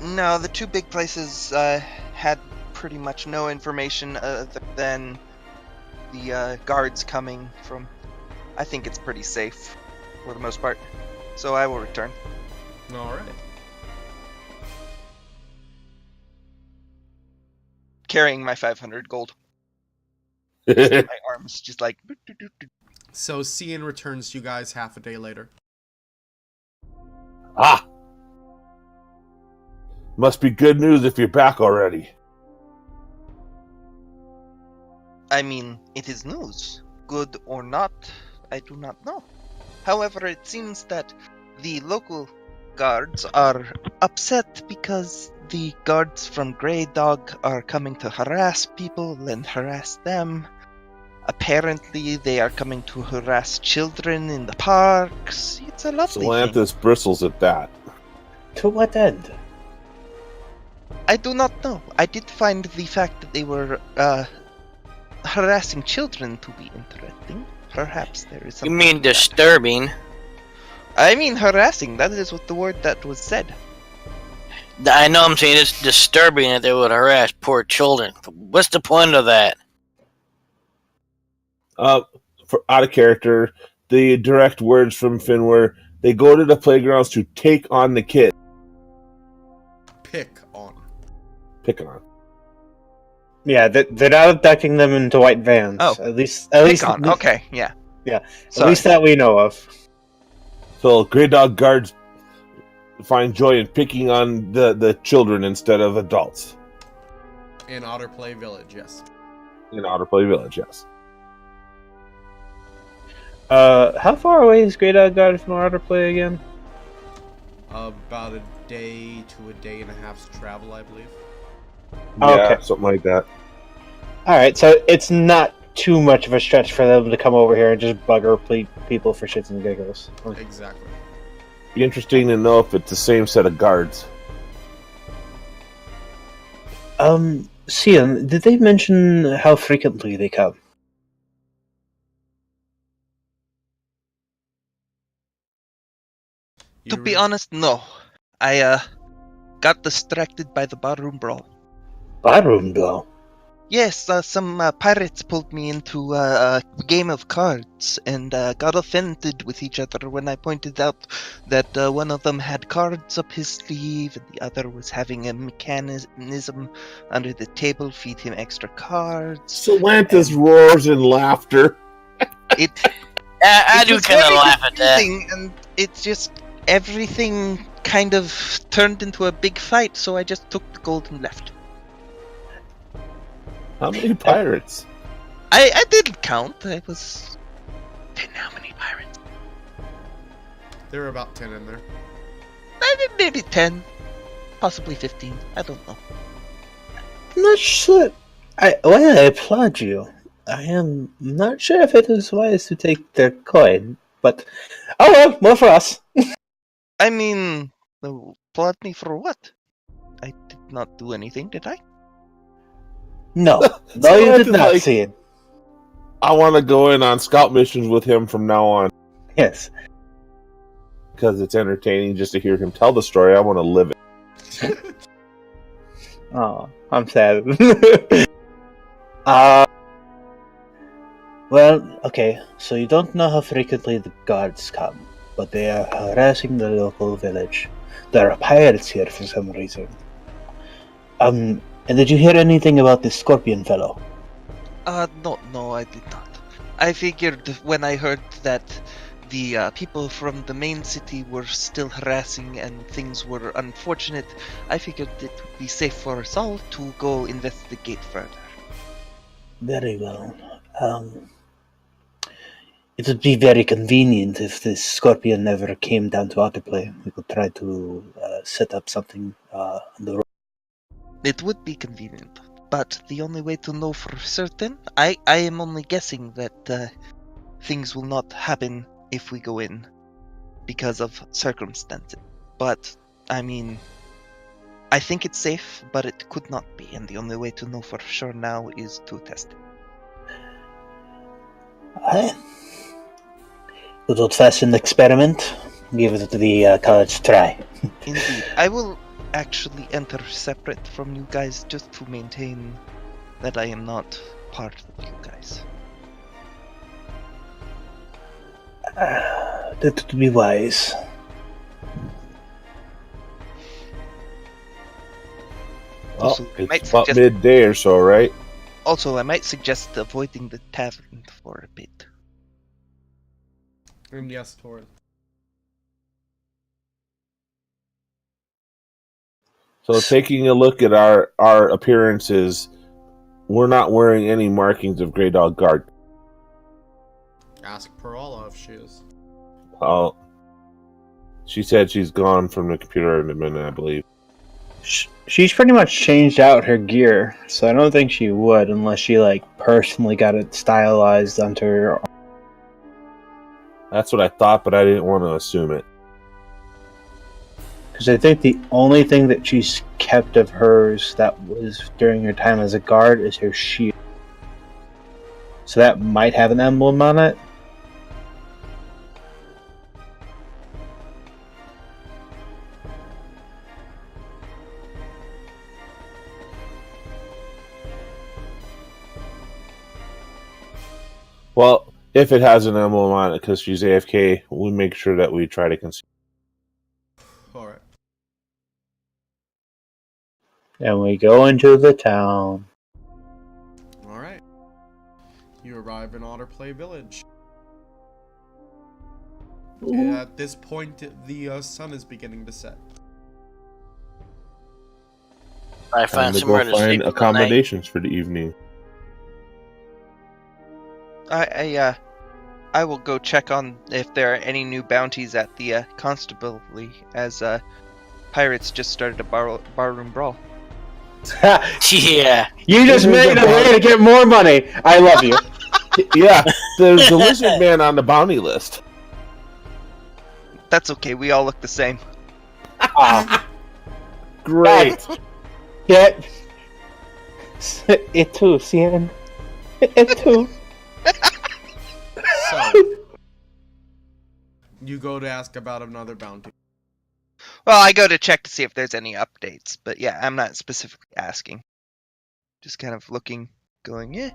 No, the two big places had pretty much no information other than the guards coming from. I think it's pretty safe for the most part, so I will return. Alright. Carrying my 500 gold. Just in my arms, just like. So Cian returns to you guys half a day later. Ah! Must be good news if you're back already. I mean, it is news. Good or not, I do not know. However, it seems that the local guards are upset because the guards from Grey Dog are coming to harass people and harass them. Apparently, they are coming to harass children in the parks. It's a lovely thing. Solanthus bristles at that. To what end? I do not know. I did find the fact that they were harassing children to be interesting. Perhaps there is You something. mean disturbing? I mean harassing. That is what the word that was said. I know I'm saying it's disturbing that they would harass poor children. What's the point of that? For out of character, the direct words from Finn were, they go to the playgrounds to take on the kid. Pick on. Pick on. Yeah, they're not abducting them into white vans. Oh. At least. Okay, yeah. Yeah, Sorry. at least that we know of. So Grey Dog guards find joy in picking on the children instead of adults. In Otterplay Village, yes. In Otterplay Village, yes. How far away is Grey Dog Guard from Otterplay again? About a day to a day and a half's travel, I believe. Oh, Yeah, okay. something like that. Alright, so it's not too much of a stretch for them to come over here and just bugger people for shits and giggles. Exactly. Be interesting to know if it's the same set of guards. Cian, did they mention how frequently they come? You To be re- honest, no. I got distracted by the barroom brawl. Barroom blow. Yes, some pirates pulled me into a game of cards and got offended with each other when I pointed out that one of them had cards up his sleeve and the other was having a mechanism under the table feed him extra cards. Solantis roars in laughter. It I do was kind of very laugh at that. confusing, and it's just everything kind of turned into a big fight, so I just took the gold and left. How many pirates? I didn't count. I was... Didn't know how many pirates. There were about 10 in there. Maybe 10. Possibly 15. I don't know. Not sure. Well, I applaud you. I am not sure if it is wise to take their coin, but oh well, more for us. I mean, applaud me for what? I did not do anything, did I? No, no, So you I did just not like- see it. I want to go in on scout missions with him from now on Yes. because it's entertaining just to hear him tell the story. I want to live it. Oh, I'm sad. Well, okay, so you don't know how frequently the guards come, but they are harassing the local village. There are pirates here for some reason. And did you hear anything about this scorpion fellow? No, I did not. I figured when I heard that the people from the main city were still harassing and things were unfortunate, I figured it would be safe for us all to go investigate further. Very well. It would be very convenient if this scorpion never came down to Autoplay. We could try to set up something on the road. It would be convenient, but the only way to know for certain, I am only guessing that things will not happen if we go in because of circumstances. But, I mean, I think it's safe, but it could not be, and the only way to know for sure now is to test it. Good old-fashioned experiment. Give it the college try. Indeed. I will actually enter separate from you guys just to maintain that I am not part of you guys. That would be wise. Well, Also, I might it's about suggest- midday or so, right? Also, I might suggest avoiding the tavern for a bit. And yes, Torres. So taking a look at our appearances, we're not wearing any markings of Grey Dog Guard. Ask Perala if she is. She said she's gone from the computer in a minute, I believe. She's pretty much changed out her gear, so I don't think she would unless she personally got it stylized onto her. That's what I thought, but I didn't want to assume it. Because I think the only thing that she's kept of hers that was during her time as a guard is her shield. So that might have an emblem on it. Well, if it has an emblem on it because she's AFK, we make sure that we try to conceal. Alright. And we go into the town. Alright. You arrive in Otterplay Village. And at this point, the sun is beginning to set. I Time find to somewhere go to sleep find for the night. accommodations for the evening. I will go check on if there are any new bounties at the constabulary, as pirates just started a barroom brawl. Yeah. You just made a way to get more money. I love you. Yeah, there's the lizard man on the bounty list. That's okay. We all look the same. Great. Yeah. It too, Cien. It too. So, you go to ask about another bounty. Well, I go to check to see if there's any updates, but yeah, I'm not specifically asking. Just kind of looking going,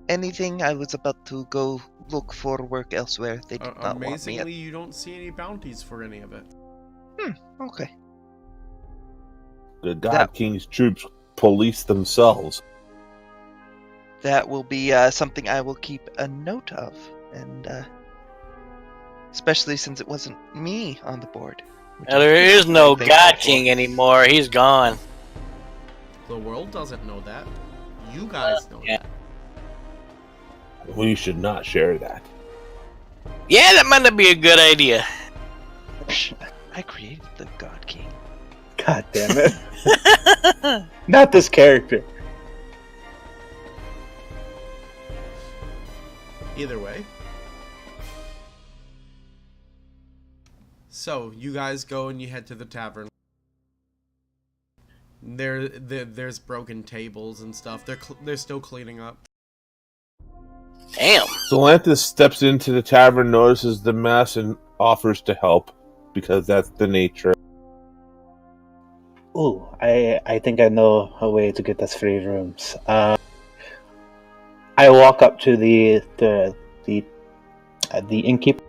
anything. I was about to go look for work elsewhere. They did not want me. Amazingly, you don't see any bounties for any of it. Okay. The God King's troops police themselves. That will be something I will keep a note of, and especially since it wasn't me on the board. Now, there is no God King anymore. He's gone. The world doesn't know that. You guys know that. We should not share that. Yeah, that might not be a good idea. I created the God King. God damn it. Not this character. Either way. So, you guys go and you head to the tavern. There's broken tables and stuff. They're still cleaning up. Damn. Solanthus steps into the tavern, notices the mess, and offers to help, because that's the nature. Oh, I think I know a way to get us free rooms. I walk up to the innkeeper.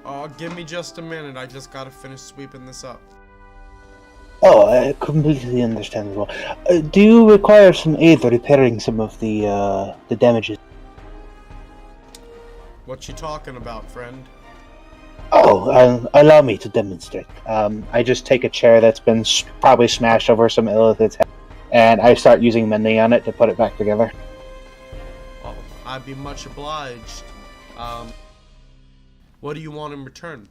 Oh, give me just a minute. I just gotta finish sweeping this up. Oh, completely understandable. Do you require some aid repairing some of the damages? What you talking about, friend? Oh, allow me to demonstrate. I just take a chair that's been probably smashed over some Illithid's head, and I start using mending on it to put it back together. Oh, I'd be much obliged. What do you want in return?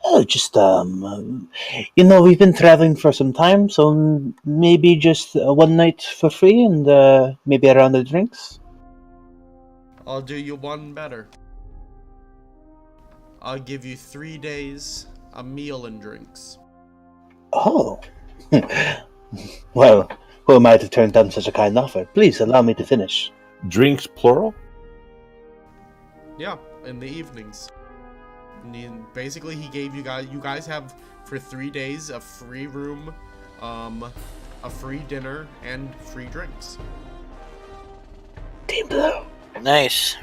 Oh, just, we've been traveling for some time, so maybe just one night for free and maybe a round of drinks? I'll do you one better. I'll give you 3 days, a meal and drinks. Oh. Well, who am I to turn down such a kind offer? Please allow me to finish. Drinks, plural? Yeah, in the evenings. Basically, he gave you guys have for 3 days a free room, a free dinner, and free drinks. Team Blue. Nice.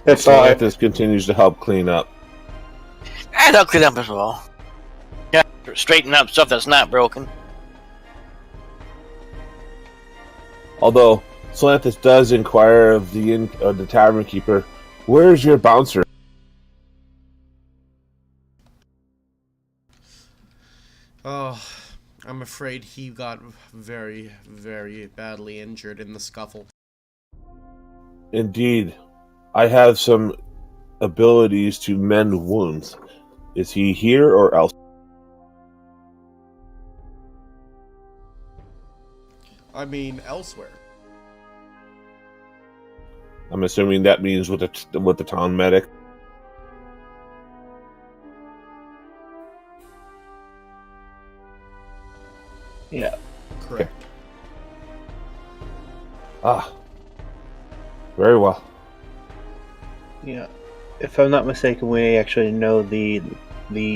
That's all. Solanthus continues to help clean up. And I'll clean up as well. Yeah, straighten up stuff that's not broken. Although Solanthus does inquire of the tavern keeper, "Where's your bouncer?" Oh, I'm afraid he got very, very badly injured in the scuffle. Indeed, I have some abilities to mend wounds. Is he here or else? I mean, elsewhere. I'm assuming that means with the town medic. Yeah. Correct. Ah. Very well. Yeah. If I'm not mistaken, we actually know the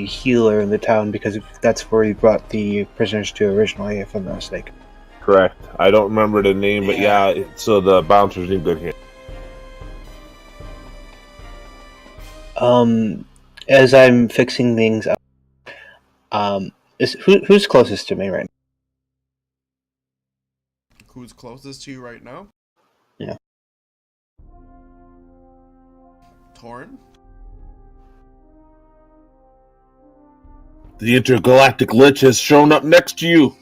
healer in the town because that's where he brought the prisoners to originally, if I'm not mistaken. Correct. I don't remember the name, but yeah, so the bouncer's in good hands. As I'm fixing things up, who's closest to me right now? Who's closest to you right now? Yeah. Torn? The intergalactic lich has shown up next to you.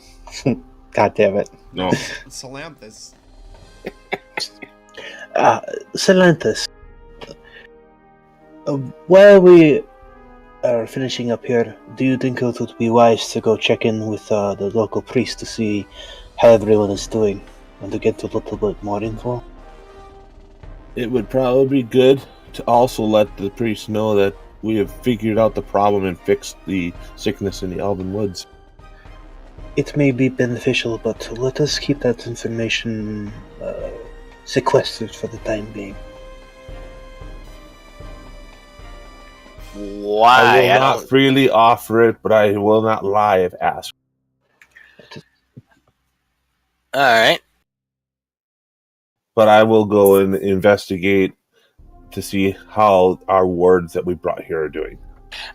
God damn it. No. Solanthus. Solanthus. While we are finishing up here, do you think it would be wise to go check in with the local priest to see how everyone is doing and to get a little bit more info? It would probably be good to also let the priest know that we have figured out the problem and fixed the sickness in the Elven Woods. It may be beneficial, but let us keep that information sequestered for the time being. Why? I will not freely offer it, but I will not lie if asked. Alright. But I will go and investigate to see how our wards that we brought here are doing.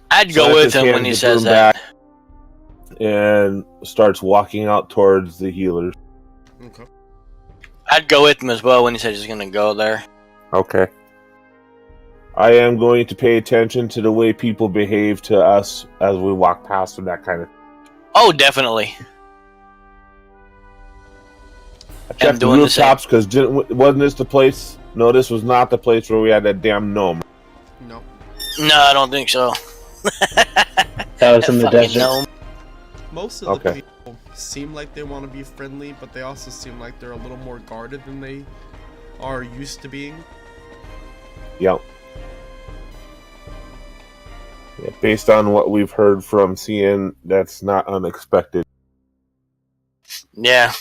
I'd So go I with just him hand when he the says broom that. back and starts walking out towards the healers. Okay. I'd go with him as well when he says he's gonna go there. Okay. I am going to pay attention to the way people behave to us as we walk past them, that kind of. Oh, definitely. I checked the doing the same. rooftops because wasn't this the place? No, this was not the place where we had that damn gnome. No. No, I don't think so. That was in the Fucking desert. gnome. Most of the Okay. people seem like they want to be friendly, but they also seem like they're a little more guarded than they are used to being. Yep. Yeah, based on what we've heard from CN, that's not unexpected. Yeah.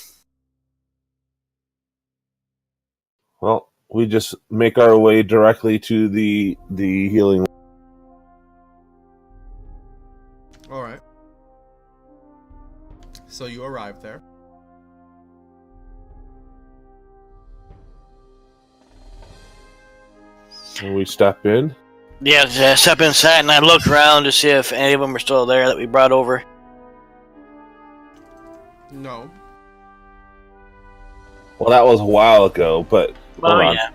Well, we just make our way directly to the healing. Alright. So you arrive there. And we step in. Yeah, I step inside and I look around to see if any of them are still there that we brought over. No. Well, that was a while ago, but Oh, hold on. yeah.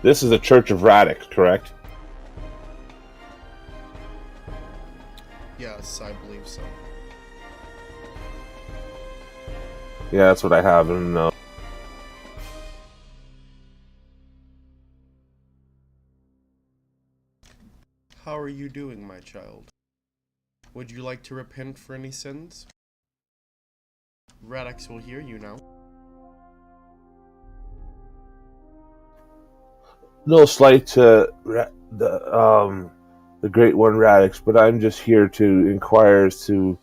This is the Church of Radix, correct? Yes, I believe so. Yeah, that's what I have in the. How are you doing, my child? Would you like to repent for any sins? Radix will hear you now. No slight to the Great One Radix, but I'm just here to inquire as to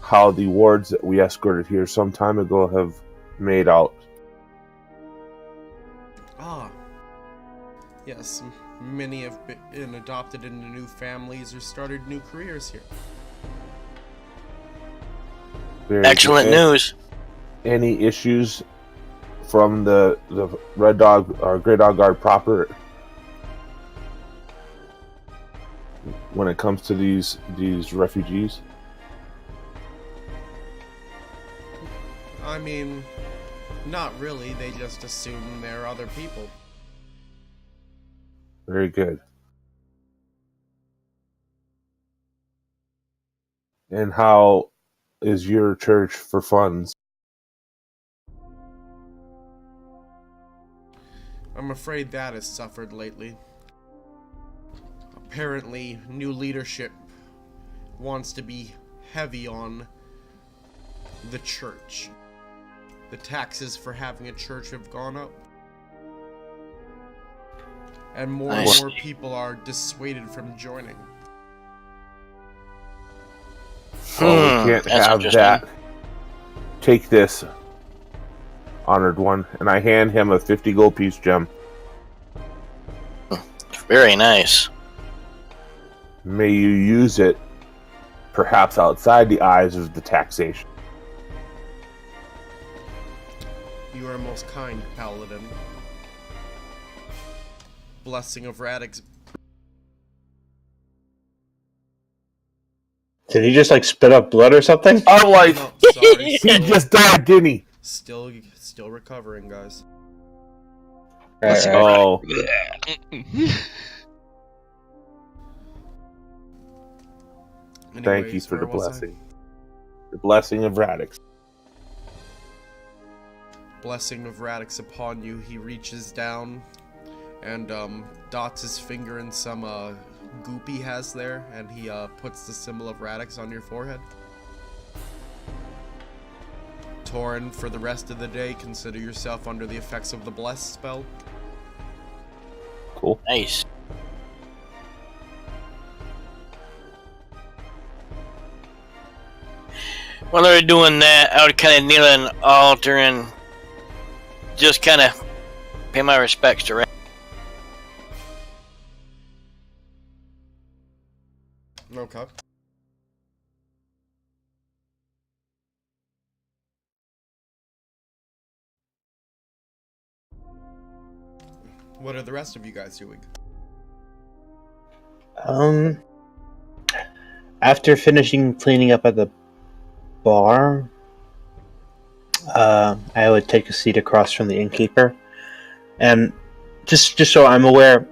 how the wards that we escorted here some time ago have made out. Ah. Yes, many have been adopted into new families or started new careers here. Very Excellent good. news. Any issues from the Red Dog or Grey Dog Guard proper when it comes to these refugees? I mean, not really. They just assume they're other people. Very good. And how is your church for funds? I'm afraid that has suffered lately. Apparently, new leadership wants to be heavy on the church. The taxes for having a church have gone up. And more and Nice. more people are dissuaded from joining. Oh, we can't that's have interesting. that. Take this, honored one, and I hand him a 50 gold piece gem. Very nice. May you use it, perhaps outside the eyes of the taxation. You are most kind, Paladin. Blessing of Radix. Did he just like spit up blood or something? I'm like, No, sorry. he Still, just died, didn't he? still recovering, guys. Oh, thank you Anyways, for the where was I? blessing. The blessing of Radix. Blessing of Radix upon you. He reaches down and dots his finger in some goop he has there, and he puts the symbol of Radix on your forehead. Torin, for the rest of the day, consider yourself under the effects of the Bless spell. Cool. Nice. While they're doing that, I would kind of kneel at an altar and just kind of pay my respects to Red. Okay. What are the rest of you guys doing? After finishing cleaning up at the bar, I would take a seat across from the innkeeper, and just so I'm aware,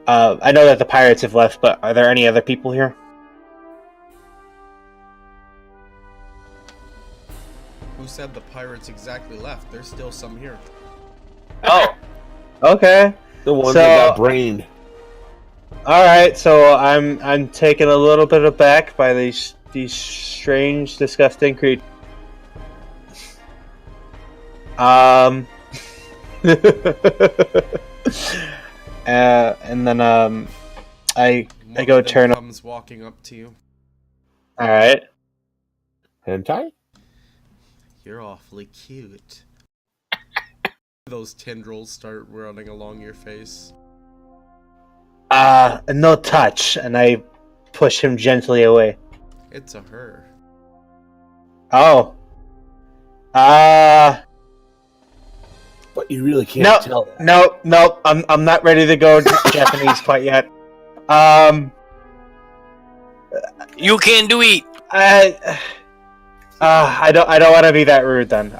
I know that the pirates have left, but are there any other people here? Who said the pirates exactly left? There's still some here. Oh, Okay. The one So- that got brained. All right, so I'm taken a little bit aback by these strange, disgusting creatures. And then I One go of them turn. comes walking up to you. All right. Hentai? You're awfully cute. Those tendrils start running along your face. No touch, and I push him gently away. It's a her. Oh. But you really can't No, tell that. no, I'm not ready to go Japanese quite yet. you can do it. I don't want to be that rude then.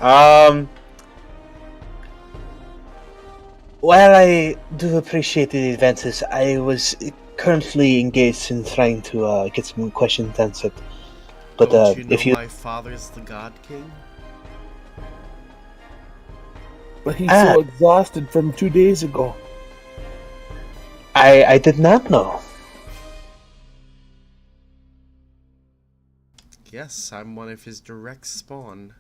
While I do appreciate the advances, I was currently engaged in trying to get some questions answered. But Don't you know if you, my father's the God King? But he's so exhausted from 2 days ago. I did not know. Yes, I'm one of his direct spawn.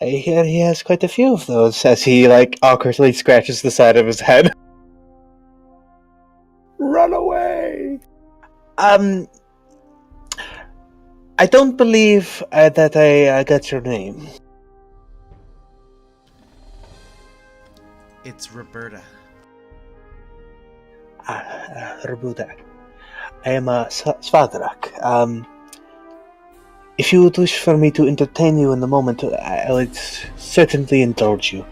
I hear he has quite a few of those, as he awkwardly scratches the side of his head. Run away! I don't believe that I got your name. It's Roberta. Roberta. I am Svadrak. If you would wish for me to entertain you in the moment, I would certainly indulge you.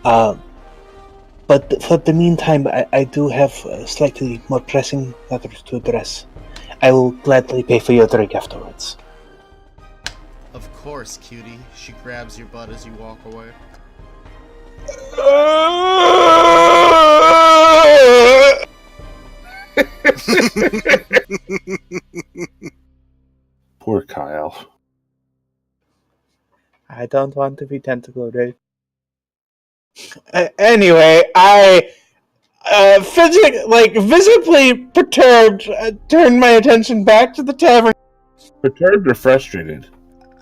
But for the meantime, I do have slightly more pressing matters to address. I will gladly pay for your drink afterwards. Of course, cutie. She grabs your butt as you walk away. Poor Kyle. I don't want to be tentacle raped. Anyway, I visibly perturbed, turned my attention back to the tavern. Perturbed or frustrated?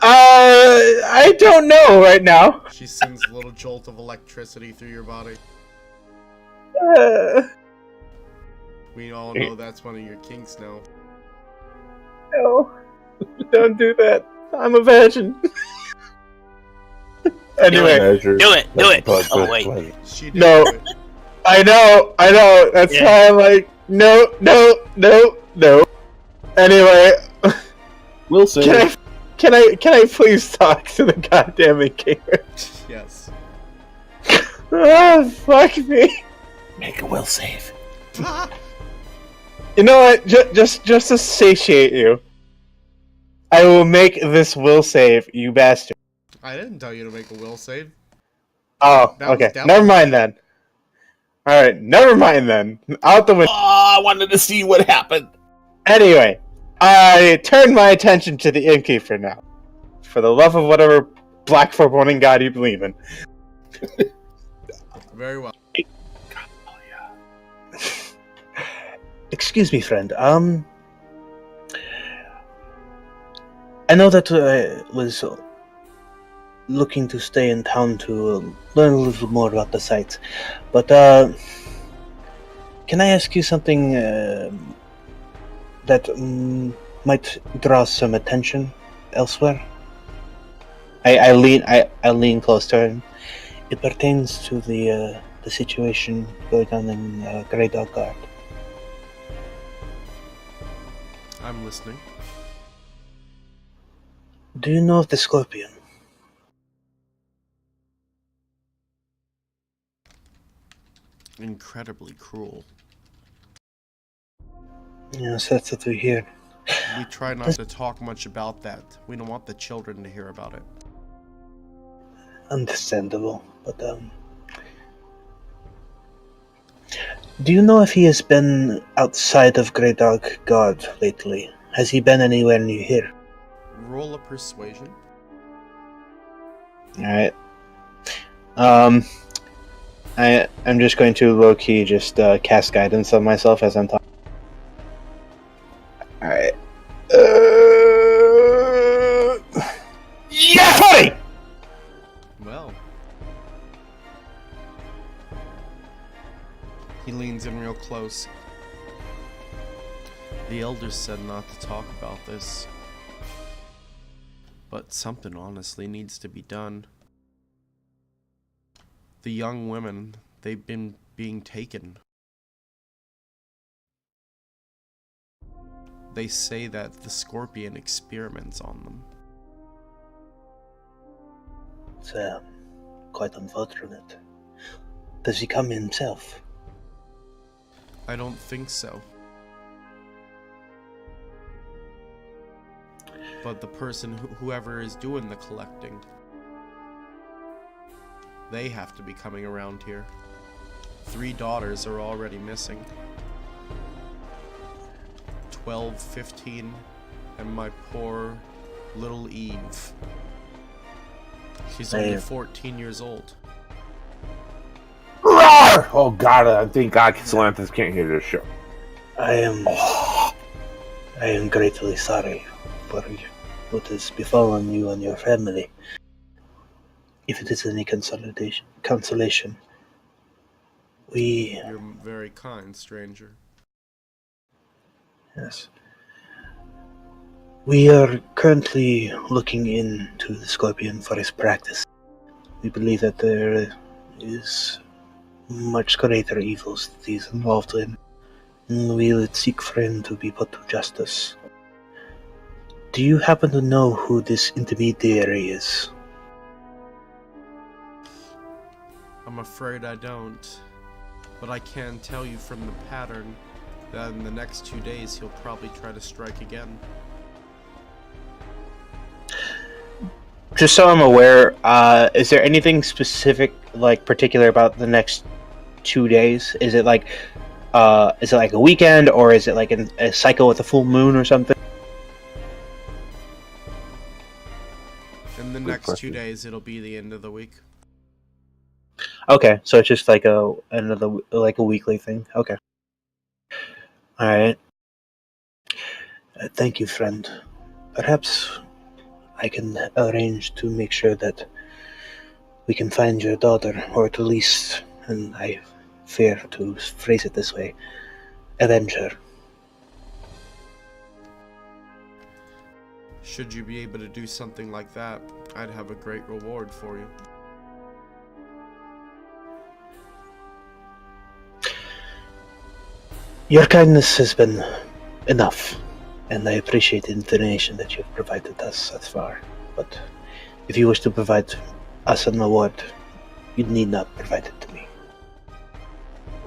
I don't know right now. She sends a little jolt of electricity through your body. We all know that's one of your kinks now. No, don't do that. I'm a virgin. Anyway, Do it. Oh, wait. She did No. do it. I know. That's Yeah. why I'm like, no. Anyway, We'll see. can I please talk to the goddamn innkeeper? Yes. Ah, fuck me. Make a will save. You know what? Just to satiate you, I will make this will save, you bastard. I didn't tell you to make a will save. Oh, That was okay. down. Never mind then. Alright, never mind then. Out the window. Oh, I wanted to see what happened. Anyway, I turn my attention to the innkeeper now. For the love of whatever black foreboding god you believe in. Very well. Excuse me, friend. I know that I was looking to stay in town to learn a little more about the site, but can I ask you something that might draw some attention elsewhere? I lean close to him. It pertains to the situation going on in Grey Dog Guard. I'm listening. Do you know of the Scorpion? Incredibly cruel. Yes, that's what we hear. We try not to talk much about that. We don't want the children to hear about it. Understandable, but do you know if he has been outside of Grey Dark God lately? Has he been anywhere near here? Roll a persuasion. Alright. I'm just going to low-key just cast guidance on myself as I'm talking. Alright. Yeah, 20! Well. He leans in real close. The elders said not to talk about this. But something honestly needs to be done. The young women, they've been being taken. They say that the Scorpion experiments on them. It's quite unfortunate. Does he come himself? I don't think so. But the person, whoever is doing the collecting, they have to be coming around here. 3 daughters are already missing. 12, 15, and my poor little Eve. She's only 14 years old. Roar! Oh God! I think God Solanthus can't hear this show. I am greatly sorry for what has befallen you and your family. If it is any consolation, You're very kind, stranger. Yes. We are currently looking into the Scorpion for his practice. We believe that there is much greater evils that he's involved in, and we would seek for him to be put to justice. Do you happen to know who this intermediary is? I'm afraid I don't. But I can tell you from the pattern that in the next 2 days he'll probably try to strike again. Just so I'm aware, is there anything specific, like particular about the next 2 days? Is it like a weekend, or is it like a cycle with a full moon or something? In the next 2 days, it'll be the end of the week. Okay, so it's just like a weekly thing. Okay. All right. Thank you, friend. Perhaps I can arrange to make sure that we can find your daughter, or at least, and I fear to phrase it this way, avenge her. Should you be able to do something like that, I'd have a great reward for you. Your kindness has been enough, and I appreciate the information that you've provided us thus far. But if you wish to provide us an award, you need not provide it to me.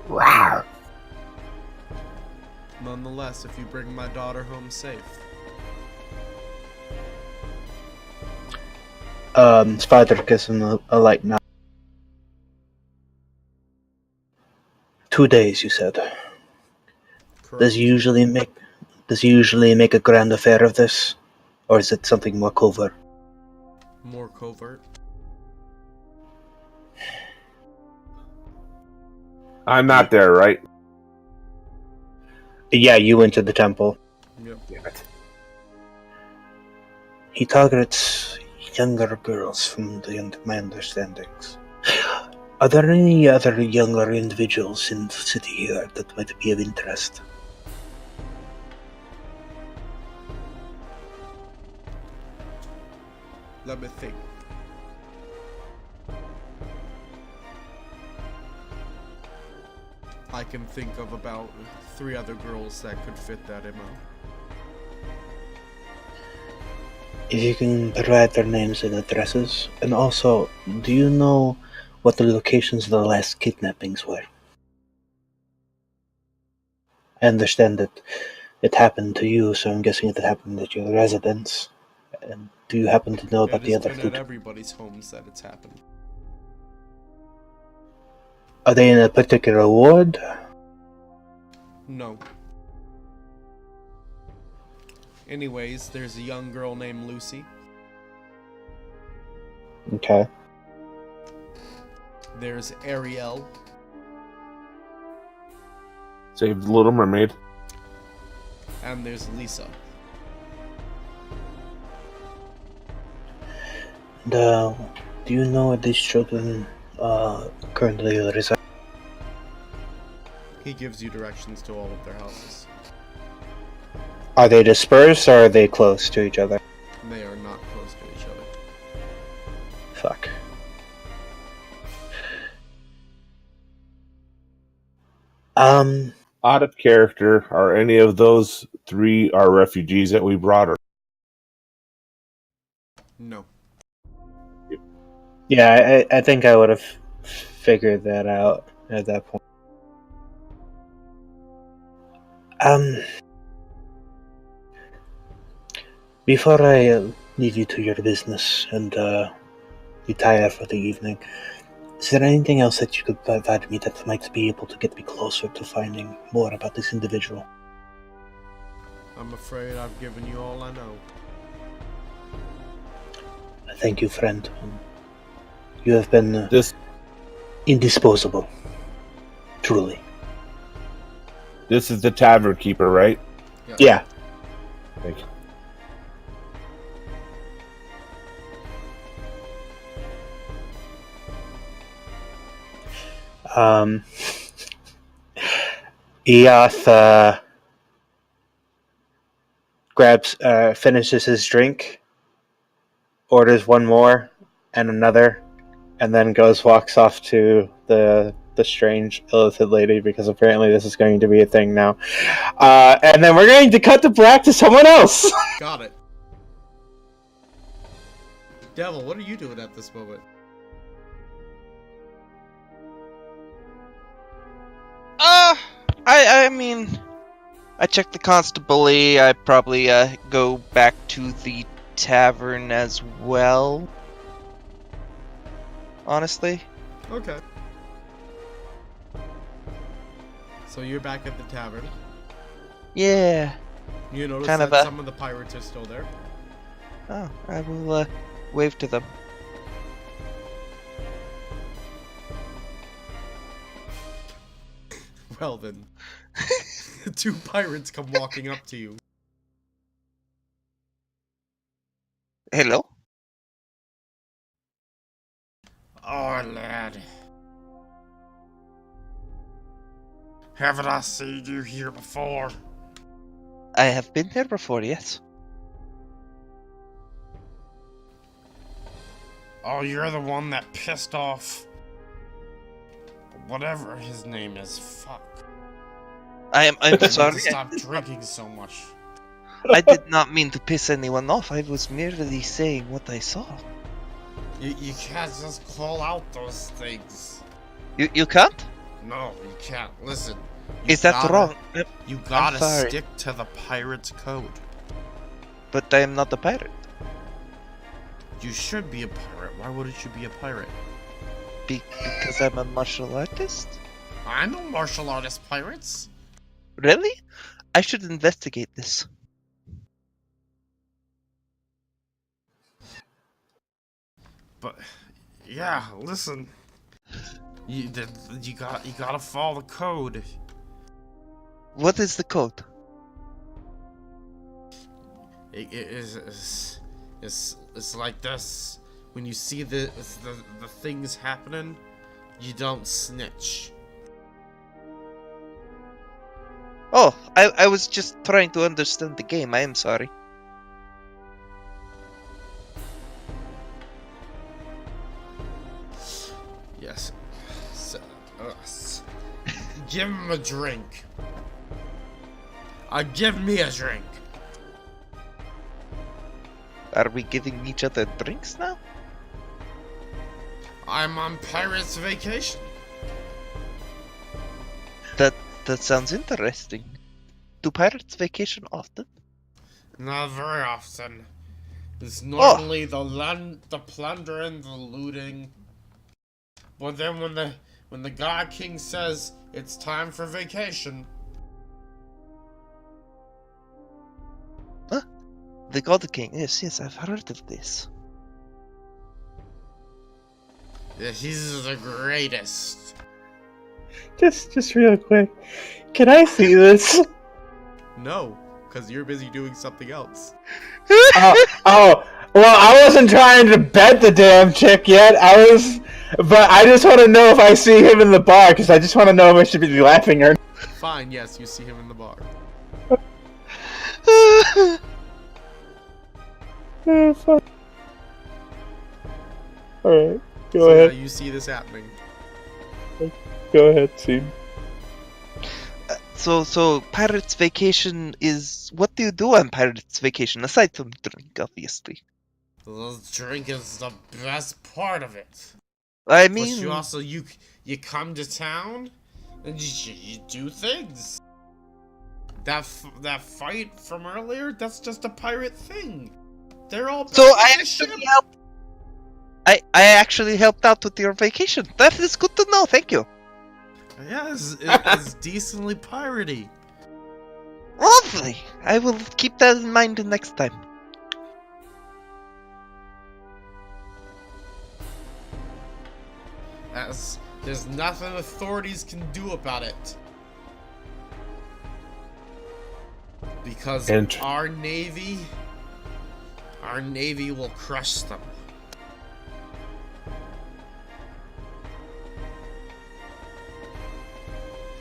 Rawr. Nonetheless, if you bring my daughter home safe. Spider gives him a light nod. 2 days, you said. Correct. Does he usually make a grand affair of this, or is it something more covert? More covert. I'm not there, right? Yeah, you went to the temple. Yep. Damn it. He targets younger girls, from my understandings. Are there any other younger individuals in the city here that might be of interest? Let me think. I can think of about 3 other girls that could fit that MO. If you can provide their names and addresses, and also, do you know what the locations of the last kidnappings were? I understand that it happened to you, so I'm guessing it happened at your residence. And do you happen to know about It the has other been two? at everybody's homes that it's happened. Are they in a particular ward? No. Anyways, there's a young girl named Lucy. Okay. There's Ariel. Saved the Little Mermaid. And there's Lisa. And, do you know where these children currently reside? He gives you directions to all of their houses. Are they dispersed or are they close to each other? They are not close to each other. Fuck. Out of character, are any of those three our refugees that we brought her? No. Yeah, I think I would have figured that out at that point. Before I leave you to your business and retire for the evening, is there anything else that you could provide me that might be able to get me closer to finding more about this individual? I'm afraid I've given you all I know. Thank you, friend. You have been indisposable. Truly. This is the tavern keeper, right? Yeah. Thank you. Eoth finishes his drink, orders one more and another, and then walks off to the strange illithid lady, because apparently this is going to be a thing now. And then we're going to cut the black to someone else. Got it. Devil, what are you doing at this moment? I mean, I checked the constabulary. I probably go back to the tavern as well. Honestly. Okay. So you're back at the tavern. Yeah. You notice Kind that of some of the pirates are still there. Oh, I will wave to them. Well then, two pirates come walking up to you. Hello? Oh, lad. Haven't I seen you here before? I have been here before, yes. Oh, you're the one that pissed off whatever his name is. Fuck. I'm I need sorry. to stop drinking so much. I did not mean to piss anyone off. I was merely saying what I saw. You can't just call out those things. You can't? No, you can't. Listen. Is that wrong? You gotta sorry. stick to the pirate's code. But I am not a pirate. You should be a pirate. Why wouldn't you be a pirate? Because I'm a martial artist? I know martial artist pirates. Really? I should investigate this. But yeah, listen. You gotta follow the code. What is the code? It's like this. When you see the things happening, you don't snitch. Oh, I was just trying to understand the game. I am sorry. Yes. Give him a drink. Give me a drink. Are we giving each other drinks now? I'm on pirate's vacation. That sounds interesting. Do pirates vacation often? Not very often. It's normally the plunder and the looting. But then when the God King says it's time for vacation. Huh? The God King. Yes, I've heard of this. Yeah, he's the greatest. Just real quick. Can I see this? No, because you're busy doing something else. Well, I wasn't trying to bet the damn chick yet. But I just want to know if I see him in the bar, because I just want to know if I should be laughing or. Fine, yes, you see him in the bar. Oh, fuck. Alright, go So, ahead. you see this happening. Go ahead, Sean. So Pirates Vacation is... What do you do on Pirates Vacation, aside from drink, obviously? The drink is the best part of it. I But mean... you also, you come to town, and you do things. That fight from earlier, that's just a pirate thing. They're all So back I in the actually ship. helped... I actually helped out with your vacation. That is good to know, thank you. Yeah, it's decently piratey. Lovely! I will keep that in mind next time. There's nothing authorities can do about it. Because our navy will crush them.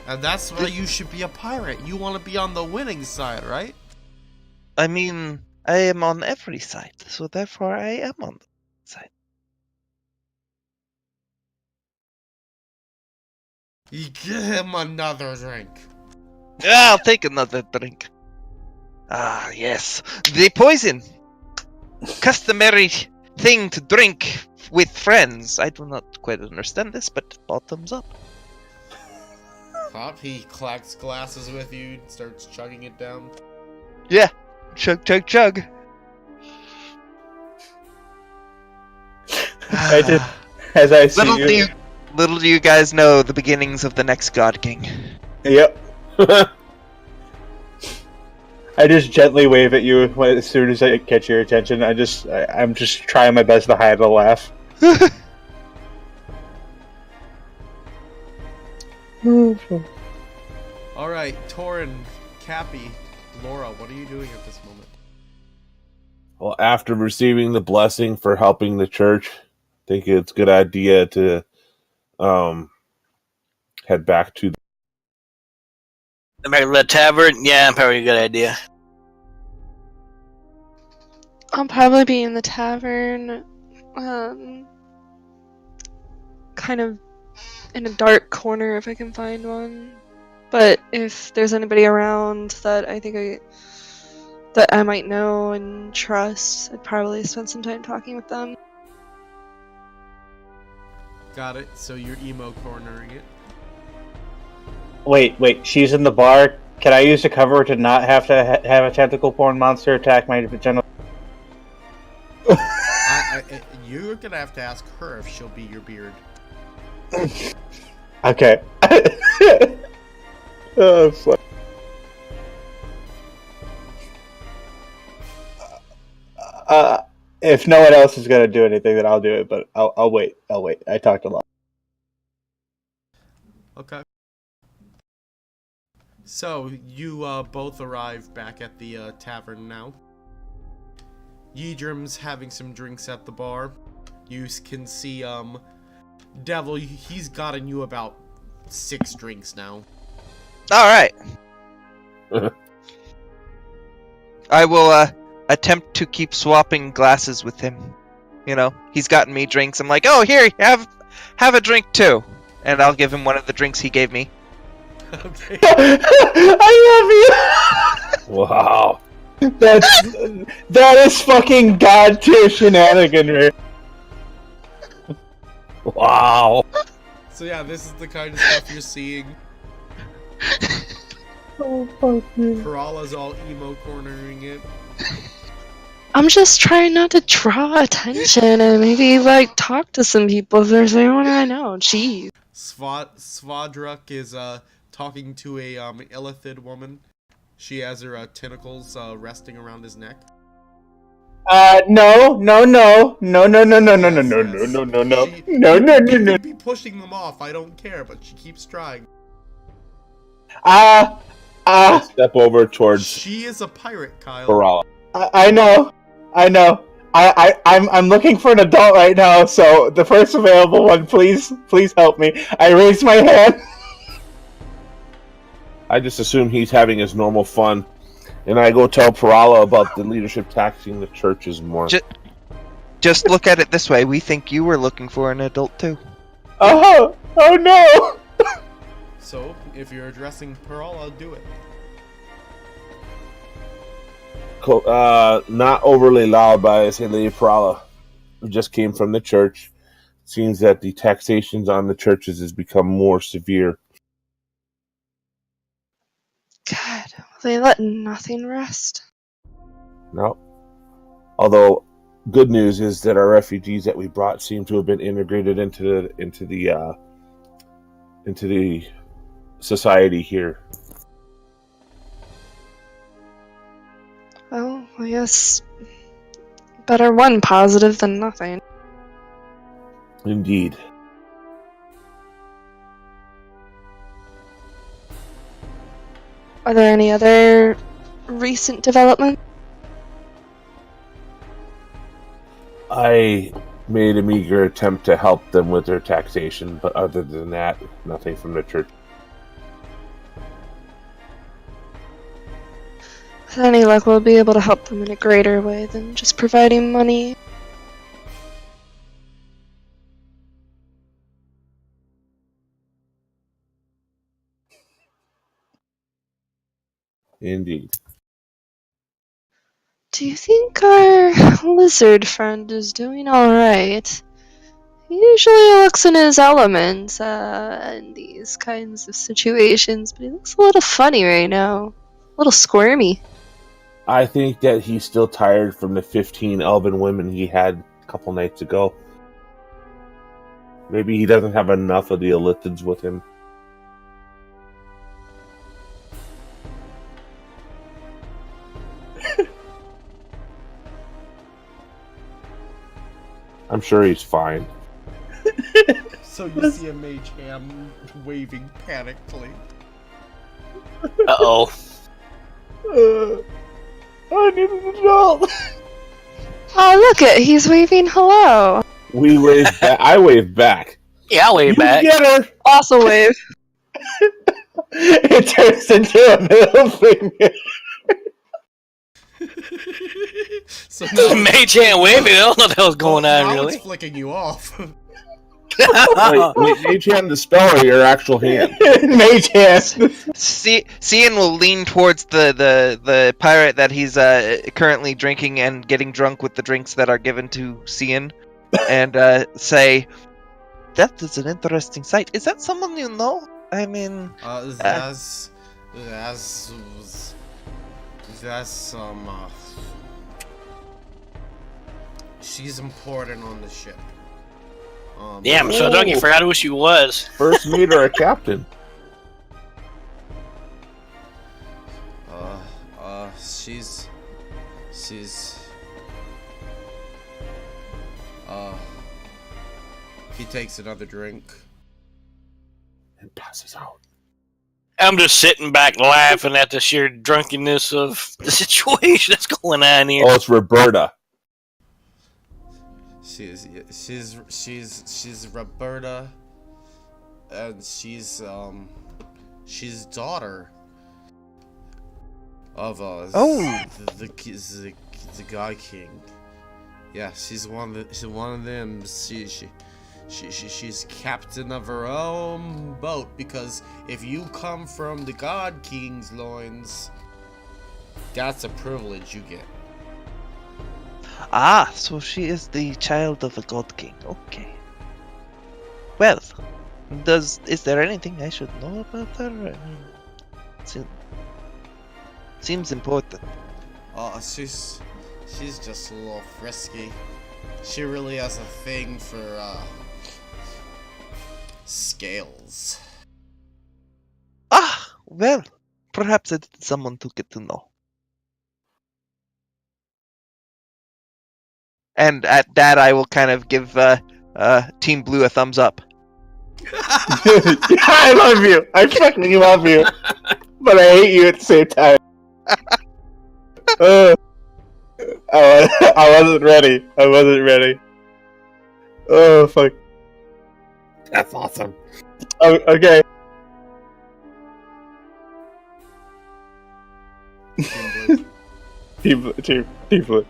And that's why you should be a pirate. You want to be on the winning side, right? I mean, I am on every side, so therefore I am on the side. You give him another drink. Yeah, I'll take another drink. Ah, yes. The poison! Customary thing to drink with friends. I do not quite understand this, but bottoms up. Hop, he clacks glasses with you and starts chugging it down. Yeah. Chug, chug, chug. I did. As I see Little do you guys know the beginnings of the next God King. Yep. I just gently wave at you as soon as I catch your attention. I'm just trying my best to hide a laugh. Alright, Torin, Cappy, Laura, what are you doing at this moment? Well, after receiving the blessing for helping the church, I think it's a good idea to head back to The MacLeod Tavern? Yeah, probably a good idea. I'll probably be in the tavern, kind of in a dark corner if I can find one. But if there's anybody around that I think that I might know and trust, I'd probably spend some time talking with them. Got it, so you're emo cornering it. Wait, she's in the bar. Can I use the cover to not have to have a tentacle porn monster attack my vagina? You're gonna have to ask her if she'll be your beard. Okay. Oh, fuck. If no one else is gonna do anything, then I'll do it. But I'll wait. I talked a lot. Okay. So, you both arrive back at the tavern now. Yedrim's having some drinks at the bar. You can see, Devil, he's gotten you about 6 drinks now. Alright. I will attempt to keep swapping glasses with him. You know, he's gotten me drinks. I'm like, oh, here, have a drink too. And I'll give him one of the drinks he gave me. Okay. I love you! Wow. That is fucking god tier shenaniganry. Wow. So yeah, this is the kind of stuff you're seeing. Oh fuck me. Kerala's all emo cornering it. I'm just trying not to draw attention and maybe like talk to some people if there's anyone I know. Jeez. Svadruk is talking to a illithid woman. She has her tentacles resting around his neck. No. You could be pushing them off, I don't care, but she keeps trying. Step over towards She is a pirate, Kyle. Barala. I know. I'm looking for an adult right now, so the first available one, please help me. I raise my hand. I just assume he's having his normal fun, and I go tell Parala about the leadership taxing the churches more. Just look at it this way. We think you were looking for an adult too. Oh no! So, if you're addressing Pearl, I'll do it. Not overly loud, but I say Lady Parala, who just came from the church. Seems that the taxations on the churches has become more severe. God, they let nothing rest. No. Although, good news is that our refugees that we brought seem to have been integrated into the society here. Well, I guess better one positive than nothing. Indeed. Are there any other recent developments? I made a meager attempt to help them with their taxation, but other than that, nothing from the church. With any luck, we'll be able to help them in a greater way than just providing money. Indeed. Do you think our lizard friend is doing alright? He usually looks in his element in these kinds of situations, but he looks a little funny right now. A little squirmy. I think that he's still tired from the 15 elven women he had a couple nights ago. Maybe he doesn't have enough of the illithids with him. I'm sure he's fine. So you see a mage hand waving panically. Uh-oh. I need an adult. Oh, look it, he's waving hello. We wave back. I wave back. Yeah, I'll wave You back. get her. Also wave. It turns into a middle finger. So now, Mage hand waving. I don't know what the hell's going on, now really. it's flicking you off. Wait, mage hand the spell or your actual hand? Mage hand. Cian will lean towards the pirate that he's currently drinking and getting drunk with the drinks that are given to Cian, and say, "That is an interesting sight. Is that someone you know? I mean, That's she's important on the ship. Damn, so drunk you forgot who she was. First mate or a captain? She's he takes another drink. And passes out. I'm just sitting back laughing at the sheer drunkenness of the situation that's going on here. Oh, it's Roberta. She's Roberta, and she's daughter of the God King. Yeah, she's one of them. She's captain of her own boat, because if you come from the God King's loins, That's a privilege you get. Ah, so she is the child of a god king. Okay. Well, is there anything I should know about her? I mean, seems important. Oh, she's just a little frisky. She really has a thing for scales. Ah, well, perhaps it's someone to get to know. And at that, I will kind of give Team Blue a thumbs up. I love you. I fucking love you. But I hate you at the same time. I wasn't ready. Oh, fuck. That's awesome. Oh, okay. Team Blue. Team Blue.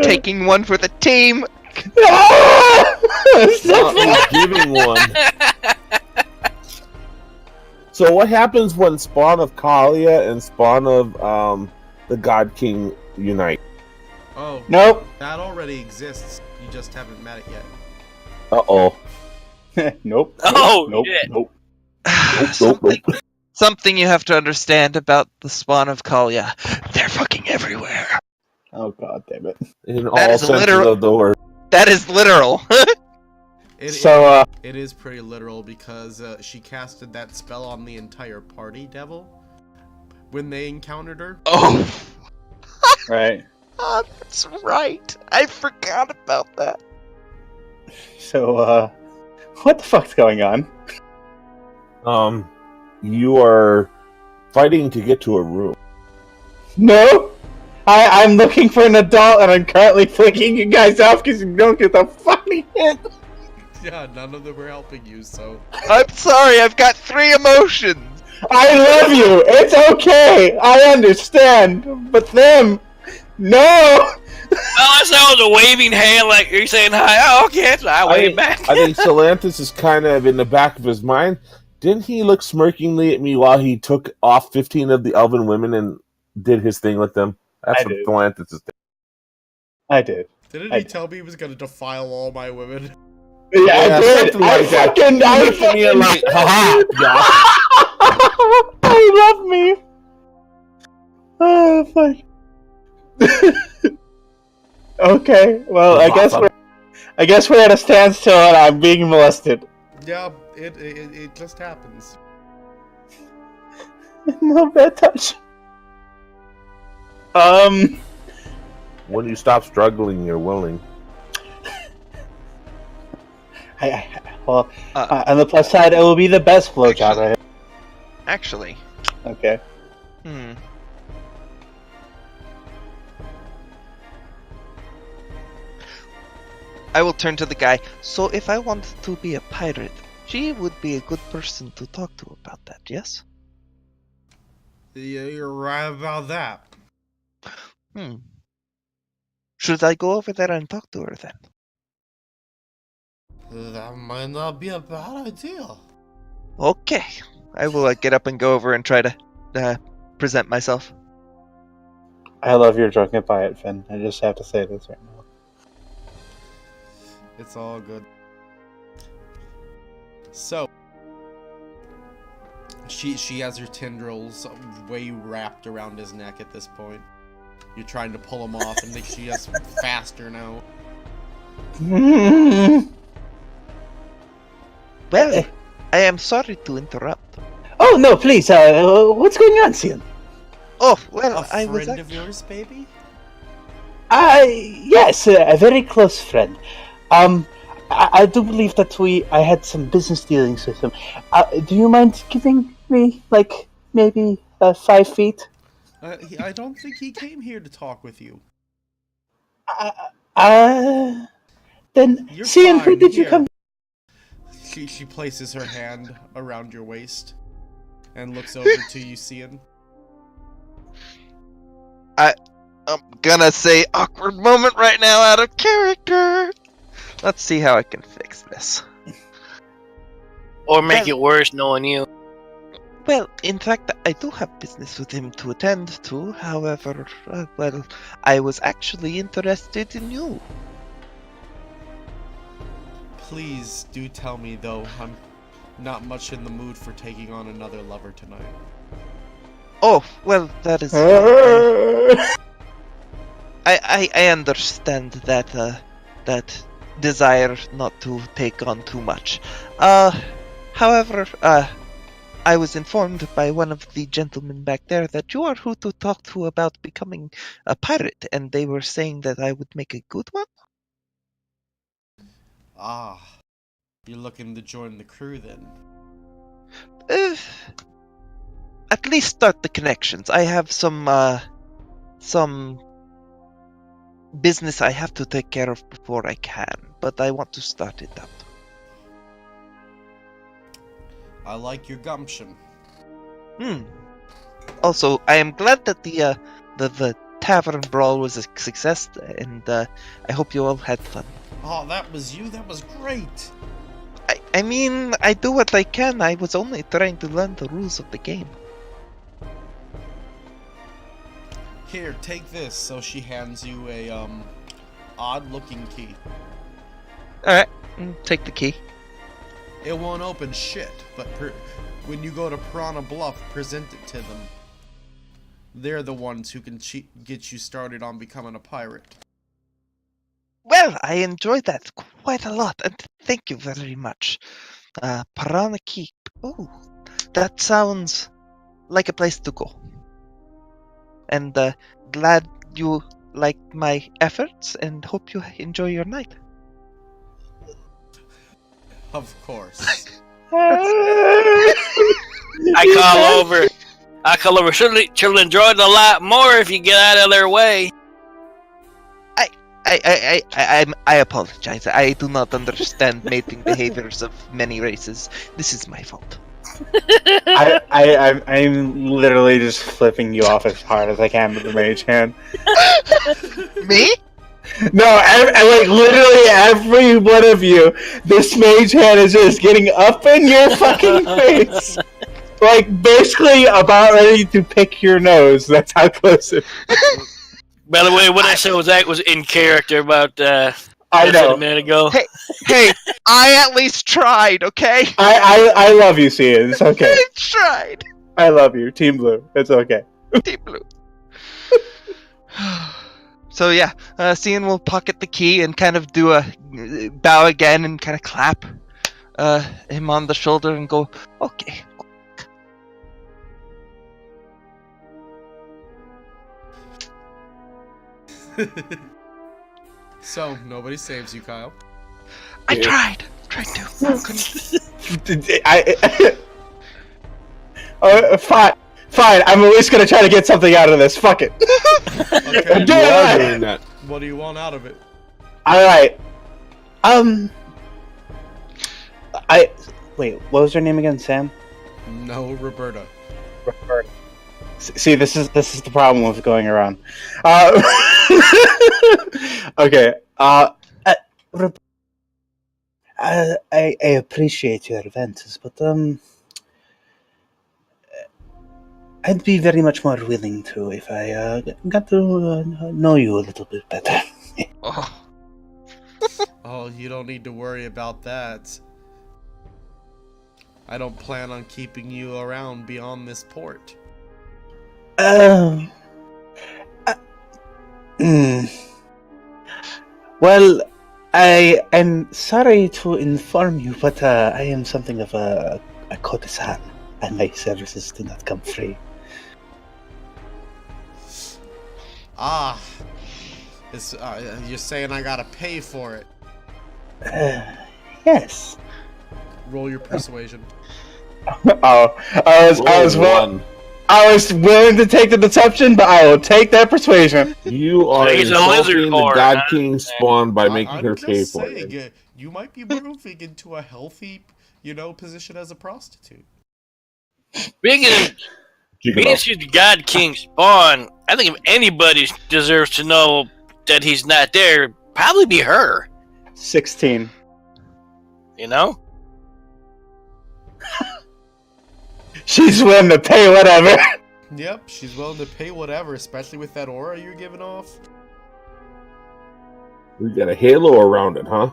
Taking one for the team. Not giving one. So what happens when Spawn of Kalia and Spawn of the God King unite? Oh, Nope. that already exists. You just haven't met it yet. Uh-oh. Nope. Oh, Nope. shit. Nope. Something you have to understand about the spawn of Kalia. They're fucking everywhere. Oh, god damn it. In all is senses literal- of the word. That is literal. It is pretty literal because she casted that spell on the entire party, Devil, when they encountered her. Oh. Right. Oh, that's right. I forgot about that. So, what the fuck's going on? You are fighting to get to a room. No! I'm looking for an adult and I'm currently flicking you guys off because you don't get the fucking hint! Yeah, none of them are helping you, so... I'm sorry, I've got 3 emotions. I love you! It's okay! I understand! But them! No! Unless that was a waving hand, like you're saying hi. Oh, okay, so I wave back. I think Solanthus is kind of in the back of his mind. Didn't he look smirkingly at me while he took off 15 of the elven women and did his thing with them? That's I what did. Solanthus is. I did. Didn't he tell me he was gonna defile all my women? Yeah, I did! something like that. I Look at me and like, haha, yeah. I love me! Oh, fuck. Okay, well, I guess we're at a standstill and I'm being molested. Yeah, it just happens. No bad touch. When you stop struggling, you're willing. Well, on the plus side, it will be the best blowjob I have. Actually. Okay. I will turn to the guy. So if I wanted to be a pirate, she would be a good person to talk to about that, yes? Yeah, you're right about that. Should I go over there and talk to her then? That might not be a bad idea. Okay. I will get up and go over and try to present myself. I love your drunken by it, Finn. I just have to say this right now. It's all good. So, she has her tendrils way wrapped around his neck at this point. You're trying to pull them off, and she gets faster now. Well, I am sorry to interrupt. Oh no, please. What's going on, Cian? Oh, well, A I was friend of yours, baby? Yes, a very close friend. I do believe that I had some business dealings with him. Do you mind giving me, like, maybe 5 feet? I don't think he came here to talk with you. Then, You're Cian, who fine, did you here. come? She places her hand around your waist and looks over to you, Cian. I'm gonna say awkward moment right now out of character. Let's see how I can fix this. Or make it worse knowing you. Well, in fact, I do have business with him to attend to. However, well, I was actually interested in you. Please do tell me, though, I'm not much in the mood for taking on another lover tonight. Oh, well, that is. I understand that that desire not to take on too much. However, I was informed by one of the gentlemen back there that you are who to talk to about becoming a pirate, and they were saying that I would make a good one. Ah, you're looking to join the crew then? At least start the connections. I have some business I have to take care of before I can, but I want to start it out. I like your gumption. Also, I am glad that the tavern brawl was a success, and I hope you all had fun. Oh, that was you? That was great! I mean, I do what I can. I was only trying to learn the rules of the game. Here, take this. So she hands you a, odd-looking key. Alright, take the key. It won't open shit, but when you go to Piranha Bluff, present it to them. They're the ones who can get you started on becoming a pirate. Well, I enjoyed that quite a lot, and thank you very much. Piranha Keep. Oh, that sounds like a place to go. And glad you liked my efforts, and hope you enjoy your night. Of course. I call over. She'll enjoy it a lot more if you get out of their way. I apologize. I do not understand mating behaviors of many races. This is my fault. I'm literally just flipping you off as hard as I can with the mage hand. Me? No, like literally every one of you, this mage hand is just getting up in your fucking face. Like basically about ready to pick your nose. That's how close it is. By the way, what I said was in character about I know. a minute ago. Hey, I at least tried, okay? I love you, Cian. It's okay. I tried. I love you, Team Blue. It's okay. Team Blue. So yeah, Cian will pocket the key and kind of do a bow again and kind of clap him on the shoulder and go, okay. So, nobody saves you, Kyle. I tried to. Fine. I'm at least gonna try to get something out of this. Fuck it. Okay. You are doing that. What do you want out of it? Alright. Wait, what was her name again? Sam? No, Roberta. Roberta. See, this is the problem with going around. Okay. I appreciate your advances, but I'd be very much more willing to if I got to know you a little bit better. Oh, you don't need to worry about that. I don't plan on keeping you around beyond this port. Well, I am sorry to inform you, but I am something of a courtesan, and my services do not come free. Ah, you're saying I gotta pay for it. Yes. Roll your persuasion. I was willing to take the deception, but I will take that persuasion. You are He's a lizard insulting the whore, God huh? King spawn by making I'm her just pay for saying, it. you might be moving into a healthy, position as a prostitute. Being she's God King spawn, I think if anybody deserves to know that he's not there, it'd probably be her. 16. You know? She's willing to pay whatever. Yep, she's willing to pay whatever, especially with that aura you're giving off. We got a halo around it, huh?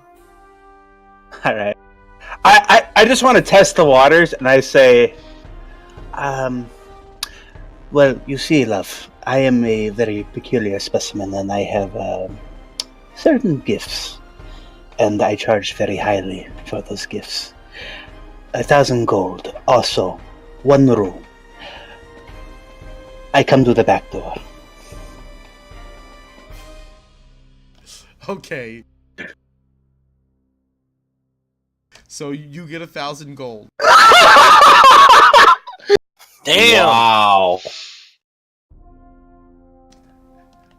All right. I just want to test the waters, and I say, well, you see, love, I am a very peculiar specimen, and I have certain gifts, and I charge very highly for those gifts. 1,000 gold. Also, 1 room. I come to the back door. Okay. So you get 1,000 gold. Damn. Wow.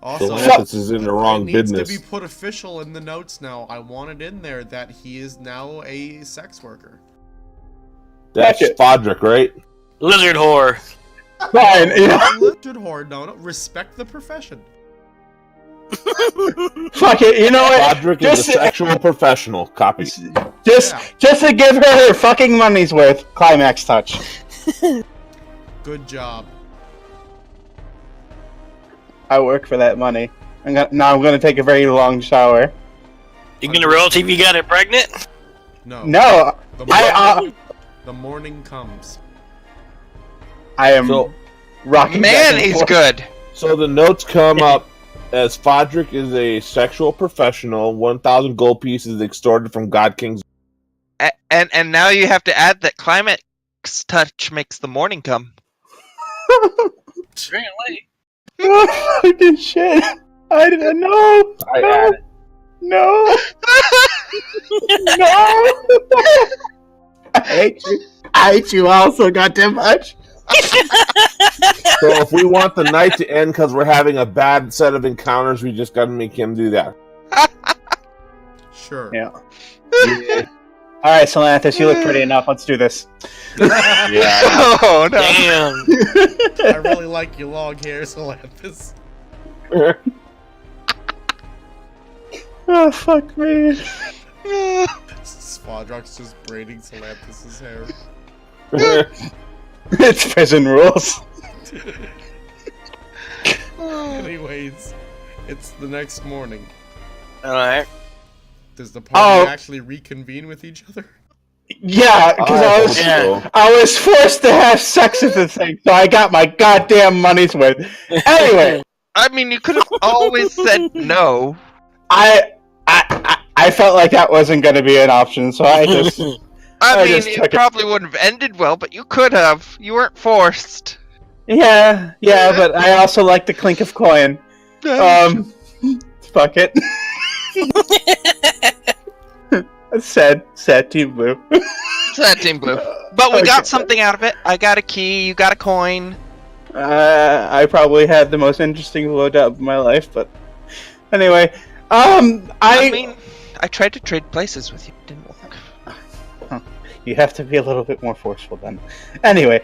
Also, This is in the wrong it needs business. to be put official in the notes now. I want it in there that he is now a sex worker. That's Gotcha. Fodrick, right? Lizard whore. Fine, you know, Lizard horde, no, respect the profession. fuck it. You know what? Fodrick is a sexual professional. Copy. Just to give her fucking money's worth. Climax touch. Good job. I work for that money. Now I'm gonna take a very long shower. You gonna royalty if you got it pregnant? No. No, The morning comes. I am So, rocking. Man, back and he's forth. good. so the notes come up as Fodrick is a sexual professional. 1,000 gold pieces extorted from God King's. And now you have to add that climax touch makes the morning come. Very late. Fucking shit. I didn't know. I No. added. No. No. I hate you. I hate you all so goddamn much. So if we want the night to end because we're having a bad set of encounters, we just gotta make him do that. Sure. Yeah. All right, Solanthus, you look pretty enough. Let's do this. Yeah. Oh no! Damn. I really like your long hair, Solanthus. Oh fuck me. Swadrock's just braiding Solanthus's hair. It's prison rules. Anyways, it's the next morning. Alright. Does the party Oh. actually reconvene with each other? Yeah, because I was forced to have sex with this thing, so I got my goddamn money's worth. Anyway, I mean, you could have always said no. I felt like that wasn't going to be an option, so I just I mean, just took it it. probably wouldn't have ended well, but you could have. You weren't forced. yeah, but I also like the clink of coin. Fuck it. Sad Team Blue. Sad Team Blue. But we Okay. got something out of it. I got a key. You got a coin. I probably had the most interesting blowjob of my life, but anyway, I mean, I tried to trade places with you. It didn't work. You have to be a little bit more forceful then. Anyway,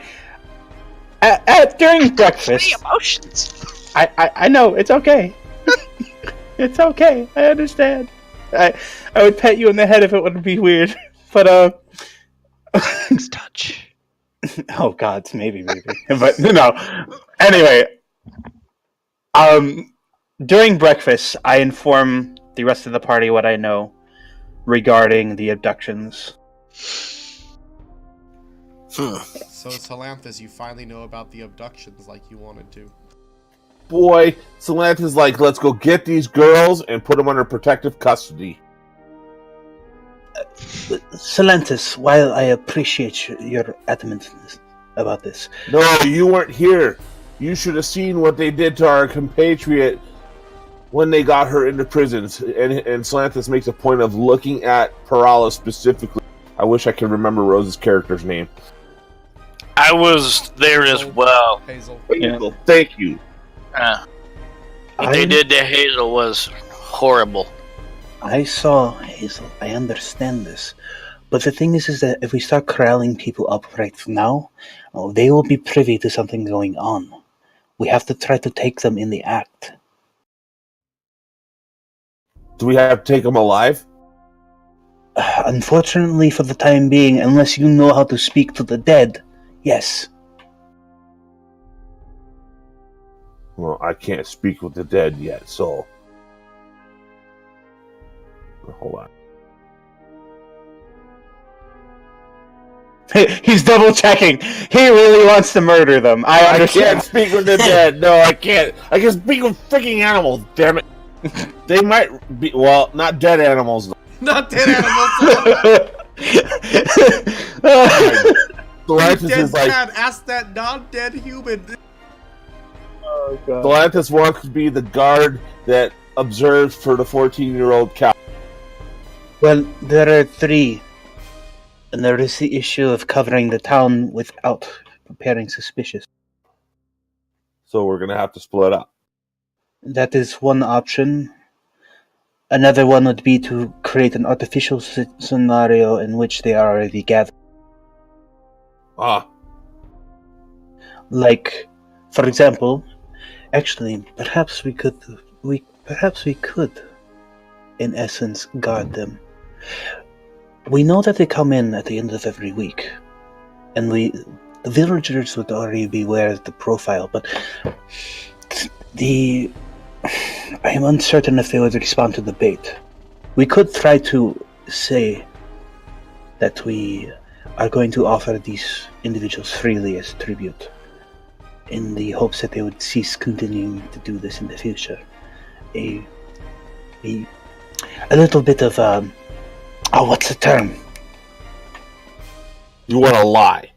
during breakfast, Emotions. I know it's okay. It's okay. I understand. I would pet you in the head if it wouldn't be weird, but Thanks, touch. oh god, maybe, but no. Anyway, during breakfast, I inform the rest of the party what I know regarding the abductions. So, Solanthus, you finally know about the abductions like you wanted to. Boy, Solanthus like, let's go get these girls and put them under protective custody. Solanthus, while I appreciate your adamantness about this, No, you weren't here. You should have seen what they did to our compatriot when they got her into prisons. And Solanthus makes a point of looking at Parala specifically. I wish I could remember Rose's character's name. I was there as well. Hazel. Hazel, thank you. What they did to Hazel was horrible. I saw Hazel. I understand this. But the thing is that if we start corralling people up right now, they will be privy to something going on. We have to try to take them in the act. Do we have to take them alive? Unfortunately, for the time being, unless you know how to speak to the dead, yes, Well, I can't speak with the dead yet, so hold on. He's double checking. He really wants to murder them. I I understand. can't speak with the dead. No, I can't. I can speak with freaking animals. Damn it! They might be not dead animals. Though. Not dead animals. Galantis Dead is like cat, ask that non-dead human. Oh, God. Galantis wants to be the guard that observes for the 14-year-old cow. Well, there are 3. And there is the issue of covering the town without preparing suspicious. So we're gonna have to split up. That is one option. Another one would be to create an artificial scenario in which they are already gathered. Like, for example, actually, perhaps we could, in essence, guard them. We know that they come in at the end of every week, and the villagers would already be aware of the profile, but I am uncertain if they would respond to the bait. We could try to say that we are going to offer these individuals freely as tribute, in the hopes that they would cease continuing to do this in the future. A little bit of what's the term? You want to lie?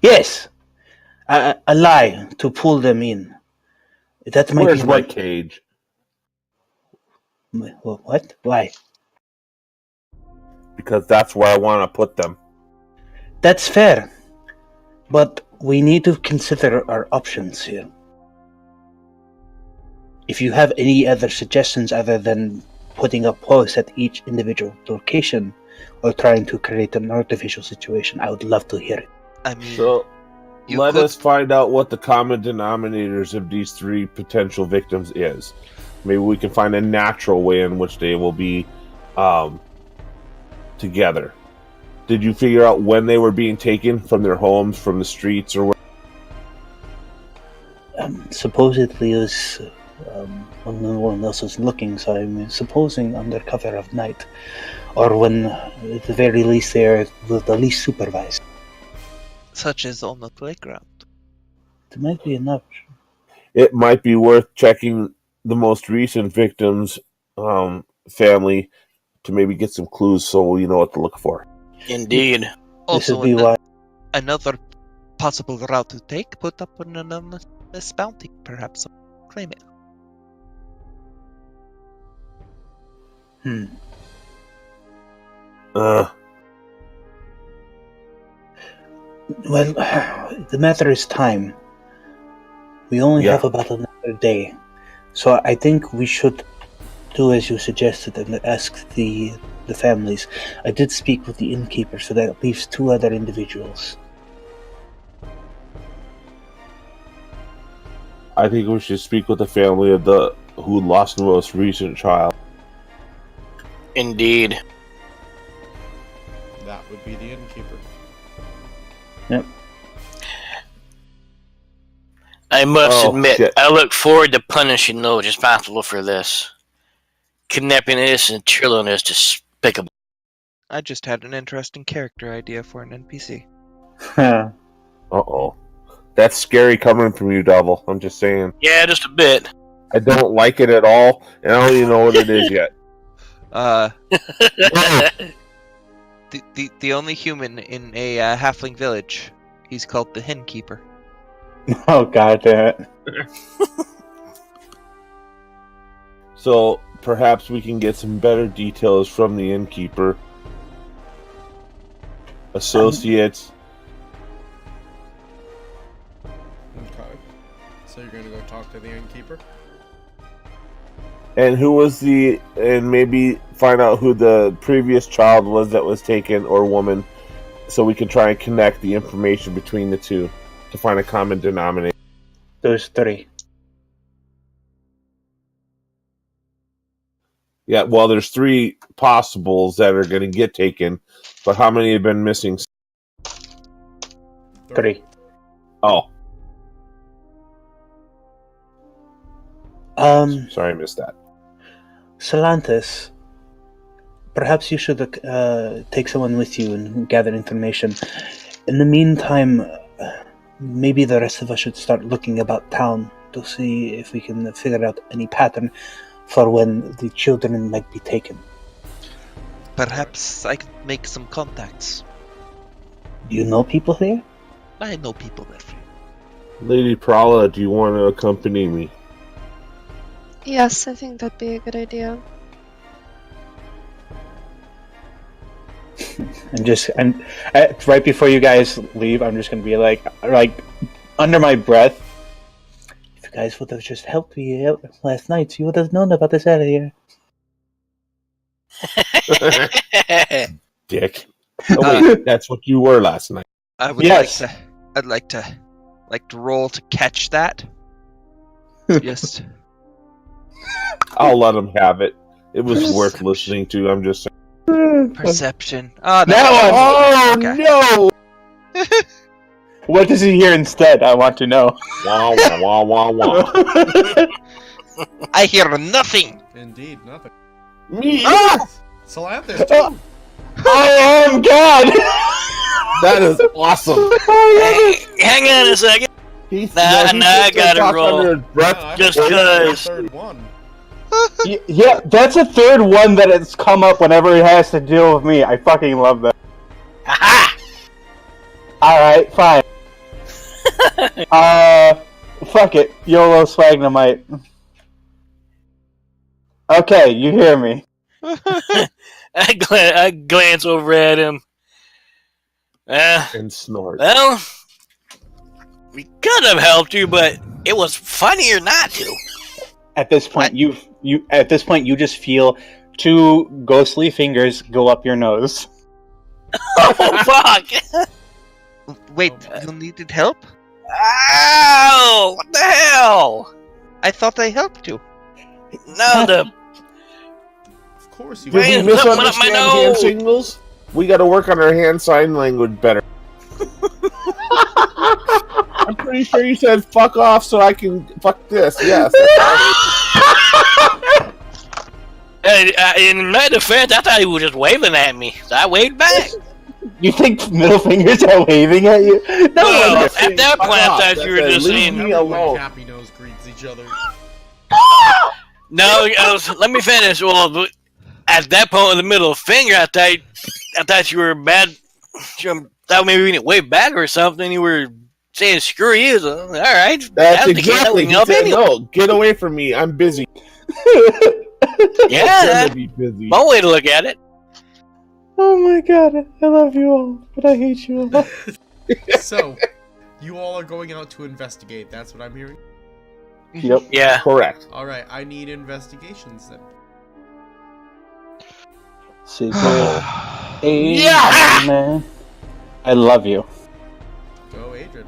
Yes, a lie to pull them in. That might Where's be my cage? What? Why? Because that's where I want to put them. That's fair, but we need to consider our options here. If you have any other suggestions other than putting up posts at each individual location or trying to create an artificial situation, I would love to hear it. I mean, So you let could- us find out what the common denominators of these 3 potential victims is. Maybe we can find a natural way in which they will be together. Did you figure out when they were being taken from their homes, from the streets, or what? Supposedly it was when no one else was looking, so I'm supposing under cover of night, or when at the very least they are the least supervised. such as on the playground. It might be an option. It might be worth checking the most recent victim's family to maybe get some clues so you know what to look for. Indeed. This Also, would be why. another possible route to take, put up an anonymous bounty, perhaps claim it. Well, the matter is time. We only Yeah. have about another day, so I think we should do as you suggested and ask the families. I did speak with the innkeeper, so that leaves 2 other individuals. I think we should speak with the family of the who lost the most recent child. Indeed. That would be the innkeeper. Yep. I must admit, shit. I look forward to punishing those responsible for this. Kidnapping innocent children is despicable. I just had an interesting character idea for an NPC. Uh-oh. That's scary coming from you, Devil. I'm just saying. Yeah, just a bit. I don't like it at all, and I don't even know what it is yet. The only human in a halfling village. He's called the Hen Keeper. Oh, god damn it. So perhaps we can get some better details from the innkeeper. Associates. Okay. So you're gonna go talk to the innkeeper? And and maybe find out who the previous child was that was taken, or woman, so we can try and connect the information between the 2 to find a common denominator. There's 3. Yeah, well, there's 3 possibles that are going to get taken, but how many have been missing? 3. Oh. Sorry, I missed that. Salanthus, perhaps you should take someone with you and gather information. In the meantime, maybe the rest of us should start looking about town to see if we can figure out any pattern for when the children might be taken. Perhaps I could make some contacts. Do you know people here? I know people there. Lady Prala, do you want to accompany me? Yes, I think that'd be a good idea. Right before you guys leave, I'm just gonna be like under my breath. If you guys would have just helped me out last night, you would have known about this area. Dick. Oh, wait, that's what you were last night. I would Yes. I'd like to roll to catch that. Yes. I'll let him have it. It was worth listening to. I'm just saying. Perception. That one! Okay. no! What does he hear instead? I want to know. Wah, wah, wah, wah, wah. I hear nothing. Indeed, nothing. Me? Salanthus, too. I am God! That is awesome. Hang on a second. He's, Nah, I gotta roll. No, I Just think that's cause. the third one. Yeah, that's a third one that has come up whenever it has to deal with me. I fucking love that. Aha! Alright, fine. Fuck it. YOLO Swagnamite. Okay, you hear me. I glance over at him. and snort. Well, we could have helped you, but it was funnier not to. At this point, you just feel two ghostly fingers go up your nose. Oh fuck! Wait, you needed help? Ow! What the hell? I thought I helped you. No, the Of course you Did we Wait, something up my misunderstand hand nose. signals? We gotta work on our hand sign language better. I'm pretty sure you said fuck off so I can fuck this. Yes. in my defense, I thought he was just waving at me, so I waved back. You think middle fingers are waving at you? No Well, one. at that point, I thought you were just saying. me Remember when alone. Cappy Nose greets each other? No, let me finish. Well, at that point, in the middle finger, I thought you were bad. Thought maybe we didn't wave back or something. You were saying screw you. So, all right, That's the kid that exactly. we He help said, anyway. no, get away from me. I'm busy. Yeah, I'm trying that's to be busy. one way to look at it. Oh my god, I love you all, but I hate you all. So, you all are going out to investigate. That's what I'm hearing. Yep. Yeah. Correct. All right, I need investigations then. Yeah, man. I love you. Go, Adrian.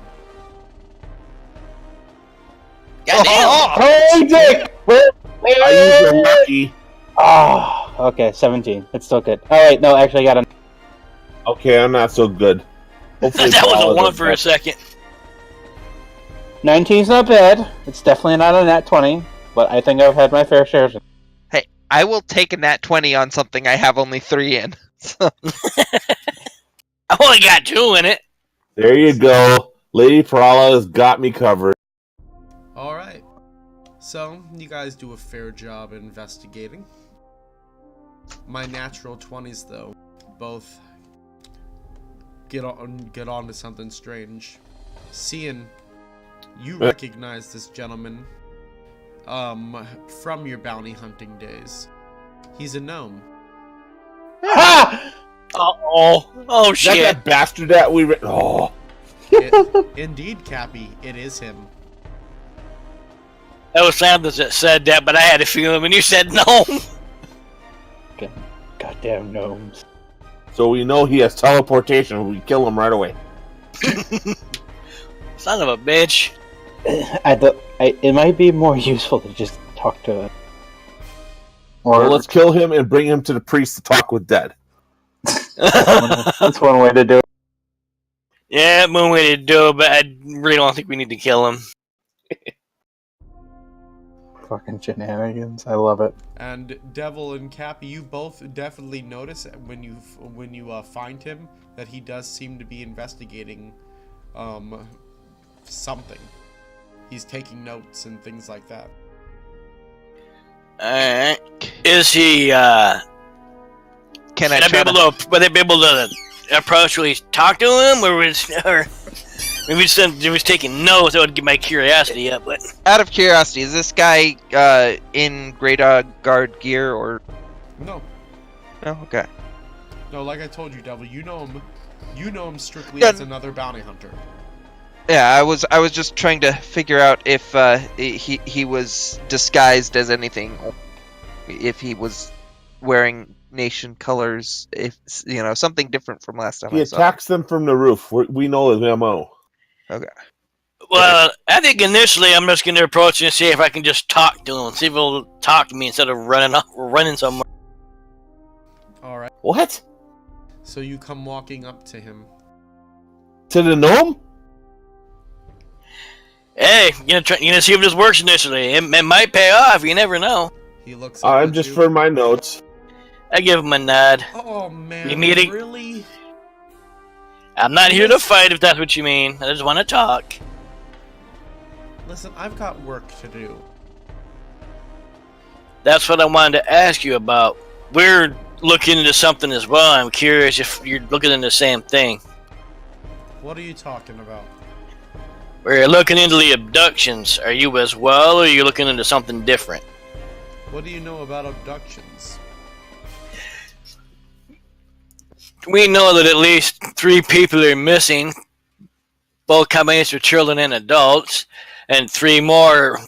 Goddamn. Hey, Dick! I use a lucky. Oh, okay, 17. It's still good. Alright, no, actually I got a... Okay, I'm not so good. Hopefully That was a Paula one does for a better. second. 19's not bad. It's definitely not a nat 20, but I think I've had my fair share. Hey, I will take a nat 20 on something I have only 3 in. So, I only got 2 in it. There you go. Lady Prala has got me covered. All right. So, you guys do a fair job investigating. My natural 20s, though, both get on to something strange. Cian, you recognize this gentleman from your bounty hunting days. He's a gnome. Ha! Oh Is that shit. that bastard that we... Oh. Indeed, Cappy, it is him. That was Sanders that said that, but I had a feeling when you said no. Goddamn gnomes. So we know he has teleportation. We kill him right away. Son of a bitch. It might be more useful to just talk to him. Or let's kill him and bring him to the priest to talk with dead. That's one way to do it. Yeah, one way to do it, but I really don't think we need to kill him. Fucking shenanigans. I love it. And Devil and Cappy, you both definitely notice when you find him that he does seem to be investigating something. He's taking notes and things like that. Alright. Is he, Can I would I be try able to... would I be able to approach talk to him, or maybe just he was taking notes? That would get my curiosity up. But Out of curiosity, is this guy in Grey Guard gear or... No, No? Okay. no, like I told you, Devil, you know him strictly Yeah. as another bounty hunter. Yeah, I was just trying to figure out if he was disguised as anything, or if he was wearing nation colors, if something different from last time He I saw. attacks them from the roof. We know his MO. Okay. well, I think initially I'm just going to approach him and see if I can just talk to him, see if he'll talk to me instead of running somewhere. All right. What? So you come walking up to him. To the gnome? Hey, you gonna see if this works initially. It might pay off. You never know. He looks up I'm at just you. for my notes. I give him a nod. Oh man, You meeting? really? I'm not here to fight, if that's what you mean. I just want to talk. Listen, I've got work to do. That's what I wanted to ask you about. We're looking into something as well. I'm curious if you're looking into the same thing. What are you talking about? We're looking into the abductions. Are you as well, or are you looking into something different? What do you know about abductions? We know that at least 3 people are missing, both combinations of children and adults, and 3 more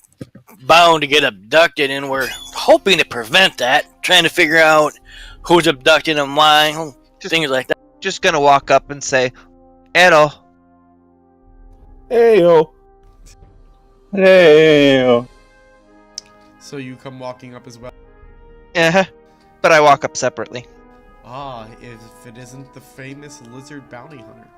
bound to get abducted, and we're hoping to prevent that, trying to figure out who's abducted and why, things like that. Just gonna walk up and say, "Hello." Hey, yo. Hey. So you come walking up as well. Uh-huh. But I walk up separately. Ah, if it isn't the famous lizard bounty hunter.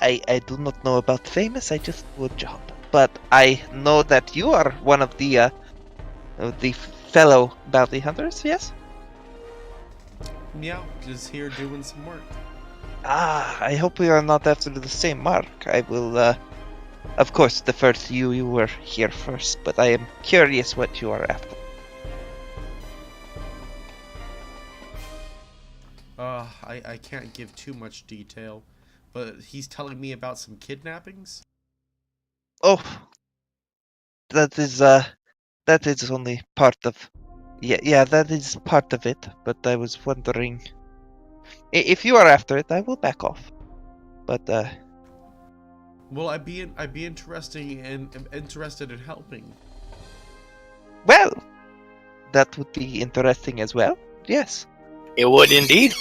I do not know about famous, I just do a job. But I know that you are one of the fellow bounty hunters, yes? Yeah, just here doing some work. Ah, I hope we are not after the same mark. I will, of course, defer to you. You were here first, but I am curious what you are after. I can't give too much detail, but he's telling me about some kidnappings. Oh, that is only part of... Yeah, that is part of it, but I was wondering... If you are after it, I will back off. But, Well, I'd be interested in helping. well, that would be interesting as well. Yes. It would indeed.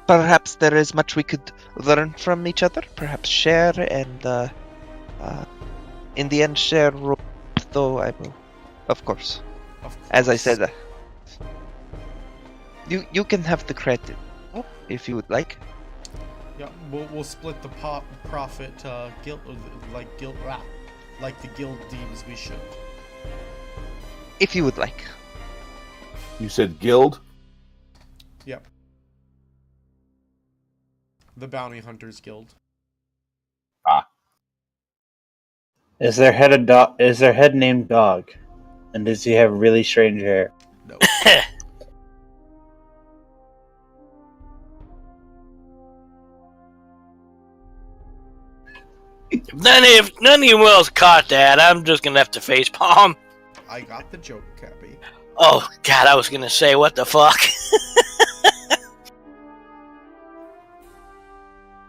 Perhaps there is much we could learn from each other. Perhaps share and, in the end, share. Though I will, of course. As I said, you can have the credit if you would like. Yeah, we'll split the profit, like the guild deems we should. If you would like. You said guild? Yep. The Bounty Hunters Guild. Is their head named Dog? And does he have really strange hair? No. If none of you else caught that, I'm just gonna have to facepalm. I got the joke, Cappy. Oh God, I was gonna say what the fuck.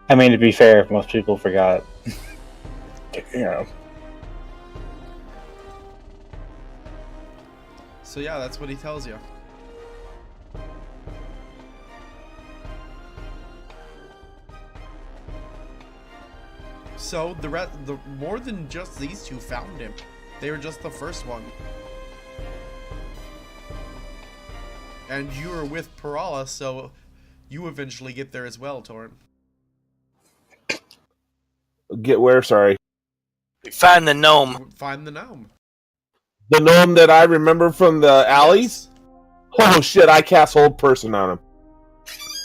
I mean, to be fair, most people forgot. You know. So yeah, that's what he tells you. So the more than just these two found him. They were just the first one. And you were with Parala, so you eventually get there as well, Torn. Get where? Sorry. find the gnome. Find the gnome. The gnome that I remember from the alleys? Yes. Oh shit, I cast Hold Person on him.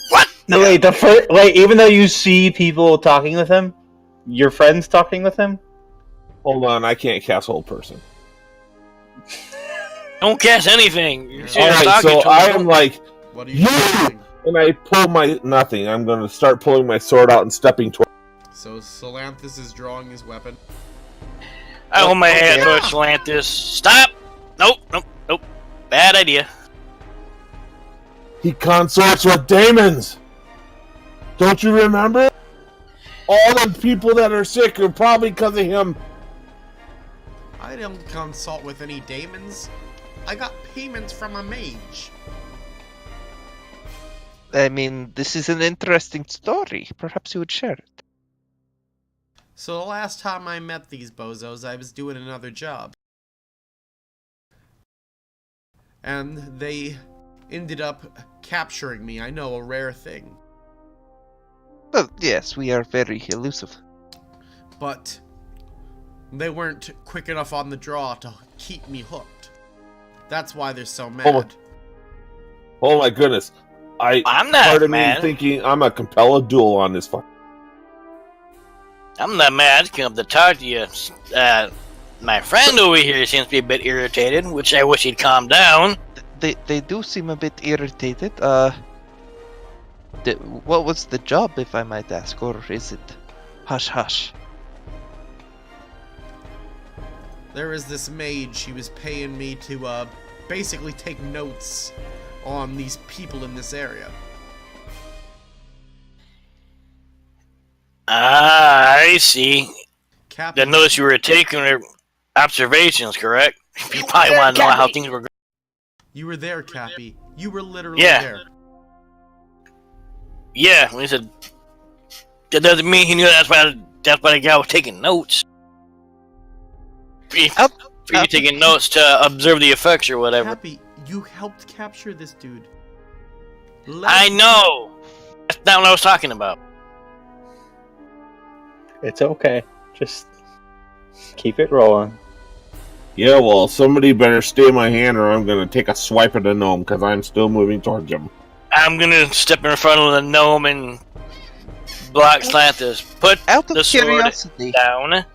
What? No, wait, even though you see people talking with him, your friends talking with him? Hold on, I can't cast Hold Person. Don't cast anything. You're Alright, so I am like, What are you doing? and I pull my nothing. I'm going to start pulling my sword out and stepping toward. So Solanthus is drawing his weapon. I hold my hand towards Solanthus. Stop! Nope. Bad idea. He consorts with demons. Don't you remember? All the people that are sick are probably because of him. I don't consult with any daemons. I got payments from a mage. I mean, this is an interesting story. Perhaps you would share it. So the last time I met these bozos, I was doing another job. And they ended up capturing me. I know, a rare thing. Well, yes, we are very elusive. But they weren't quick enough on the draw to keep me hooked. That's why they're so mad. Oh my goodness. I'm not part of mad. me thinking I'm gonna compel a duel on this fuck. I'm not mad. I came up to talk to you. My friend over here seems to be a bit irritated, which I wish he'd calm down. They do seem a bit irritated. What was the job, if I might ask, or is it hush hush? There is this mage. She was paying me to basically take notes on these people in this area. Ah, I see. Captain, I noticed you were taking her observations, correct? You probably want to know how things were going. you were there, Cappy. You were literally Yeah. there. Yeah, he said that doesn't mean he knew that's why the guy was taking notes. For you taking notes to observe the effects or whatever. Cappy, you helped capture this dude. I know. That's not what I was talking about. It's okay. Just keep it rolling. Yeah, well, somebody better stay my hand or I'm gonna take a swipe at the gnome because I'm still moving towards him. I'm gonna step in front of the gnome and block Solanthus. Put Out of the sword curiosity, down.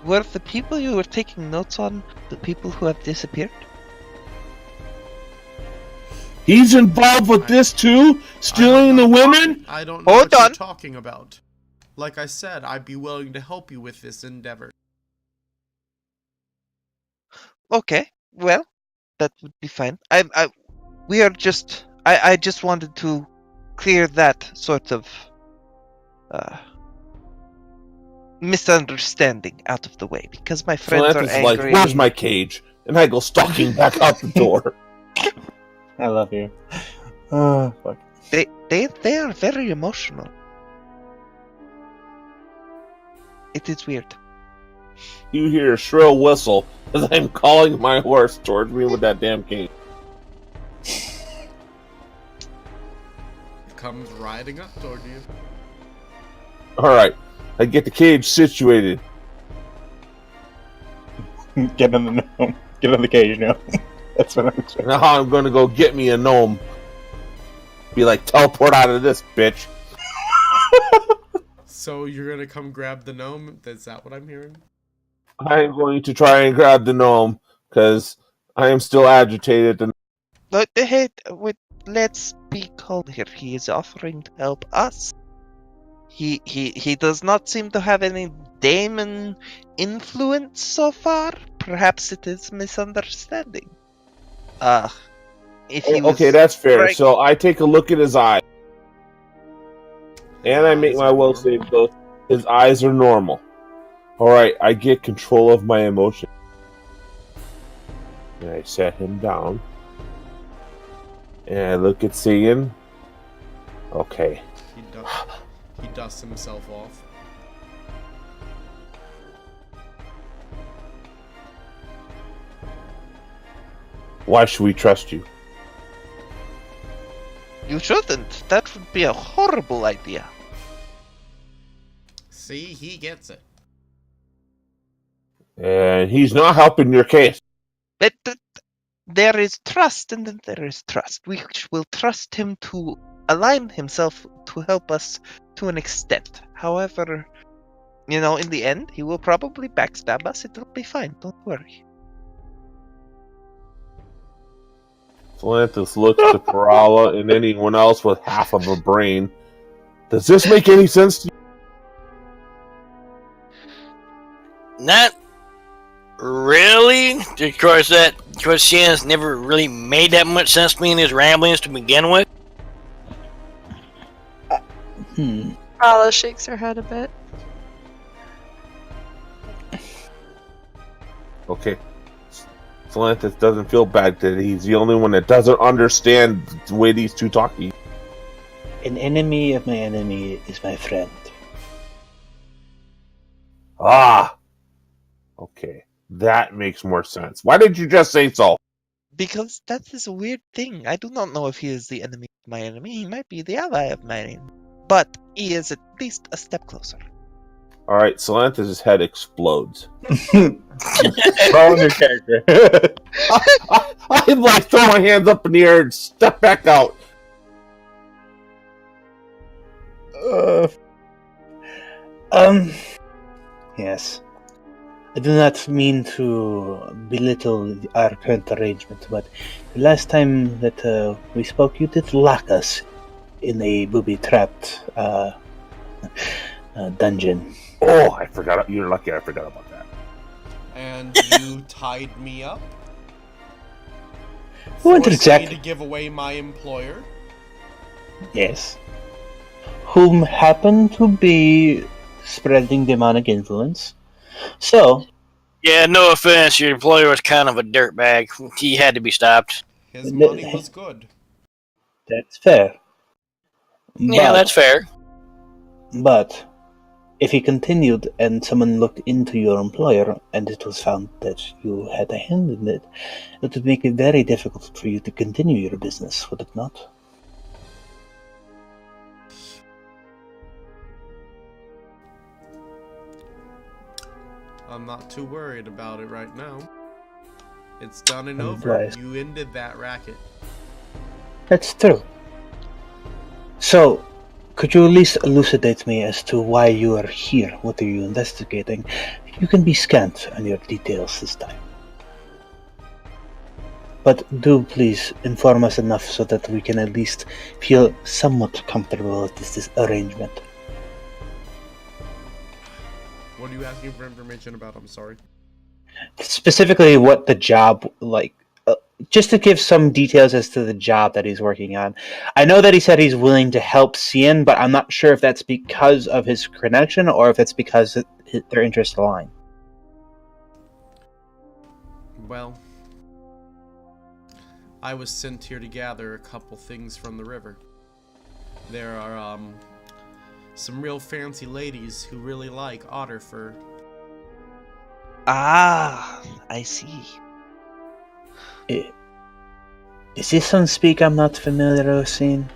were the people you were taking notes on the people who have disappeared? He's involved with this too? Stealing the women? I don't know Hold what on. you're talking about. Like I said, I'd be willing to help you with this endeavor. Okay, well, that would be fine. I just wanted to clear that sort of misunderstanding out of the way because my friends are Solanthus is like, angry. where's my cage? And I go stalking back out the door. I love you. Oh, fuck. They are very emotional. It is weird. You hear a shrill whistle as I'm calling my horse towards me with that damn cage. Comes riding up toward you. Alright, I get the cage situated. Get in the gnome. Get in the cage now. That's what I'm expecting. Now I'm gonna go get me a gnome. Be like, teleport out of this, bitch. So you're gonna come grab the gnome? Is that what I'm hearing? I'm going to try and grab the gnome, because I am still agitated. And But hey, wait, let's be calm here. He is offering to help us. He does not seem to have any demon influence so far. Perhaps it is misunderstanding. If he was okay, that's fair. right- So I take a look at his eye. And I make my will save those. His eyes are normal. Alright, I get control of my emotion. And I set him down. And I look at Segan. Okay. He dusts himself off. Why should we trust you? You shouldn't. That would be a horrible idea. See, he gets it. And he's not helping your case. But there is trust, and then there is trust. We will trust him to align himself to help us to an extent. However, in the end, he will probably backstab us. It'll be fine. Don't worry. Salanthus looks to Parala and anyone else with half of a brain. Does this make any sense to you? Not really. Of course, Shannon's never really made that much sense to me in his ramblings to begin with. Ala shakes her head a bit. Okay. Salanthus doesn't feel bad that he's the only one that doesn't understand the way these two talk. An enemy of my enemy is my friend. Ah! Okay. That makes more sense. Why did you just say so? Because that is a weird thing. I do not know if he is the enemy of my enemy. He might be the ally of my enemy. But he is at least a step closer. Alright, Salanthus' head explodes. Wrong your character. I like throw my hands up in the air and step back out. Yes. I do not mean to belittle our current arrangement, but the last time that we spoke, you did lock us in a booby-trapped dungeon. Oh, I forgot. You're lucky I forgot about that. And you tied me up? What Forced exactly? me to give away my employer? Yes. Whom happened to be spreading demonic influence. So, Yeah, no offense, your employer was kind of a dirtbag. He had to be stopped. His money was good. that's fair. Yeah, that's fair. But if he continued and someone looked into your employer and it was found that you had a hand in it, it would make it very difficult for you to continue your business, would it not? I'm not too worried about it right now. It's done and I'm over. impressed. You ended that racket. That's true. So, could you at least elucidate me as to why you are here? What are you investigating? You can be scant on your details this time. But do please inform us enough so that we can at least feel somewhat comfortable with this arrangement. What are you asking for information about? I'm sorry. Specifically what the job, just to give some details as to the job that he's working on. I know that he said he's willing to help Cian, but I'm not sure if that's because of his connection or if it's because their interests align. Well, I was sent here to gather a couple things from the river. There are, some real fancy ladies who really like otter fur. Ah, I see. Is this some speak I'm not familiar with seeing?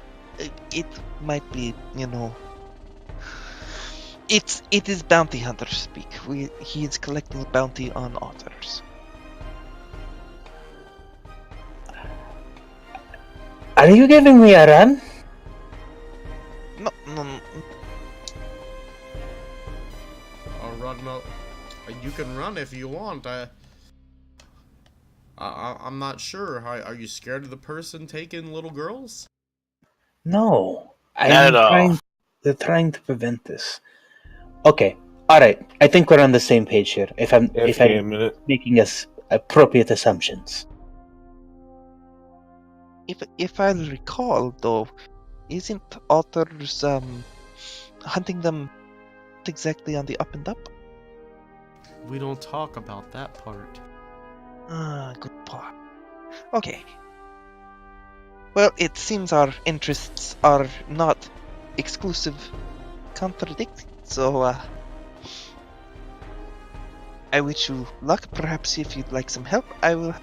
It might be, It is bounty hunter speak. He is collecting bounty on otters. Are you giving me a run? No. I'll run. You can run if you want. I'm not sure. Are you scared of the person taking little girls? No. Not at all. They're trying to prevent this. Okay. Alright. I think we're on the same page here. If I'm making us appropriate assumptions. If I recall, though, isn't otters hunting them exactly on the up and up? We don't talk about that part. Ah, good part. Okay. Well, it seems our interests are not exclusive contradicting, so I wish you luck. Perhaps if you'd like some help, I will.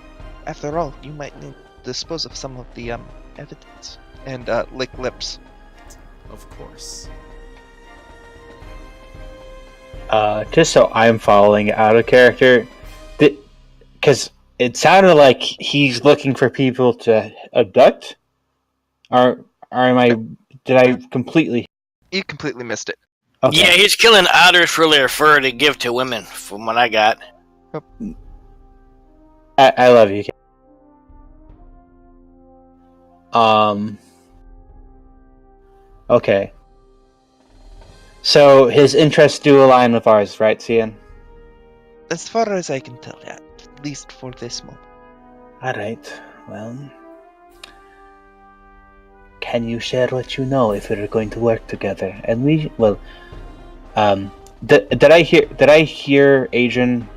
After all, you might need to dispose of some of the evidence. And lick lips. Of course. Just so I'm following out of character, because it sounded like he's looking for people to abduct. Or am I? Did I completely? You completely missed it. Okay. Yeah, he's killing otters for their fur to give to women, from what I got. I love you. Okay. So his interests do align with ours, right, Cian? As far as I can tell, at least for this moment. Alright, well... Can you share what you know if we're going to work together? And we, well... Did I hear Adrian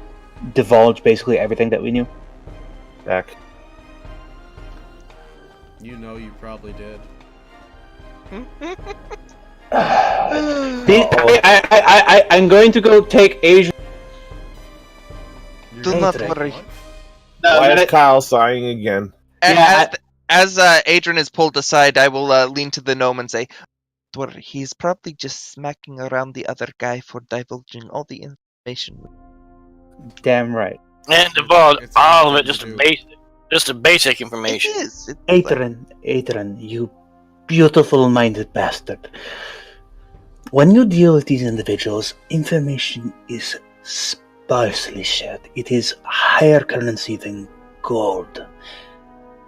divulge basically everything that we knew? Back. You know you probably did. I'm going to go take Adrian... Do not worry. Why is Kyle sighing again? As Adrian is pulled aside, I will lean to the gnome and say, Don't worry, he's probably just smacking around the other guy for divulging all the information. Damn right. And divulge It's all of it, easy to just the basic It information. is. It's like- Adrian, you beautiful-minded bastard. When you deal with these individuals, information is sparsely shared. It is higher currency than gold.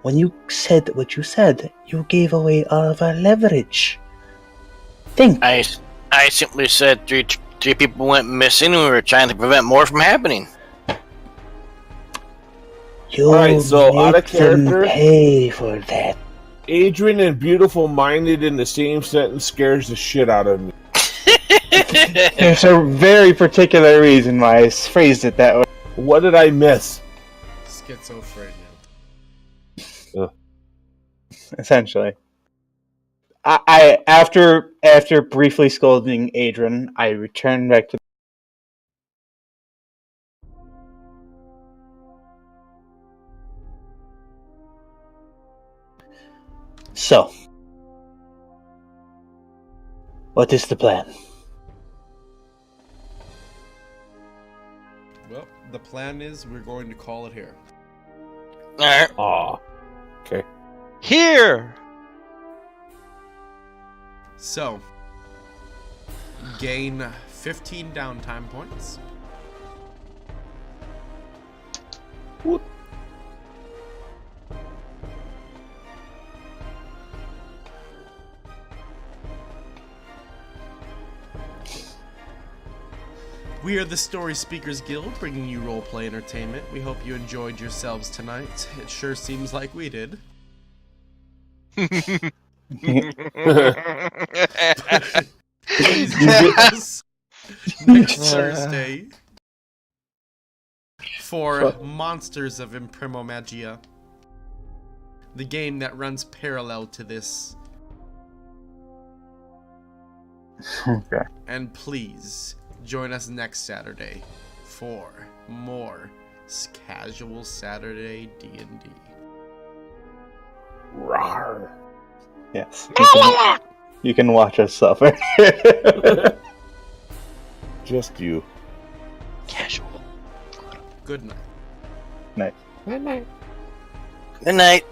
When you said what you said, you gave away all of our leverage. Think. I simply said three people went missing and we were trying to prevent more from happening. You Alright, so out of make them character- pay for that. Adrian and beautiful minded in the same sentence scares the shit out of me. There's a very particular reason why I phrased it that way. What did I miss? Schizophrenia. Essentially. I after briefly scolding Adrian, I returned back to. So, what is the plan? Well, the plan is we're going to call it here. Alright. Aw. Okay. Here! So, gain 15 downtime points. What? We are the Storyspeakers Guild, bringing you roleplay entertainment. We hope you enjoyed yourselves tonight. It sure seems like we did. Please join us next Thursday for Monsters of Imprimo Magia, the game that runs parallel to this. Okay. And please join us next Saturday for more casual Saturday D&D. Rawr. Yes. You can watch us suffer. Just you. Casual. Good night. Nice. Good night. Good night.